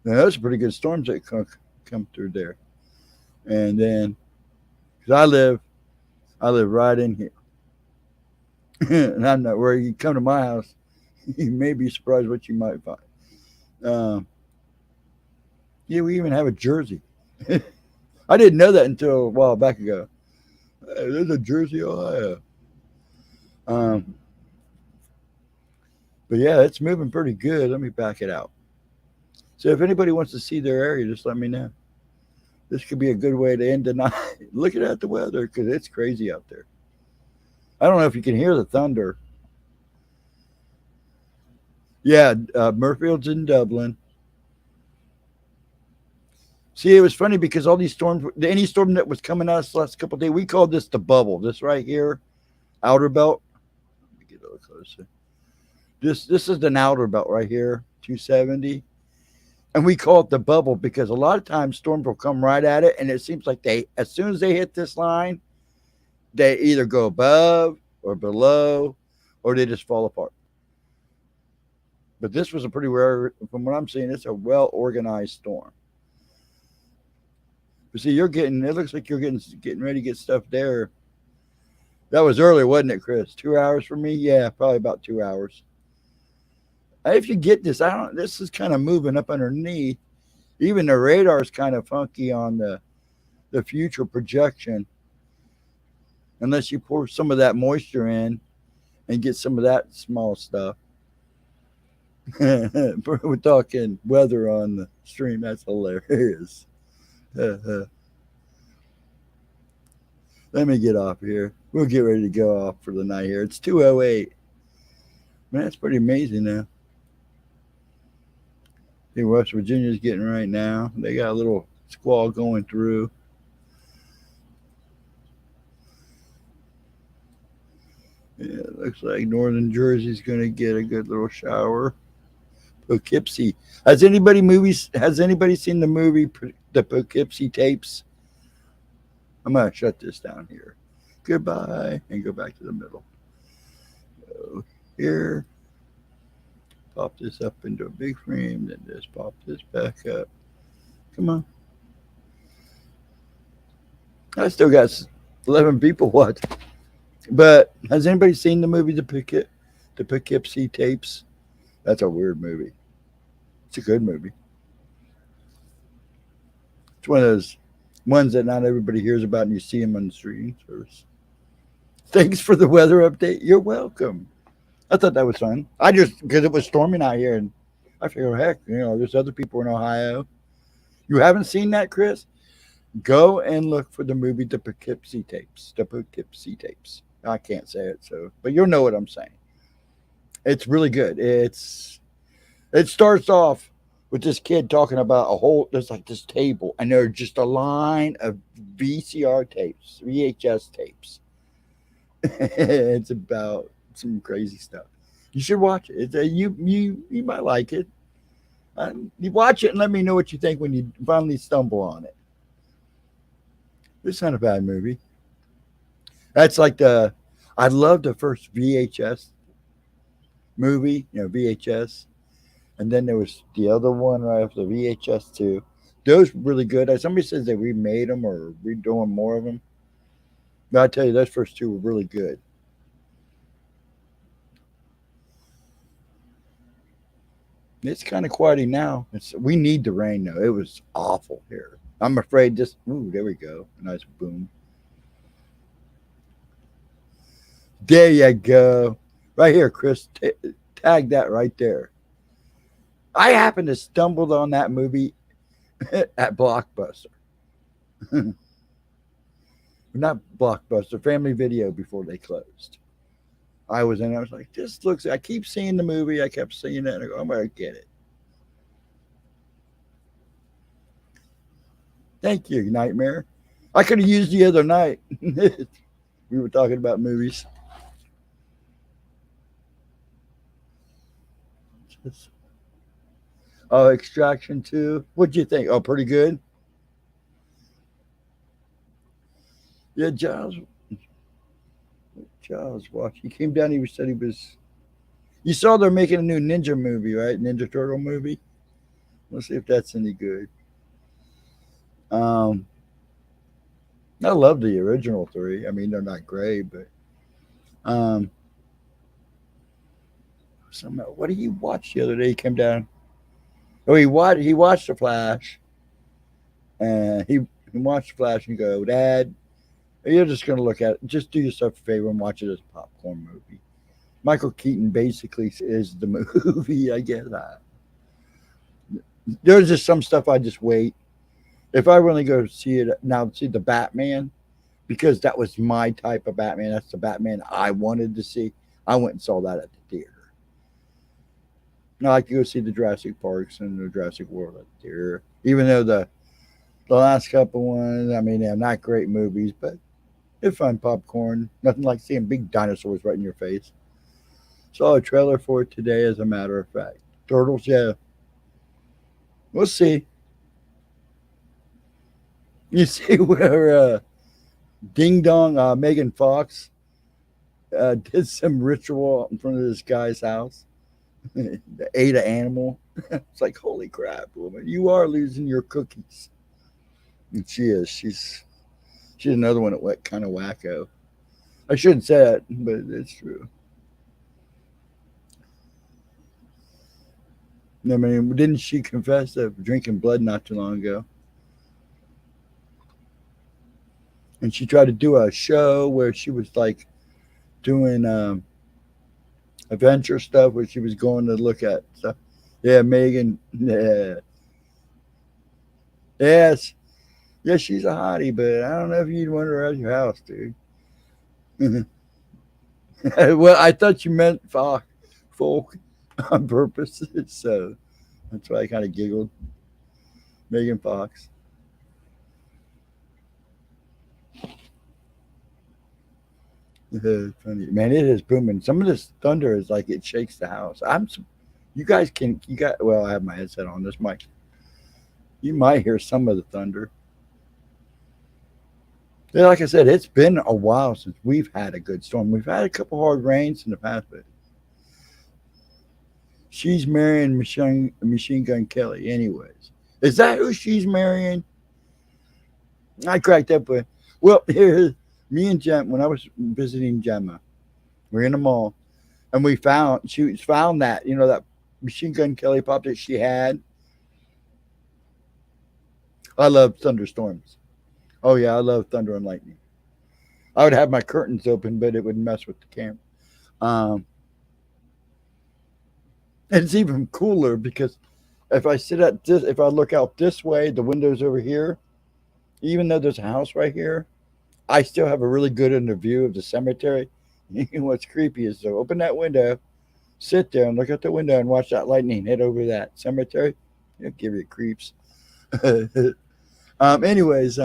Speaker 1: Now, those are pretty good storms that come through there. And then, because I live right in here. And I'm not where you come to my house, you may be surprised what you might find. Yeah, we even have a Jersey. I didn't know that until a while back ago. Hey, there's a Jersey, Ohio. But yeah, it's moving pretty good. Let me back it out. So if anybody wants to see their area, just let me know. This could be a good way to end the night. Looking at the weather, because it's crazy out there. I don't know if you can hear the thunder. Yeah, Murfield's in Dublin. See, it was funny because all these storms, any storm that was coming at us the last couple of days, we called this the bubble. This right here, outer belt. Let me get a little closer. This is an outer belt right here, 270. And we call it the bubble because a lot of times storms will come right at it, and it seems like as soon as they hit this line, they either go above or below, or they just fall apart. But this was a pretty rare, from what I'm seeing, it's a well-organized storm. But see, it looks like you're getting ready to get stuff there. That was early, wasn't it, Chris? 2 hours for me? Yeah, probably about 2 hours. If you get this, this is kind of moving up underneath. Even the radar is kind of funky on the future projection. Unless you pour some of that moisture in and get some of that small stuff. We're talking weather on the stream. That's hilarious. Let me get off here. We'll get ready to go off for the night here. It's 2:08. Man, that's pretty amazing now. See, West Virginia's getting right now. They got a little squall going through. Yeah, it looks like northern Jersey's going to get a good little shower. Poughkeepsie. Has anybody seen the movie, the Poughkeepsie tapes? I'm going to shut this down here. Goodbye. And go back to the middle. So here. Pop this up into a big frame. Then just pop this back up. Come on. I still got 11 people watching. But has anybody seen the movie, the Poughkeepsie tapes? That's a weird movie. It's a good movie. It's one of those ones that not everybody hears about and you see them on the streaming service. Thanks for the weather update. You're welcome. I thought that was fun. Because it was storming out here, and I figured, heck, there's other people in Ohio. You haven't seen that, Chris? Go and look for the movie, The Poughkeepsie Tapes. The Poughkeepsie Tapes. I can't say it, but you'll know what I'm saying. It's really good. It starts off with this kid talking about there's like this table, and there's just a line of VHS tapes. It's about some crazy stuff. You should watch it. You might like it. You watch it and let me know what you think when you finally stumble on it. It's not a bad movie. That's like the I love the first VHS movie, VHS, and then there was the other one right after the VHS too. Those were really good. Somebody says they remade them or redoing more of them. But I tell you, those first two were really good. It's kind of quiety now. We need the rain though. It was awful here. I'm afraid this. Ooh, there we go. A nice boom. There you go. Right here, Chris. Tag that right there. I happened to stumbled on that movie at Blockbuster. Not Blockbuster, Family Video before they closed. I was in. I was like, this looks. I keep seeing the movie. I kept seeing it. And I go, I'm gonna get it. Thank you, Nightmare. I could have used the other night. We were talking about movies. Oh, Extraction 2. What'd you think? Oh, pretty good. Yeah, Giles watched. He came down. He said he was. You saw they're making a new Ninja movie, right? Ninja Turtle movie. Let's see if that's any good. Um, I love the original three. I mean, they're not great, but um, what did he watch the other day? He came down. Oh, he watched the Flash, and he watched the Flash and go, Dad, you're just gonna look at it. Just do yourself a favor and watch it as a popcorn movie. Michael Keaton basically is the movie, I guess. There's just some stuff I just wait. If I really go see it now, see the Batman, because that was my type of Batman. That's the Batman I wanted to see. I went and saw that at the theater. I like to go see the Jurassic Parks and the Jurassic World at the theater. Even though the last couple ones, I mean, they're not great movies, but it's fun popcorn. Nothing like seeing big dinosaurs right in your face. Saw a trailer for it today, as a matter of fact. Turtles, yeah. We'll see. You see where Ding Dong, Megan Fox, did some ritual in front of this guy's house. Ate an animal. It's like, holy crap, woman, you are losing your cookies. And she is. She's another one that went kind of wacko. I shouldn't say it, but it's true. I mean, didn't she confess of drinking blood not too long ago? And she tried to do a show where she was like doing adventure stuff where she was going to look at stuff. Yeah, Megan. Yeah. Yes. Yeah, she's a hottie, but I don't know if you'd want her at your house, dude. Well, I thought you meant folk on purpose, so that's why I kind of giggled. Megan Fox. Funny. Man, it is booming. Some of this thunder is like it shakes the house. You guys can, you got, well, I have my headset on. This mic. You might hear some of the thunder. Yeah, like I said, it's been a while since we've had a good storm. We've had a couple hard rains in the past, but she's marrying Machine Gun Kelly, anyways. Is that who she's marrying? I cracked up with. Well, here, me and Jem, when I was visiting Gemma, we're in the mall, and she found that that Machine Gun Kelly pop that she had. I love thunderstorms. Oh yeah, I love thunder and lightning. I would have my curtains open, but it would mess with the camera. Um, and it's even cooler because if I look out this way, the window's over here. Even though there's a house right here, I still have a really good view of the cemetery. And what's creepy is to open that window, sit there and look out the window and watch that lightning hit over that cemetery. It'll give you creeps. Anyways,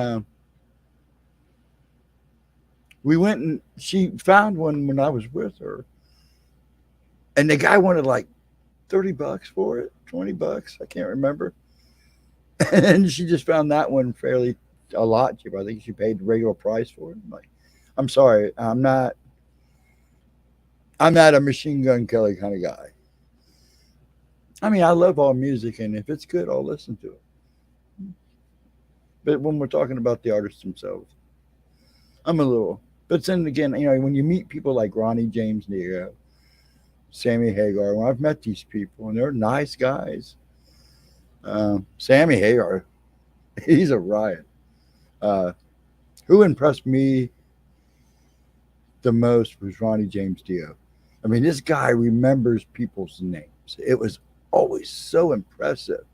Speaker 1: We went and she found one when I was with her, and the guy wanted like $30 for it, $20, I can't remember. And she just found that one fairly a lot cheaper. I think she paid the regular price for it. I'm like, I'm sorry, I'm not a Machine Gun Kelly kind of guy. I mean, I love all music, and if it's good, I'll listen to it. But when we're talking about the artists themselves, I'm a little. But then again, when you meet people like Ronnie James Dio, Sammy Hagar, when I've met these people, and they're nice guys. Sammy Hagar, he's a riot. Uh, who impressed me the most was Ronnie James Dio. I mean, this guy remembers people's names. It was always so impressive.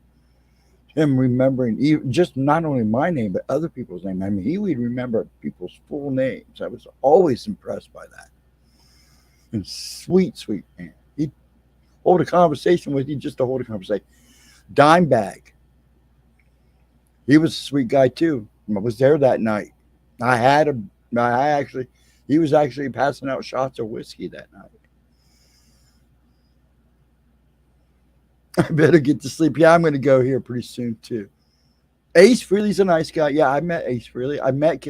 Speaker 1: Him remembering just not only my name, but other people's name. I mean, he would remember people's full names. I was always impressed by that. And sweet, sweet man. He'd hold a conversation with you just to hold a conversation. Dimebag. He was a sweet guy too. I was there that night. He was actually passing out shots of whiskey that night. I better get to sleep. Yeah, I'm going to go here pretty soon too. Ace Frehley's a nice guy. Yeah, I met Ace Frehley. I met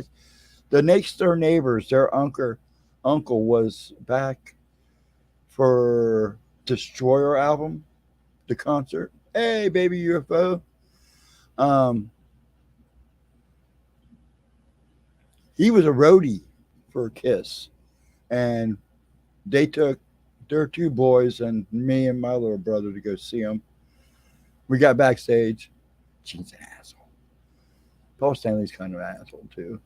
Speaker 1: the next door neighbors. Their uncle was back for Destroyer album, the concert. Hey, baby UFO. He was a roadie for Kiss, and they took their two boys and me and my little brother to go see him. We got backstage. She's an asshole. Paul Stanley's kind of an asshole too.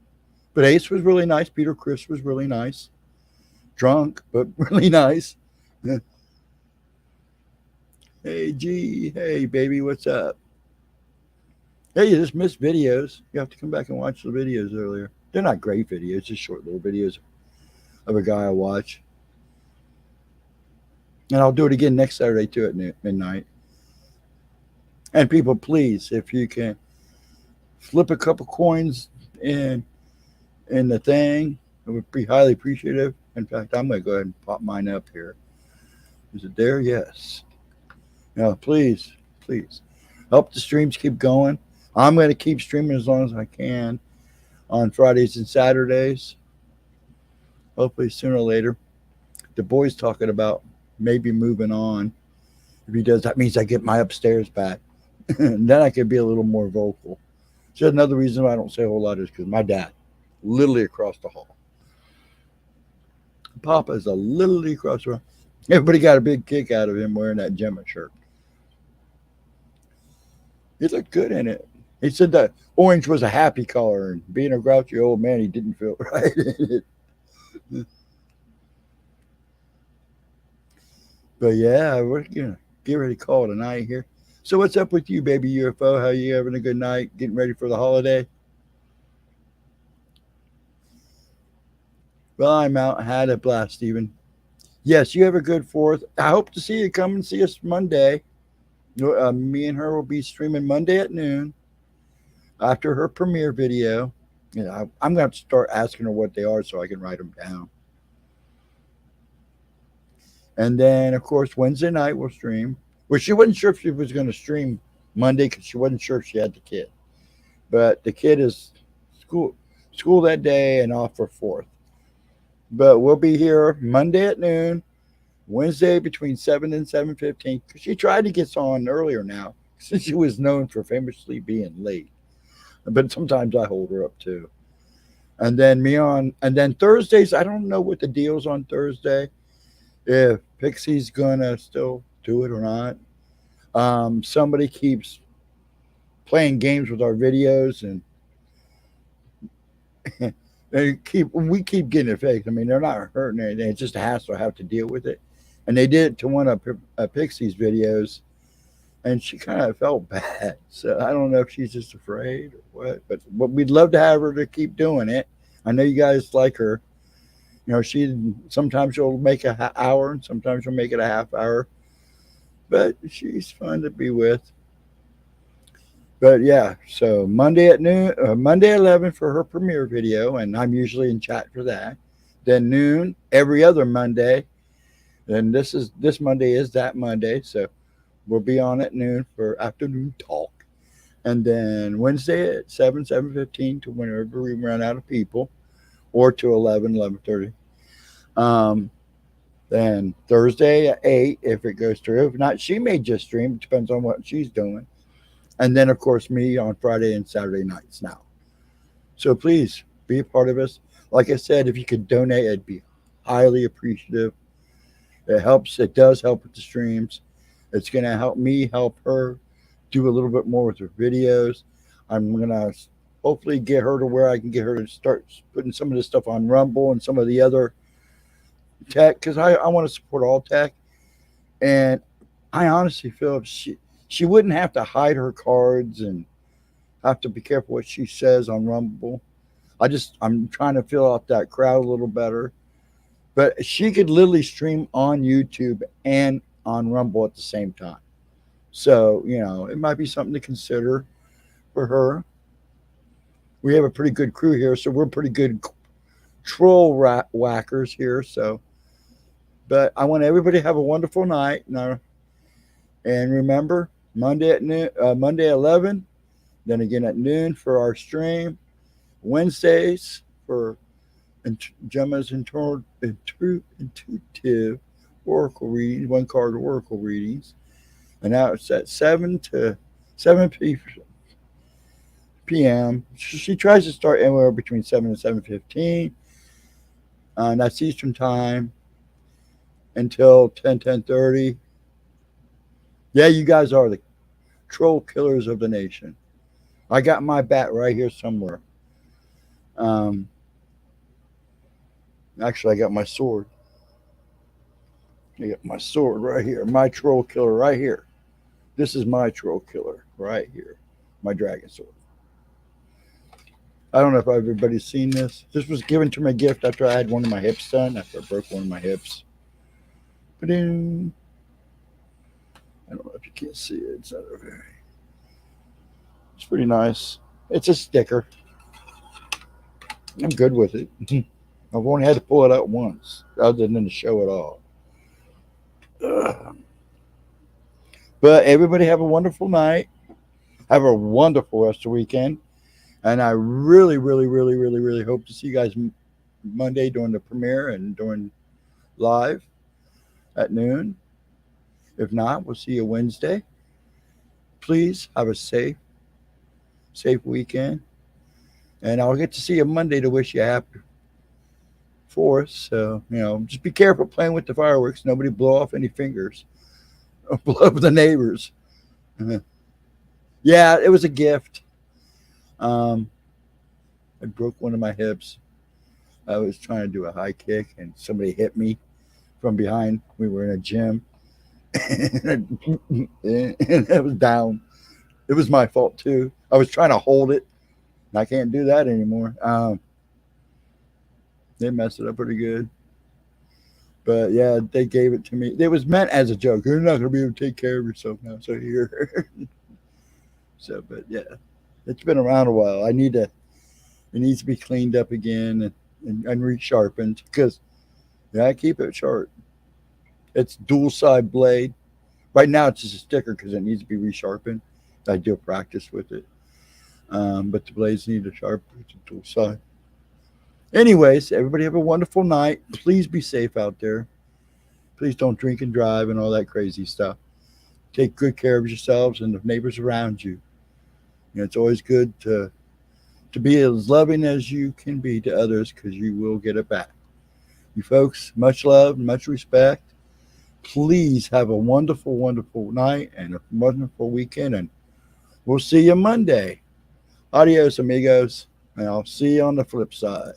Speaker 1: But Ace was really nice. Peter Criss was really nice. Drunk, but really nice. Hey, G. Hey, baby, what's up? Hey, you just missed videos. You have to come back and watch the videos earlier. They're not great videos, just short little videos of a guy I watch. And I'll do it again next Saturday too at midnight. And people, please, if you can flip a couple coins in the thing, it would be highly appreciative. In fact, I'm going to go ahead and pop mine up here. Is it there? Yes. Now, please, please help the streams keep going. I'm going to keep streaming as long as I can on Fridays and Saturdays. Hopefully sooner or later. The boy's talking about maybe moving on. If he does, that means I get my upstairs back. And then I could be a little more vocal. So another reason why I don't say a whole lot is because my dad, literally across the hall. Papa is literally across the hall. Everybody got a big kick out of him wearing that Gemma shirt. He looked good in it. He said that orange was a happy color, and being a grouchy old man, he didn't feel right in it. But yeah, we're gonna get ready to call it a night here. So what's up with you, baby UFO? How you having a good night? Getting ready for the holiday? Well, I'm out. Had a blast, Stephen. Yes, you have a good 4th. I hope to see you. Come and see us Monday. Me and her will be streaming Monday at noon after her premiere video. I'm going to have to start asking her what they are so I can write them down. And then, of course, Wednesday night we'll stream. Well, she wasn't sure if she was going to stream Monday because she wasn't sure if she had the kid. But the kid is school that day and off for 4th. But we'll be here Monday at noon, Wednesday between 7 and 7:15. Because she tried to get on earlier now, since she was known for famously being late. But sometimes I hold her up too. And then Thursdays, I don't know what the deal's on Thursday. If Pixie's gonna still do it or not. Somebody keeps playing games with our videos, and we keep getting it fixed. I mean, they're not hurting anything. It's just a hassle to have to deal with it. And they did it to one of Pixie's videos, and she kind of felt bad. So I don't know if she's just afraid or what, but we'd love to have her to keep doing it. I know you guys like her. Sometimes she'll make an hour, and sometimes she'll make it a half hour. But she's fun to be with. But yeah, so Monday at noon, Monday at 11 for her premiere video, and I'm usually in chat for that. then noon every other Monday. And this Monday is that Monday, so we'll be on at noon for afternoon talk. And then Wednesday at 7:15 to whenever we run out of people, or to 11:30. Um, then Thursday at 8 if it goes through. If not, she may just stream. It depends on what she's doing. And then, of course, me on Friday and Saturday nights now. So please be a part of us. Like I said, if you could donate, I'd be highly appreciative. It helps. It does help with the streams. It's going to help me help her do a little bit more with her videos. I'm going to hopefully get her to where I can get her to start putting some of this stuff on Rumble and some of the other tech, because I want to support all tech. And I honestly feel if she wouldn't have to hide her cards and have to be careful what she says on Rumble. I'm trying to fill out that crowd a little better. But she could literally stream on YouTube and on Rumble at the same time. So, it might be something to consider for her. We have a pretty good crew here, so we're pretty good troll whackers here. So, but I want everybody to have a wonderful night. And remember, Monday at noon, Monday at 11, then again at noon for our stream. Wednesdays for Gemma's intuitive oracle readings, one card oracle readings. And now it's at 7 p.m. She tries to start anywhere between 7 and 7:15. That's Eastern time until 10:30. Yeah, you guys are the troll killers of the nation. I got my bat right here somewhere. Actually, I got my sword. I got my sword right here. My troll killer right here. This is my troll killer right here. My dragon sword. I don't know if everybody's seen this. This was given to my gift after I had one of my hips done, after I broke one of my hips. I don't know if you can't see it. It's not okay. It's pretty nice. It's a sticker. I'm good with it. I've only had to pull it out once, other than to show it all. But everybody have a wonderful night. Have a wonderful rest of the weekend. And I really, really, really, really, really hope to see you guys Monday during the premiere and during live at noon. If not, we'll see you Wednesday. Please have a safe weekend. And I'll get to see you Monday to wish you a happy 4th. So, just be careful playing with the fireworks. Nobody blow off any fingers or blow up the neighbors. Yeah, it was a gift. I broke one of my hips. I was trying to do a high kick and somebody hit me from behind. We were in a gym. And it was down. It was my fault too. I was trying to hold it. I can't do that anymore. They messed it up pretty good. But yeah, they gave it to me. It was meant as a joke. You're not going to be able to take care of yourself now. So here. But yeah, it's been around a while. It needs to be cleaned up again and resharpened because I keep it sharp. It's dual side blade. Right now it's just a sticker because it needs to be resharpened. I do practice with it. But the blades need a sharp dual side. Anyways, everybody have a wonderful night. Please be safe out there. Please don't drink and drive and all that crazy stuff. Take good care of yourselves and the neighbors around you. It's always good to be as loving as you can be to others because you will get it back. You folks, much love, much respect. Please have a wonderful, wonderful night and a wonderful weekend. And we'll see you Monday. Adios, amigos. And I'll see you on the flip side.